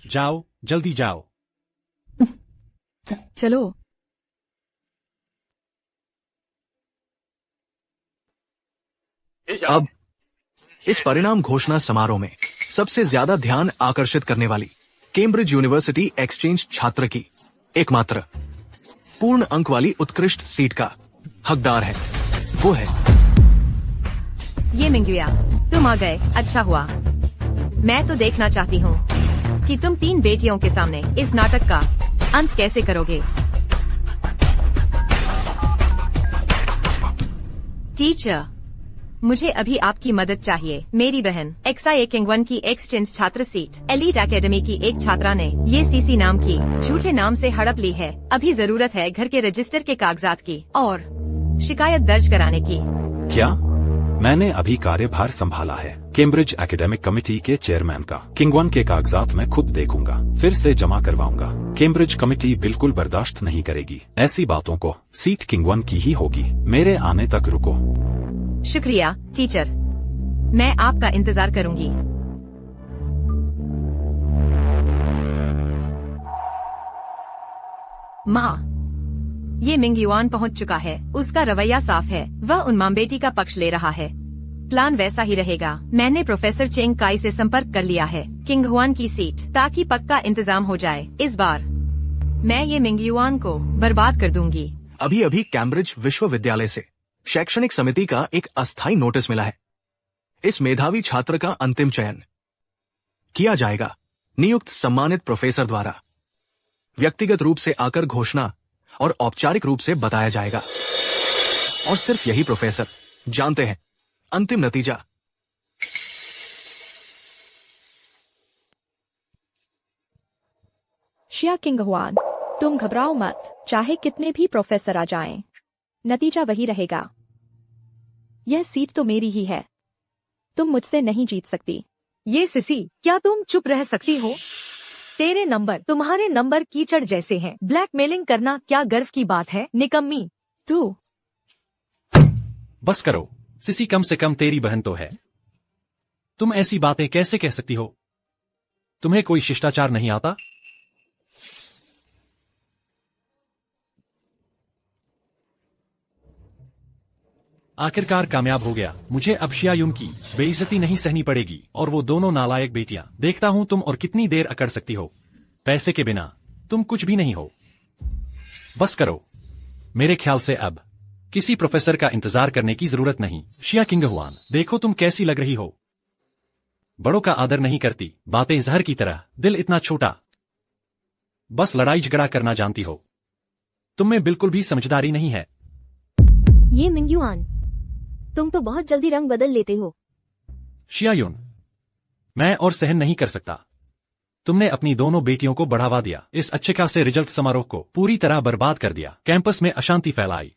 जाओ, जल्दी जाओ। चलो। अब इस परिणाम घोषणा समारोह में सबसे ज्यादा ध्यान आकर्षित करने वाली कैम्ब्रिज यूनिवर्सिटी एक्सचेंज छात्र की एकमात्र पूर्ण अंक वाली उत्कृष्ट सीट का हकदार है, वो है। ये मिंगुया, तुम आ गए, अच्छा हुआ। मैं तो देखना चाहती हूँ कि तुम 3 बेटियों के सामने इस नाटक का अंत कैसे करोगे। टीचर, मुझे अभी आपकी मदद चाहिए। मेरी बहन XIA किंग वन की एक्सचेंज छात्र सीट एलीट एकेडमी की एक छात्रा ने ये CC नाम की झूठे नाम से हड़प ली है। अभी जरूरत है घर के रजिस्टर के कागजात की और शिकायत दर्ज कराने की। क्या? मैंने अभी कार्यभार संभाला है कैम्ब्रिज एकेडमिक कमेटी के चेयरमैन का। किंग वन के कागजात मैं खुद देखूंगा, फिर से जमा करवाऊंगा। कैम्ब्रिज कमेटी बिल्कुल बर्दाश्त नहीं करेगी ऐसी बातों को। सीट किंग वन की ही होगी। मेरे आने तक रुको। शुक्रिया टीचर, मैं आपका इंतजार करूंगी। माँ, ये मिंग युआन पहुंच चुका है। उसका रवैया साफ है, वह उन्माम बेटी का पक्ष ले रहा है। प्लान वैसा ही रहेगा। मैंने प्रोफेसर चेंग काई से संपर्क कर लिया है किंग हुआन की सीट, ताकि पक्का इंतजाम हो जाए। इस बार मैं ये मिंग युआन को बर्बाद कर दूंगी। अभी अभी कैम्ब्रिज विश्वविद्यालय से शैक्षणिक समिति का एक अस्थायी नोटिस मिला है। इस मेधावी छात्र का अंतिम चयन किया जाएगा नियुक्त सम्मानित प्रोफेसर द्वारा। व्यक्तिगत रूप से आकर घोषणा और औपचारिक रूप से बताया जाएगा, और सिर्फ यही प्रोफेसर जानते हैं अंतिम नतीजा। शिया किंग हुआन, तुम घबराओ मत। चाहे कितने भी प्रोफेसर आ जाएं, नतीजा वही रहेगा। यह सीट तो मेरी ही है। तुम मुझसे नहीं जीत सकती। ये सिसी, क्या तुम चुप रह सकती हो? तेरे नंबर, तुम्हारे नंबर कीचड़ जैसे हैं। ब्लैकमेलिंग करना क्या गर्व की बात है, निकम्मी तू। बस करो सिसी, कम से कम तेरी बहन तो है। तुम ऐसी बातें कैसे कह सकती हो? तुम्हें कोई शिष्टाचार नहीं आता? आखिरकार कामयाब हो गया। मुझे अब शिया यून की बेइज्जती नहीं सहनी पड़ेगी, और वो दोनों नालायक बेटियां। देखता हूं तुम और कितनी देर अकड़ सकती हो। पैसे के बिना तुम कुछ भी नहीं हो। बस करो। मेरे ख्याल से अब किसी प्रोफेसर का इंतजार करने की जरूरत नहीं। शिया किंगहुआन, देखो तुम कैसी लग रही हो। बड़ों का आदर नहीं करती, बातें जहर की तरह, दिल इतना छोटा, बस लड़ाई झगड़ा करना जानती हो। तुम में बिल्कुल भी समझदारी नहीं है। ये मिंग्युआन, तुम तो बहुत जल्दी रंग बदल लेते हो। शियायुन, मैं और सहन नहीं कर सकता। तुमने अपनी दोनों बेटियों को बढ़ावा दिया, इस अच्छे खासे रिजल्ट समारोह को पूरी तरह बर्बाद कर दिया, कैंपस में अशांति फैलाई।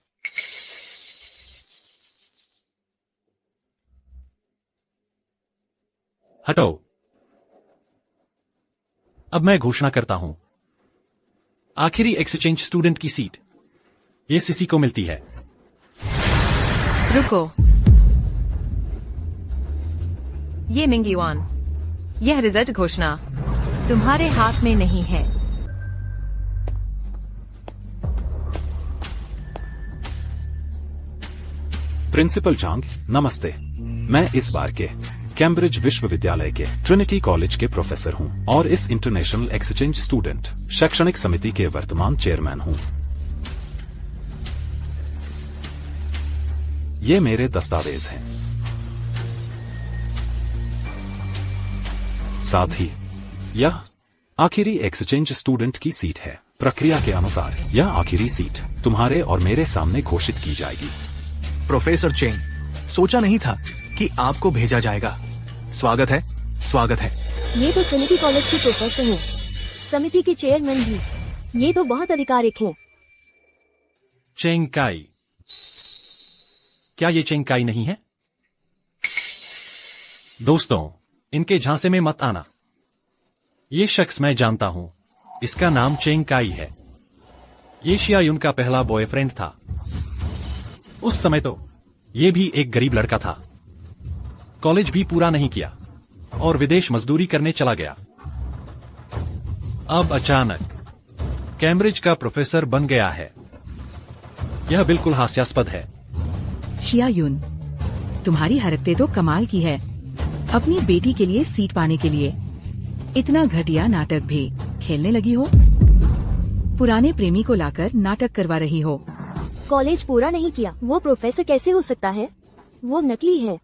हटो। अब मैं घोषणा करता हूं, आखिरी एक्सचेंज स्टूडेंट की सीट ये सीसी को मिलती है। रुको, ये मिंग्युआन, यह रिजल्ट घोषणा तुम्हारे हाथ में नहीं है। प्रिंसिपल चांग, नमस्ते। मैं इस बार के कैम्ब्रिज विश्वविद्यालय के ट्रिनिटी कॉलेज के प्रोफेसर हूं और इस इंटरनेशनल एक्सचेंज स्टूडेंट शैक्षणिक समिति के वर्तमान चेयरमैन हूं। ये मेरे दस्तावेज हैं। साथ ही यह आखिरी एक्सचेंज स्टूडेंट की सीट है। प्रक्रिया के अनुसार यह आखिरी सीट तुम्हारे और मेरे सामने घोषित की जाएगी। प्रोफेसर चेंग, सोचा नहीं था कि आपको भेजा जाएगा। स्वागत है, स्वागत है। ये तो ट्रिनिटी कॉलेज के प्रोफेसर हैं, समिति के चेयरमैन भी। ये तो बहुत आधिकारिक हैं। चेंग काई, क्या ये चेंग काई नहीं है? दोस्तों, इनके झांसे में मत आना। ये शख्स मैं जानता हूं, इसका नाम चेंग काई है। ये शियायुन का पहला बॉयफ्रेंड था। उस समय तो ये भी एक गरीब लड़का था, कॉलेज भी पूरा नहीं किया और विदेश मजदूरी करने चला गया। अब अचानक कैम्ब्रिज का प्रोफेसर बन गया है। यह बिल्कुल हास्यास्पद है। शियायुन, तुम्हारी हरकतें तो कमाल की है। अपनी बेटी के लिए सीट पाने के लिए इतना घटिया नाटक भी खेलने लगी हो। पुराने प्रेमी को लाकर नाटक करवा रही हो। कॉलेज पूरा नहीं किया, वो प्रोफेसर कैसे हो सकता है? वो नकली है।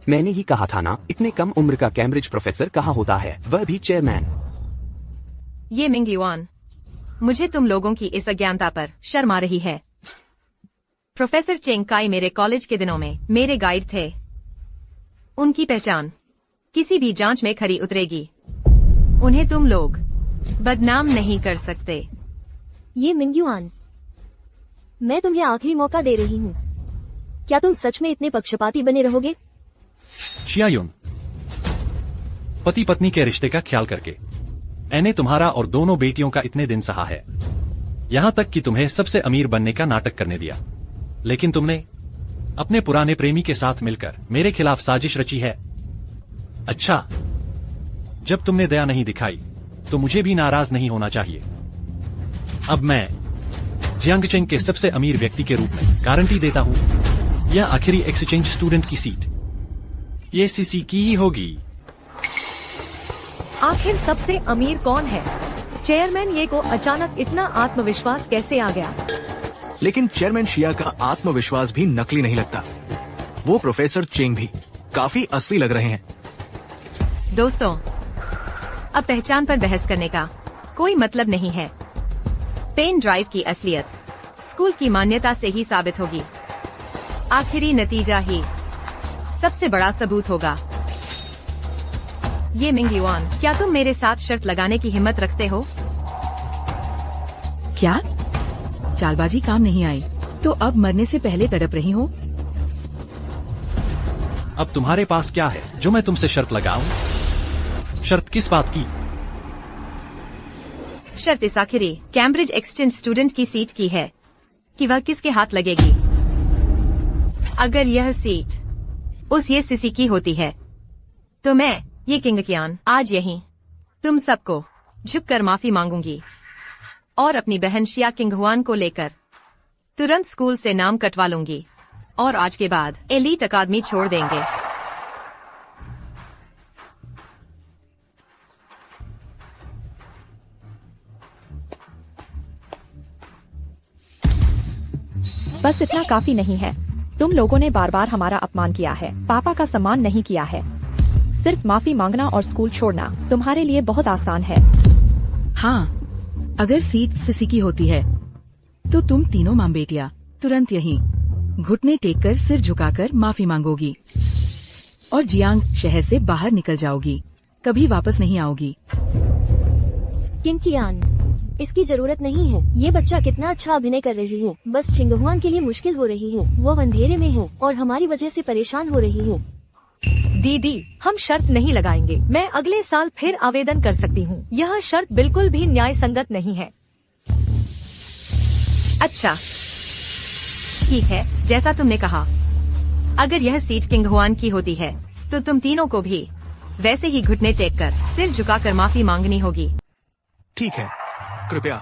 मैंने ही कहा था ना, इतने कम उम्र का कैम्ब्रिज प्रोफेसर कहाँ होता है, वह भी चेयरमैन। ये मिंग्युआन, मुझे तुम लोगों की इस अज्ञानता पर शर्म आ रही है। प्रोफेसर चेंग काई मेरे कॉलेज के दिनों में मेरे गाइड थे। उनकी पहचान किसी भी जांच में खरी उतरेगी। उन्हें तुम लोग बदनाम नहीं कर सकते। ये मिंग्युआन, मैं तुम्हें आखिरी मौका दे रही हूँ। क्या तुम सच में इतने पक्षपाती बने रहोगे? शियायुन, पति पत्नी के रिश्ते का ख्याल करके मैंने तुम्हारा और दोनों बेटियों का इतने दिन सहा है, यहां तक कि तुम्हें सबसे अमीर बनने का नाटक करने दिया, लेकिन तुमने अपने पुराने प्रेमी के साथ मिलकर मेरे खिलाफ साजिश रची है। अच्छा, जब तुमने दया नहीं दिखाई तो मुझे भी नाराज नहीं होना चाहिए। अब मैं जियांगचेंग के सबसे अमीर व्यक्ति के रूप में गारंटी देता हूं, यह आखिरी एक्सचेंज स्टूडेंट की सीट ये सीसी की ही होगी। आखिर सबसे अमीर कौन है? चेयरमैन ये को अचानक इतना आत्मविश्वास कैसे आ गया? लेकिन चेयरमैन शिया का आत्मविश्वास भी नकली नहीं लगता। वो प्रोफेसर चेंग भी काफी असली लग रहे हैं। दोस्तों, अब पहचान पर बहस करने का कोई मतलब नहीं है। पेन ड्राइव की असलियत स्कूल की मान्यता से ही साबित होगी। आखिरी नतीजा ही सबसे बड़ा सबूत होगा। ये मिंग्युआन, क्या तुम मेरे साथ शर्त लगाने की हिम्मत रखते हो? क्या चालबाजी काम नहीं आई तो अब मरने से पहले तड़प रही हो? अब तुम्हारे पास क्या है जो मैं तुमसे शर्त लगाऊं? शर्त किस बात की? शर्त इस आखिरी कैम्ब्रिज एक्सचेंज स्टूडेंट की सीट की है कि वह किसके हाथ लगेगी। अगर यह सीट उस ये सीसी की होती है तो मैं ये किंगकियान आज यहीं तुम सबको झुककर माफी मांगूंगी और अपनी बहन शिया किंगहुआन को लेकर तुरंत स्कूल से नाम कटवा लूंगी और आज के बाद एलीट अकादमी छोड़ देंगे। बस इतना काफी नहीं है। तुम लोगों ने बार बार हमारा अपमान किया है, पापा का सम्मान नहीं किया है। सिर्फ माफी मांगना और स्कूल छोड़ना तुम्हारे लिए बहुत आसान है। हाँ, अगर सीट सिसी की होती है तो तुम तीनों माँ बेटियाँ तुरंत यहीं घुटने टेक कर सिर झुकाकर माफी मांगोगी और जियांग शहर से बाहर निकल जाओगी, कभी वापस नहीं आओगी। किंकियान, इसकी जरूरत नहीं है। ये बच्चा कितना अच्छा अभिनय कर रही है। बस छिंगहुआन के लिए मुश्किल हो रही है। वो अंधेरे में है और हमारी वजह से परेशान हो रही है। दीदी, हम शर्त नहीं लगाएंगे। मैं अगले साल फिर आवेदन कर सकती हूँ। यह शर्त बिल्कुल भी न्याय संगत नहीं है। अच्छा, ठीक है, जैसा तुमने कहा। अगर यह सीट किंगहुआन की होती है तो तुम तीनों को भी वैसे ही घुटने टेक कर सिर झुकाकर माफी मांगनी होगी। ठीक है, कृपया।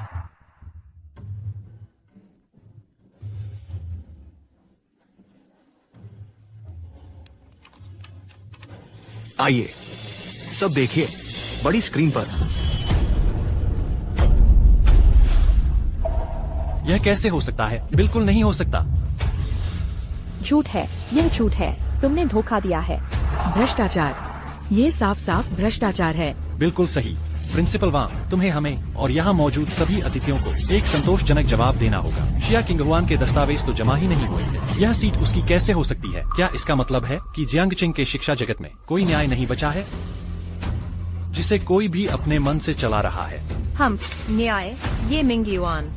आइए, सब देखिए बड़ी स्क्रीन पर। यह कैसे हो सकता है? बिल्कुल नहीं हो सकता। झूठ है, यह झूठ है। तुमने धोखा दिया है। भ्रष्टाचार, ये साफ साफ भ्रष्टाचार है। बिल्कुल सही। प्रिंसिपल वांग, तुम्हें हमें और यहाँ मौजूद सभी अतिथियों को एक संतोषजनक जवाब देना होगा। शिया किंगहुआन के दस्तावेज तो जमा ही नहीं हुए थे। यह सीट उसकी कैसे हो सकती है? क्या इसका मतलब है कि जियांगचिंग के शिक्षा जगत में कोई न्याय नहीं बचा है, जिसे कोई भी अपने मन से चला रहा है? हम न्याय? ये मिंगयुआन,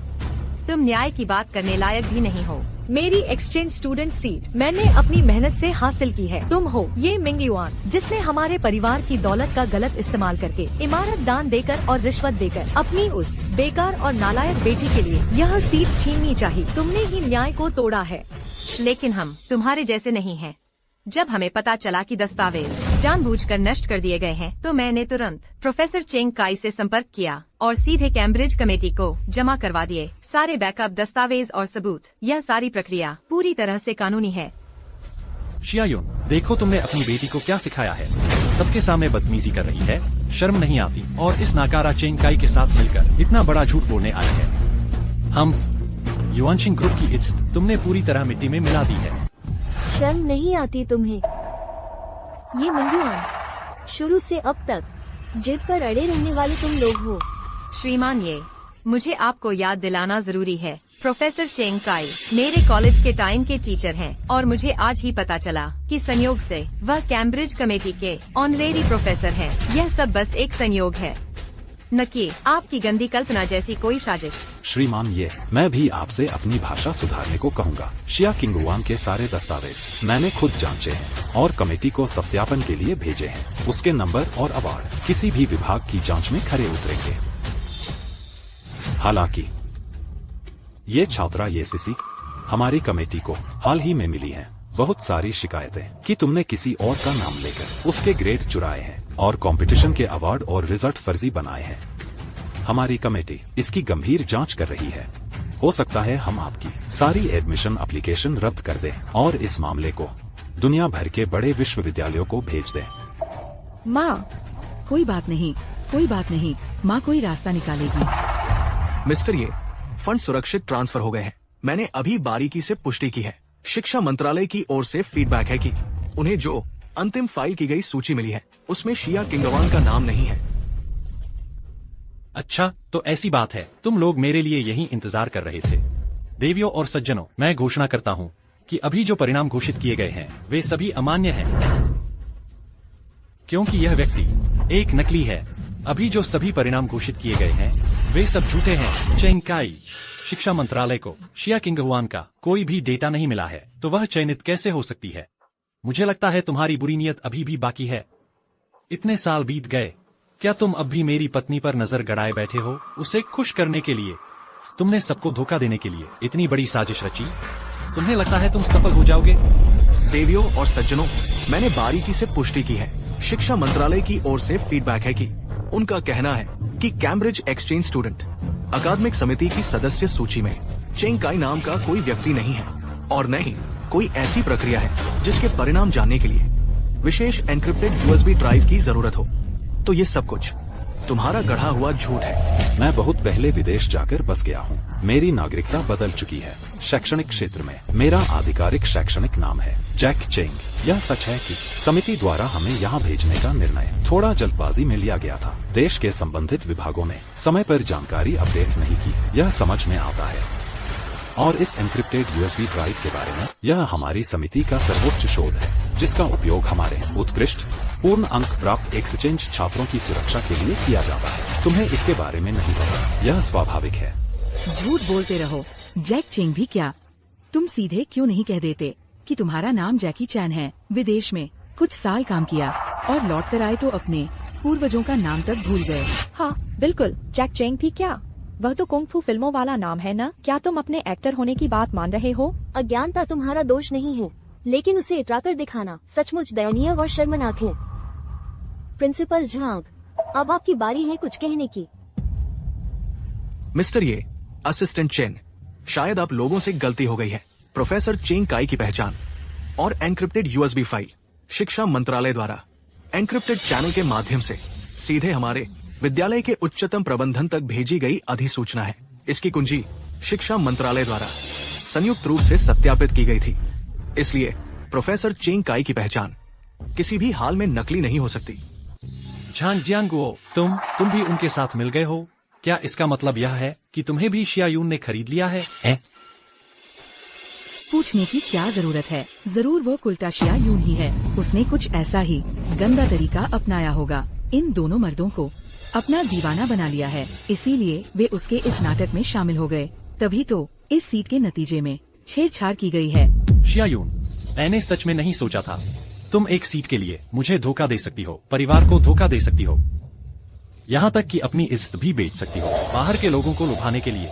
तुम न्याय की बात करने लायक भी नहीं हो। मेरी एक्सचेंज स्टूडेंट सीट मैंने अपनी मेहनत से हासिल की है। तुम हो ये मिंगयुआन जिसने हमारे परिवार की दौलत का गलत इस्तेमाल करके इमारत दान देकर और रिश्वत देकर अपनी उस बेकार और नालायक बेटी के लिए यह सीट छीननी चाहिए। तुमने ही न्याय को तोड़ा है। लेकिन हम तुम्हारे जैसे नहीं हैं। जब हमें पता चला कि दस्तावेज जानबूझकर नष्ट कर दिए गए हैं तो मैंने तुरंत प्रोफेसर चेंग काई से संपर्क किया और सीधे कैम्ब्रिज कमेटी को जमा करवा दिए सारे बैकअप दस्तावेज और सबूत। यह सारी प्रक्रिया पूरी तरह से कानूनी है। शियायुन, देखो तुमने अपनी बेटी को क्या सिखाया है। सबके सामने बदतमीजी कर रही है, शर्म नहीं आती, और इस नाकारा चेंग काई के साथ मिलकर इतना बड़ा झूठ बोलने आई है। हम युआनशिंग ग्रुप की इज्जत तुमने पूरी तरह मिट्टी में मिला दी है। शर्म नहीं आती तुम्हें? ये मिंगयुआन, शुरू से अब तक जिद पर अड़े रहने वाले तुम लोग हो। श्रीमान, ये मुझे आपको याद दिलाना जरूरी है। प्रोफेसर चेंग काई मेरे कॉलेज के टाइम के टीचर हैं और मुझे आज ही पता चला कि संयोग से वह कैम्ब्रिज कमेटी के ऑनरेरी प्रोफेसर हैं। यह सब बस एक संयोग है, न कि आपकी गंदी कल्पना जैसी कोई साजिश। श्रीमान, ये मैं भी आपसे अपनी भाषा सुधारने को कहूँगा। शिया किंगहुआन के सारे दस्तावेज मैंने खुद जांचे हैं और कमेटी को सत्यापन के लिए भेजे हैं। उसके नंबर और अवार्ड किसी भी विभाग की जांच में खरे उतरेंगे। हालांकि ये छात्रा ये सीसी हमारी कमेटी को हाल ही में मिली है बहुत सारी शिकायतें कि तुमने किसी और का नाम लेकर उसके ग्रेड चुराए हैं और कंपटीशन के अवार्ड और रिजल्ट फर्जी बनाए हैं। हमारी कमेटी इसकी गंभीर जांच कर रही है। हो सकता है हम आपकी सारी एडमिशन एप्लीकेशन रद्द कर दें और इस मामले को दुनिया भर के बड़े विश्वविद्यालयों को भेज दें। माँ, कोई बात नहीं, कोई बात नहीं। माँ कोई रास्ता निकालेगी। मिस्टर, ये फंड सुरक्षित ट्रांसफर हो गए हैं। मैंने अभी बारीकी से पुष्टि की है। शिक्षा मंत्रालय की ओर से फीडबैक है कि उन्हें जो अंतिम फाइल की गई सूची मिली है उसमें शिया किंगहुआन का नाम नहीं है। अच्छा, तो ऐसी बात है। तुम लोग मेरे लिए यही इंतजार कर रहे थे। देवियों और सज्जनों, मैं घोषणा करता हूँ कि अभी जो परिणाम घोषित किए गए हैं वे सभी अमान्य हैं, क्योंकि यह व्यक्ति एक नकली है। अभी जो सभी परिणाम घोषित किए गए हैं वे सब झूठे हैं। चेंग काई, शिक्षा मंत्रालय को शिया किंगहुआन का कोई भी डेटा नहीं मिला है, तो वह चयनित कैसे हो सकती है? मुझे लगता है तुम्हारी बुरी नीयत अभी भी बाकी है। इतने साल बीत गए, क्या तुम अब भी मेरी पत्नी पर नजर गड़ाए बैठे हो? उसे खुश करने के लिए तुमने सबको धोखा देने के लिए इतनी बड़ी साजिश रची। तुम्हें लगता है तुम सफल हो जाओगे? देवियों और सज्जनों, मैंने बारीकी से पुष्टि की है। शिक्षा मंत्रालय की ओर से फीडबैक है कि उनका कहना है कि कैम्ब्रिज एक्सचेंज स्टूडेंट अकादमिक समिति की सदस्य सूची में चेंग काई नाम का कोई व्यक्ति नहीं है और न ही कोई ऐसी प्रक्रिया है जिसके परिणाम जानने के लिए विशेष एन्क्रिप्टेड USB ड्राइव की जरूरत हो। तो ये सब कुछ तुम्हारा गढ़ा हुआ झूठ है। मैं बहुत पहले विदेश जाकर बस गया हूँ। मेरी नागरिकता बदल चुकी है। शैक्षणिक क्षेत्र में मेरा आधिकारिक शैक्षणिक नाम है जैक चेंग। यह सच है कि समिति द्वारा हमें यहाँ भेजने का निर्णय थोड़ा जल्दबाजी में लिया गया था। देश के संबंधित विभागों ने समय पर जानकारी अपडेट नहीं की, यह समझ में आता है। और इस एन्क्रिप्टेड USB ड्राइव के बारे में, यह हमारी समिति का सर्वोच्च शोध है जिसका उपयोग हमारे उत्कृष्ट पूर्ण अंक प्राप्त एक्सचेंज छात्रों की सुरक्षा के लिए किया जाता है। तुम्हें इसके बारे में नहीं पता, यह स्वाभाविक है। झूठ बोलते रहो। जैक चेंग भी क्या? तुम सीधे क्यों नहीं कह देते कि तुम्हारा नाम जैकी चैन है? विदेश में कुछ साल काम किया और लौट कर आए तो अपने पूर्वजों का नाम तक भूल गए। हाँ बिल्कुल, जैक चेंग भी क्या? वह तो कुंग फू फिल्मों वाला नाम है ना? क्या तुम अपने एक्टर होने की बात मान रहे हो? अज्ञानता तुम्हारा दोष नहीं है, लेकिन उसे इतराकर दिखाना सचमुच दयनीय और शर्मनाक है। प्रिंसिपल झांग, अब आपकी बारी है कुछ कहने की। मिस्टर ये असिस्टेंट चेन, शायद आप लोगों से गलती हो गई है। प्रोफेसर चेंग काई की पहचान और एन्क्रिप्टेड USB फाइल शिक्षा मंत्रालय द्वारा एन्क्रिप्टेड चैनल के माध्यम से सीधे हमारे विद्यालय के उच्चतम प्रबंधन तक भेजी गई अधिसूचना है। इसकी कुंजी शिक्षा मंत्रालय द्वारा संयुक्त रूप से सत्यापित की गई थी। इसलिए प्रोफेसर चेंग काई की पहचान किसी भी हाल में नकली नहीं हो सकती। झांग जियांगुओ, तुम भी उनके साथ मिल गए हो? क्या इसका मतलब यह है कि तुम्हें भी शियायून ने खरीद लिया है? पूछने की क्या जरूरत है? जरूर वो कुल्टा शियायून ही है। उसने कुछ ऐसा ही गंदा तरीका अपनाया होगा। इन दोनों मर्दों को अपना दीवाना बना लिया है, इसीलिए वे उसके इस नाटक में शामिल हो गए। तभी तो इस सीट के नतीजे में छेड़छाड़ की गई है। शियायून, मैंने सच में नहीं सोचा था तुम एक सीट के लिए मुझे धोखा दे सकती हो, परिवार को धोखा दे सकती हो, यहाँ तक कि अपनी इज्जत भी बेच सकती हो बाहर के लोगों को लुभाने के लिए।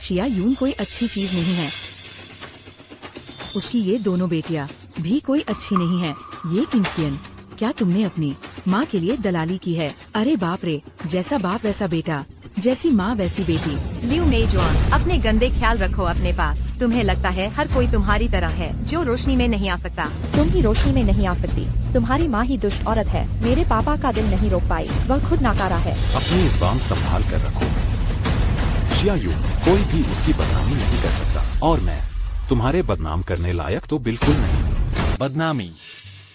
शियायून कोई अच्छी चीज नहीं है। उसकी ये दोनों बेटियां भी कोई अच्छी नहीं है। ये किंगकियन, क्या तुमने अपनी माँ के लिए दलाली की है? अरे बाप रे, जैसा बाप वैसा बेटा, जैसी माँ वैसी बेटी। लियू मेजुआन, अपने गंदे ख्याल रखो अपने पास। तुम्हें लगता है हर कोई तुम्हारी तरह है जो रोशनी में नहीं आ सकता? तुम ही रोशनी में नहीं आ सकती। तुम्हारी माँ ही दुष्ट औरत है। मेरे पापा का दिल नहीं रोक पाई, वह खुद नाकारा है। अपनी जुबान संभाल कर रखो। शियायून, कोई भी उसकी बदनामी नहीं कर सकता, और मैं तुम्हारे बदनाम करने लायक तो बिल्कुल नहीं। बदनामी?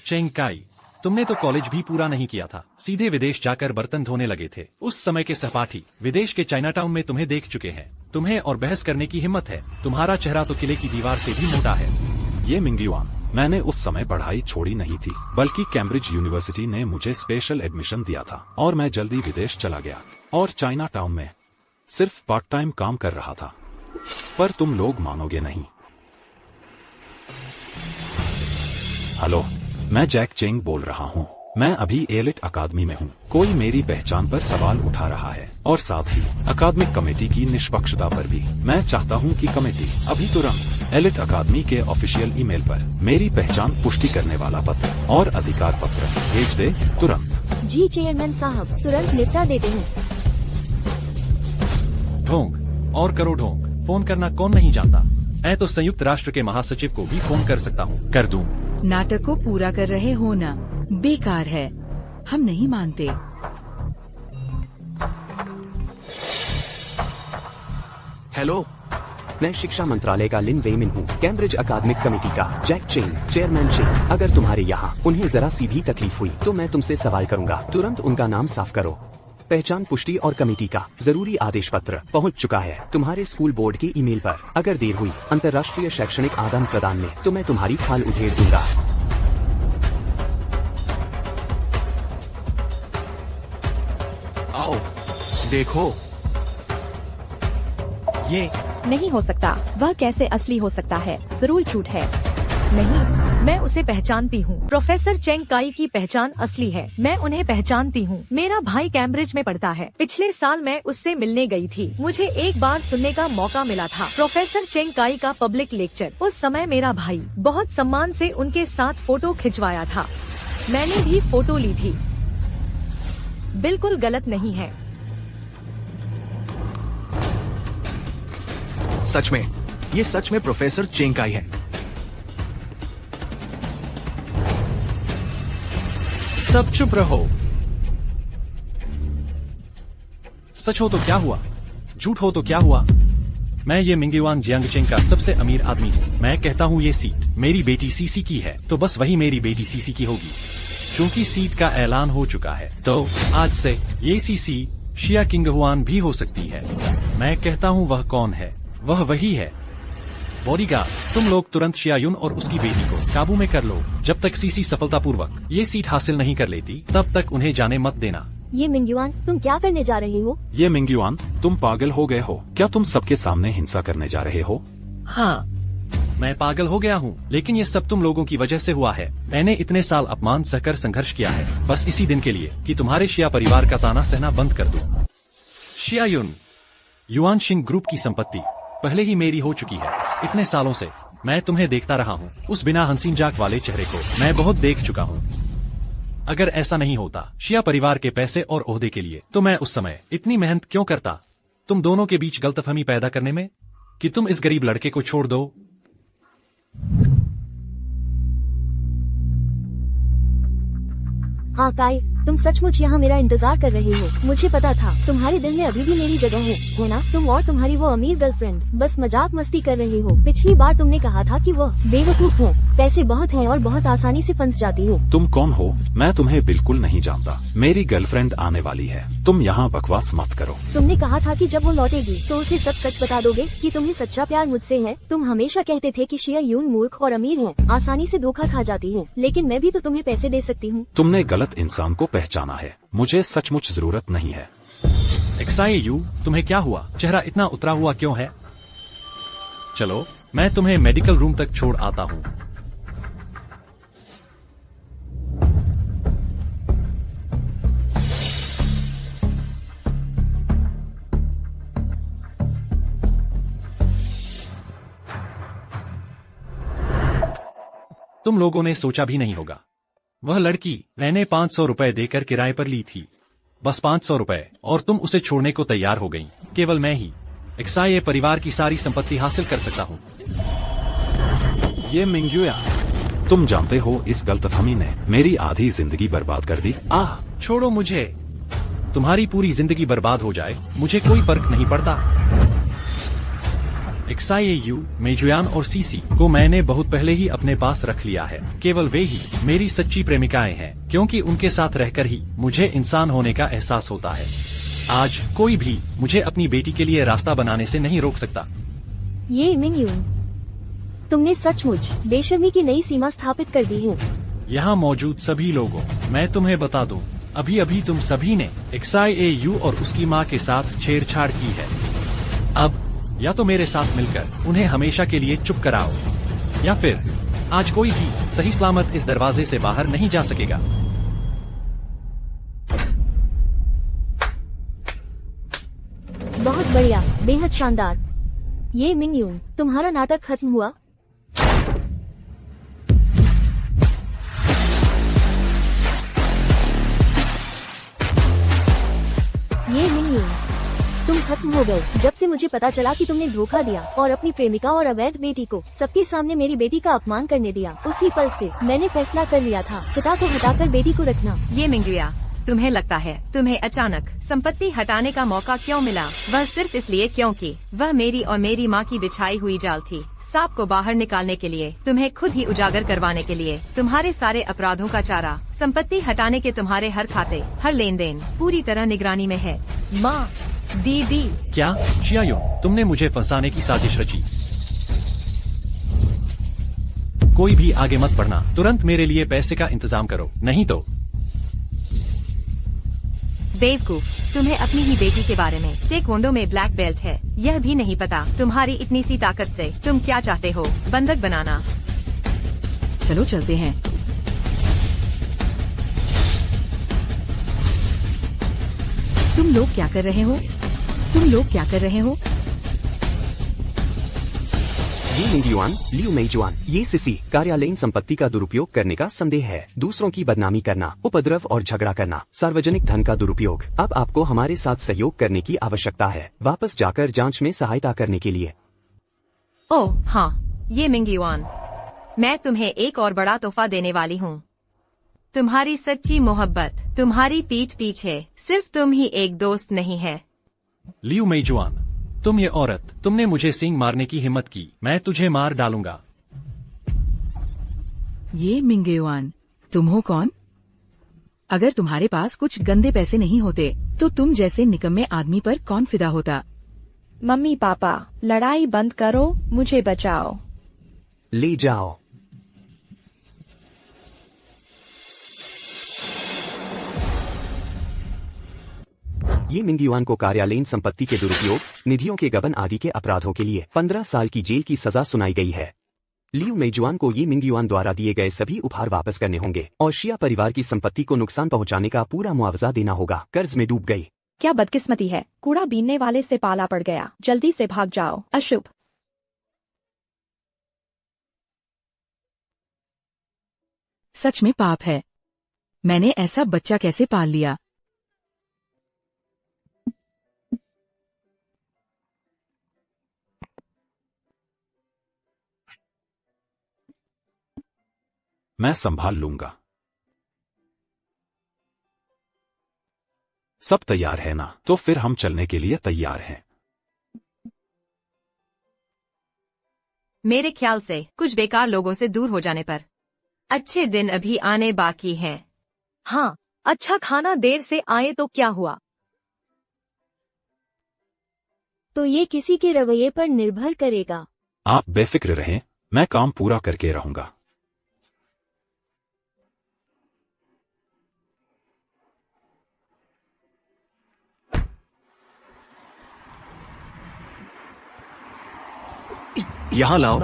चेंग काई, तुमने तो कॉलेज भी पूरा नहीं किया था, सीधे विदेश जाकर बर्तन धोने लगे थे। उस समय के सहपाठी विदेश के चाइनाटाउन में तुम्हें देख चुके हैं। तुम्हें और बहस करने की हिम्मत है? तुम्हारा चेहरा तो किले की दीवार से भी मोटा है। ये मिंगयुआन, मैंने उस समय पढ़ाई छोड़ी नहीं थी, बल्कि कैम्ब्रिज यूनिवर्सिटी ने मुझे स्पेशल एडमिशन दिया था और मैं जल्दी विदेश चला गया और चाइना टाउन में सिर्फ पार्ट टाइम काम कर रहा था। पर तुम लोग मानोगे नहीं। हेलो, मैं जैक चेंग बोल रहा हूँ। मैं अभी एलिट अकादमी में हूँ। कोई मेरी पहचान पर सवाल उठा रहा है और साथ ही अकादमिक कमेटी की निष्पक्षता पर भी। मैं चाहता हूँ कि कमेटी अभी तुरंत एलिट अकादमी के ऑफिशियल ईमेल पर मेरी पहचान पुष्टि करने वाला पत्र और अधिकार पत्र भेज दे तुरंत। जी चेयरमैन साहब, तुरंत निपटा देते हैं। ढोंग और करो ढोंग। फोन करना कौन नहीं जानता? मैं तो संयुक्त राष्ट्र के महासचिव को भी फोन कर सकता हूँ, कर दूँ। नाटक को पूरा कर रहे हो ना? बेकार है, हम नहीं मानते। हेलो, मैं शिक्षा मंत्रालय का लिन वेमिन हूँ, कैम्ब्रिज अकादमिक कमेटी का जैक चेंग, चेयरमैन चेंग। अगर तुम्हारे यहाँ उन्हें जरा सी भी तकलीफ हुई तो मैं तुमसे सवाल करूंगा। तुरंत उनका नाम साफ करो। पहचान पुष्टि और कमेटी का जरूरी आदेश पत्र पहुंच चुका है तुम्हारे स्कूल बोर्ड के ईमेल पर। अगर देर हुई अंतर्राष्ट्रीय शैक्षणिक आदान प्रदान में तो मैं तुम्हारी खाल उधेड़ दूंगा। आओ देखो। ये नहीं हो सकता। वह कैसे असली हो सकता है? जरूर झूठ है। नहीं, मैं उसे पहचानती हूँ। प्रोफेसर चेंग काई की पहचान असली है। मैं उन्हें पहचानती हूँ। मेरा भाई कैम्ब्रिज में पढ़ता है। पिछले साल मैं उससे मिलने गई थी। मुझे एक बार सुनने का मौका मिला था प्रोफेसर चेंग काई का पब्लिक लेक्चर। उस समय मेरा भाई बहुत सम्मान से उनके साथ फोटो खिंचवाया था। मैंने भी फोटो ली थी। बिल्कुल गलत नहीं है। सच में, ये सच में प्रोफेसर चेंग काई है। सब चुप रहो। सच हो तो क्या हुआ, झूठ हो तो क्या हुआ। मैं ये मिंगयुआन जियांगचेंग का सबसे अमीर आदमी हूँ। मैं कहता हूँ ये सीट मेरी बेटी सीसी की है तो बस वही मेरी बेटी सीसी की होगी। क्योंकि सीट का ऐलान हो चुका है तो आज से ये सीसी शिया किंगहुआन भी हो सकती है। मैं कहता हूँ वह कौन है, वह वही है। बॉडीगार्ड, तुम लोग तुरंत शियायुन और उसकी बेटी को काबू में कर लो। जब तक सीसी सफलतापूर्वक ये सीट हासिल नहीं कर लेती तब तक उन्हें जाने मत देना। ये मिंगयुआन, तुम क्या करने जा रहे हो? ये मिंगयुआन, तुम पागल हो गए हो क्या? तुम सबके सामने हिंसा करने जा रहे हो? हाँ, मैं पागल हो गया हूँ, लेकिन ये सब तुम लोगों की वजह से हुआ है। मैंने इतने साल अपमान सहकर संघर्ष किया है बस इसी दिन के लिए कि तुम्हारे शिया परिवार का ताना सहना बंद कर दूं। शियायुन, युआनशिंग ग्रुप की संपत्ति पहले ही मेरी हो चुकी है। इतने सालों से मैं तुम्हें देखता रहा हूँ, उस बिना हंसीन जाक वाले चेहरे को मैं बहुत देख चुका हूँ। अगर ऐसा नहीं होता शिया परिवार के पैसे और ओहदे के लिए तो मैं उस समय इतनी मेहनत क्यों करता तुम दोनों के बीच गलतफहमी पैदा करने में, कि तुम इस गरीब लड़के को छोड़ दो। हाँ काई, तुम सचमुच यहाँ मेरा इंतजार कर रहे हो। मुझे पता था तुम्हारे दिल में अभी भी मेरी जगह है ना? तुम और तुम्हारी वो अमीर गर्लफ्रेंड बस मजाक मस्ती कर रहे हो। पिछली बार तुमने कहा था कि वो बेवकूफ है, पैसे बहुत हैं और बहुत आसानी से फंस जाती हो। तुम कौन हो? मैं तुम्हें बिल्कुल नहीं जानता। मेरी गर्लफ्रेंड आने वाली है, तुम यहाँ बकवास मत करो। तुमने कहा था कि जब वो लौटेगी तो उसे सब सच बता दोगे कि तुम्हें सच्चा प्यार मुझसे है। तुम हमेशा कहते थे कि शियायुन मूर्ख और अमीर है, आसानी से धोखा खा जाती है, लेकिन मैं भी तो तुम्हें पैसे दे सकती हूँ। तुमने गलत इंसान को पहचाना है, मुझे सचमुच जरूरत नहीं है। XIAU, तुम्हें क्या हुआ? चेहरा इतना उतरा हुआ क्यों है? चलो मैं तुम्हें मेडिकल रूम तक छोड़ आता हूँ। तुम लोगों ने सोचा भी नहीं होगा, वह लड़की मैंने 500 रुपए देकर किराए पर ली थी, बस 500 रुपए, और तुम उसे छोड़ने को तैयार हो गई। केवल मैं ही XIA परिवार की सारी संपत्ति हासिल कर सकता हूँ। ये मिंगयुआन, तुम जानते हो इस गलतफहमी ने मेरी आधी जिंदगी बर्बाद कर दी। छोड़ो मुझे, तुम्हारी पूरी जिंदगी बर्बाद हो जाए मुझे कोई फर्क नहीं पड़ता। XIAU, मेजुयान और सीसी को मैंने बहुत पहले ही अपने पास रख लिया है। केवल वे ही मेरी सच्ची प्रेमिकाएं हैं, क्योंकि उनके साथ रहकर ही मुझे इंसान होने का एहसास होता है। आज कोई भी मुझे अपनी बेटी के लिए रास्ता बनाने से नहीं रोक सकता। ये मिंगयुन, तुमने सचमुच बेशर्मी की नई सीमा स्थापित कर दी है। यहाँ मौजूद सभी लोगों, मैं तुम्हें बता दूं, अभी अभी तुम सभी ने XIAU और उसकी माँ के साथ छेड़छाड़ की है। अब या तो मेरे साथ मिलकर उन्हें हमेशा के लिए चुप कराओ, या फिर आज कोई भी सही सलामत इस दरवाजे से बाहर नहीं जा सकेगा। बहुत बढ़िया, बेहद शानदार। ये मिंगयुन, तुम्हारा नाटक खत्म हुआ। ये मिंगयुन, तुम खत्म हो गए। जब से मुझे पता चला कि तुमने धोखा दिया और अपनी प्रेमिका और अवैध बेटी को सबके सामने मेरी बेटी का अपमान करने दिया, उसी पल से मैंने फैसला कर लिया था, पिता को हटाकर बेटी को रखना। ये मिंगयुआ, तुम्हें लगता है तुम्हें अचानक संपत्ति हटाने का मौका क्यों मिला? वह सिर्फ इसलिए क्योंकि वह मेरी और मेरी माँ की बिछाई हुई जाल थी। सांप को बाहर निकालने के लिए, तुम्हें खुद ही उजागर करवाने के लिए, तुम्हारे सारे अपराधों का चारा, संपत्ति हटाने के तुम्हारे हर खाते, हर लेन देन पूरी तरह निगरानी में है। माँ, दीदी, क्या शियायुन, तुमने मुझे फंसाने की साजिश रची? कोई भी आगे मत बढ़ना, तुरंत मेरे लिए पैसे का इंतजाम करो, नहीं तो। बेवकूफ, तुम्हें अपनी ही बेटी के बारे में टेक्वोंडो में ब्लैक बेल्ट है, यह भी नहीं पता तुम्हारी इतनी सी ताकत से तुम क्या चाहते हो? बंधक बनाना। चलो चलते हैं। तुम लोग क्या कर रहे हो? तुम लोग क्या कर रहे हो? ये मिंगयुआन, लियू मेजुआन, ये सीसी कार्यालयीन संपत्ति का दुरुपयोग करने का संदेह है। दूसरों की बदनामी करना, उपद्रव और झगड़ा करना, सार्वजनिक धन का दुरुपयोग। अब आपको हमारे साथ सहयोग करने की आवश्यकता है, वापस जाकर जांच में सहायता करने के लिए। ओह हाँ, ये मिंगयुआन, मैं तुम्हें एक और बड़ा तोहफा देने वाली हूँ। तुम्हारी सच्ची मोहब्बत तुम्हारी पीठ पीछे, सिर्फ तुम ही एक दोस्त नहीं है। लियू मेजुआन, तुम ये औरत, तुमने मुझे सिंग मारने की हिम्मत की, मैं तुझे मार डालूंगा। ये मिंगेवान, तुम हो कौन? अगर तुम्हारे पास कुछ गंदे पैसे नहीं होते तो तुम जैसे निकम्मे आदमी पर कौन फिदा होता? मम्मी पापा, लड़ाई बंद करो, मुझे बचाओ। ले जाओ। ये मिंगयुआन को कार्यालयीन संपत्ति के दुरुपयोग, निधियों के गबन आदि के अपराधों के लिए 15 साल की जेल की सजा सुनाई गई है। लियू मेजुआन को ये मिंगयुआन द्वारा दिए गए सभी उपहार वापस करने होंगे और शिया परिवार की संपत्ति को नुकसान पहुंचाने का पूरा मुआवजा देना होगा। कर्ज में डूब गई। क्या बदकिस्मती है, कूड़ा बीनने वाले से पाला पड़ गया, जल्दी से भाग जाओ। अशुभ। सच में पाप है। मैंने ऐसा बच्चा कैसे पाल लिया? मैं संभाल लूंगा। सब तैयार है ना? तो फिर हम चलने के लिए तैयार हैं। मेरे ख्याल से कुछ बेकार लोगों से दूर हो जाने पर अच्छे दिन अभी आने बाकी हैं। हाँ, अच्छा खाना देर से आए तो क्या हुआ? तो ये किसी के रवैये पर निर्भर करेगा। आप बेफिक्र रहें, मैं काम पूरा करके रहूंगा। यहाँ लाओ,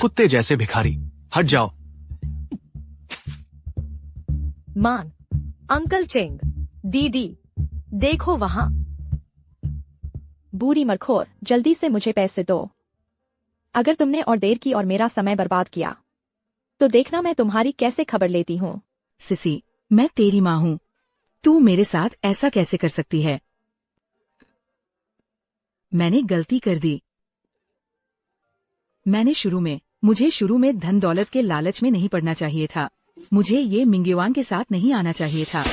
कुत्ते जैसे भिखारी, हट जाओ। मान, अंकल चेंग, दीदी, देखो वहाँ। बूढ़ी मरखोर, जल्दी से मुझे पैसे दो। अगर तुमने और देर की और मेरा समय बर्बाद किया तो देखना मैं तुम्हारी कैसे खबर लेती हूँ। सिसी, मैं तेरी माँ हूँ, तू मेरे साथ ऐसा कैसे कर सकती है? मैंने गलती कर दी। मुझे शुरू में धन दौलत के लालच में नहीं पड़ना चाहिए था। मुझे ये मिंगयुआन के साथ नहीं आना चाहिए था।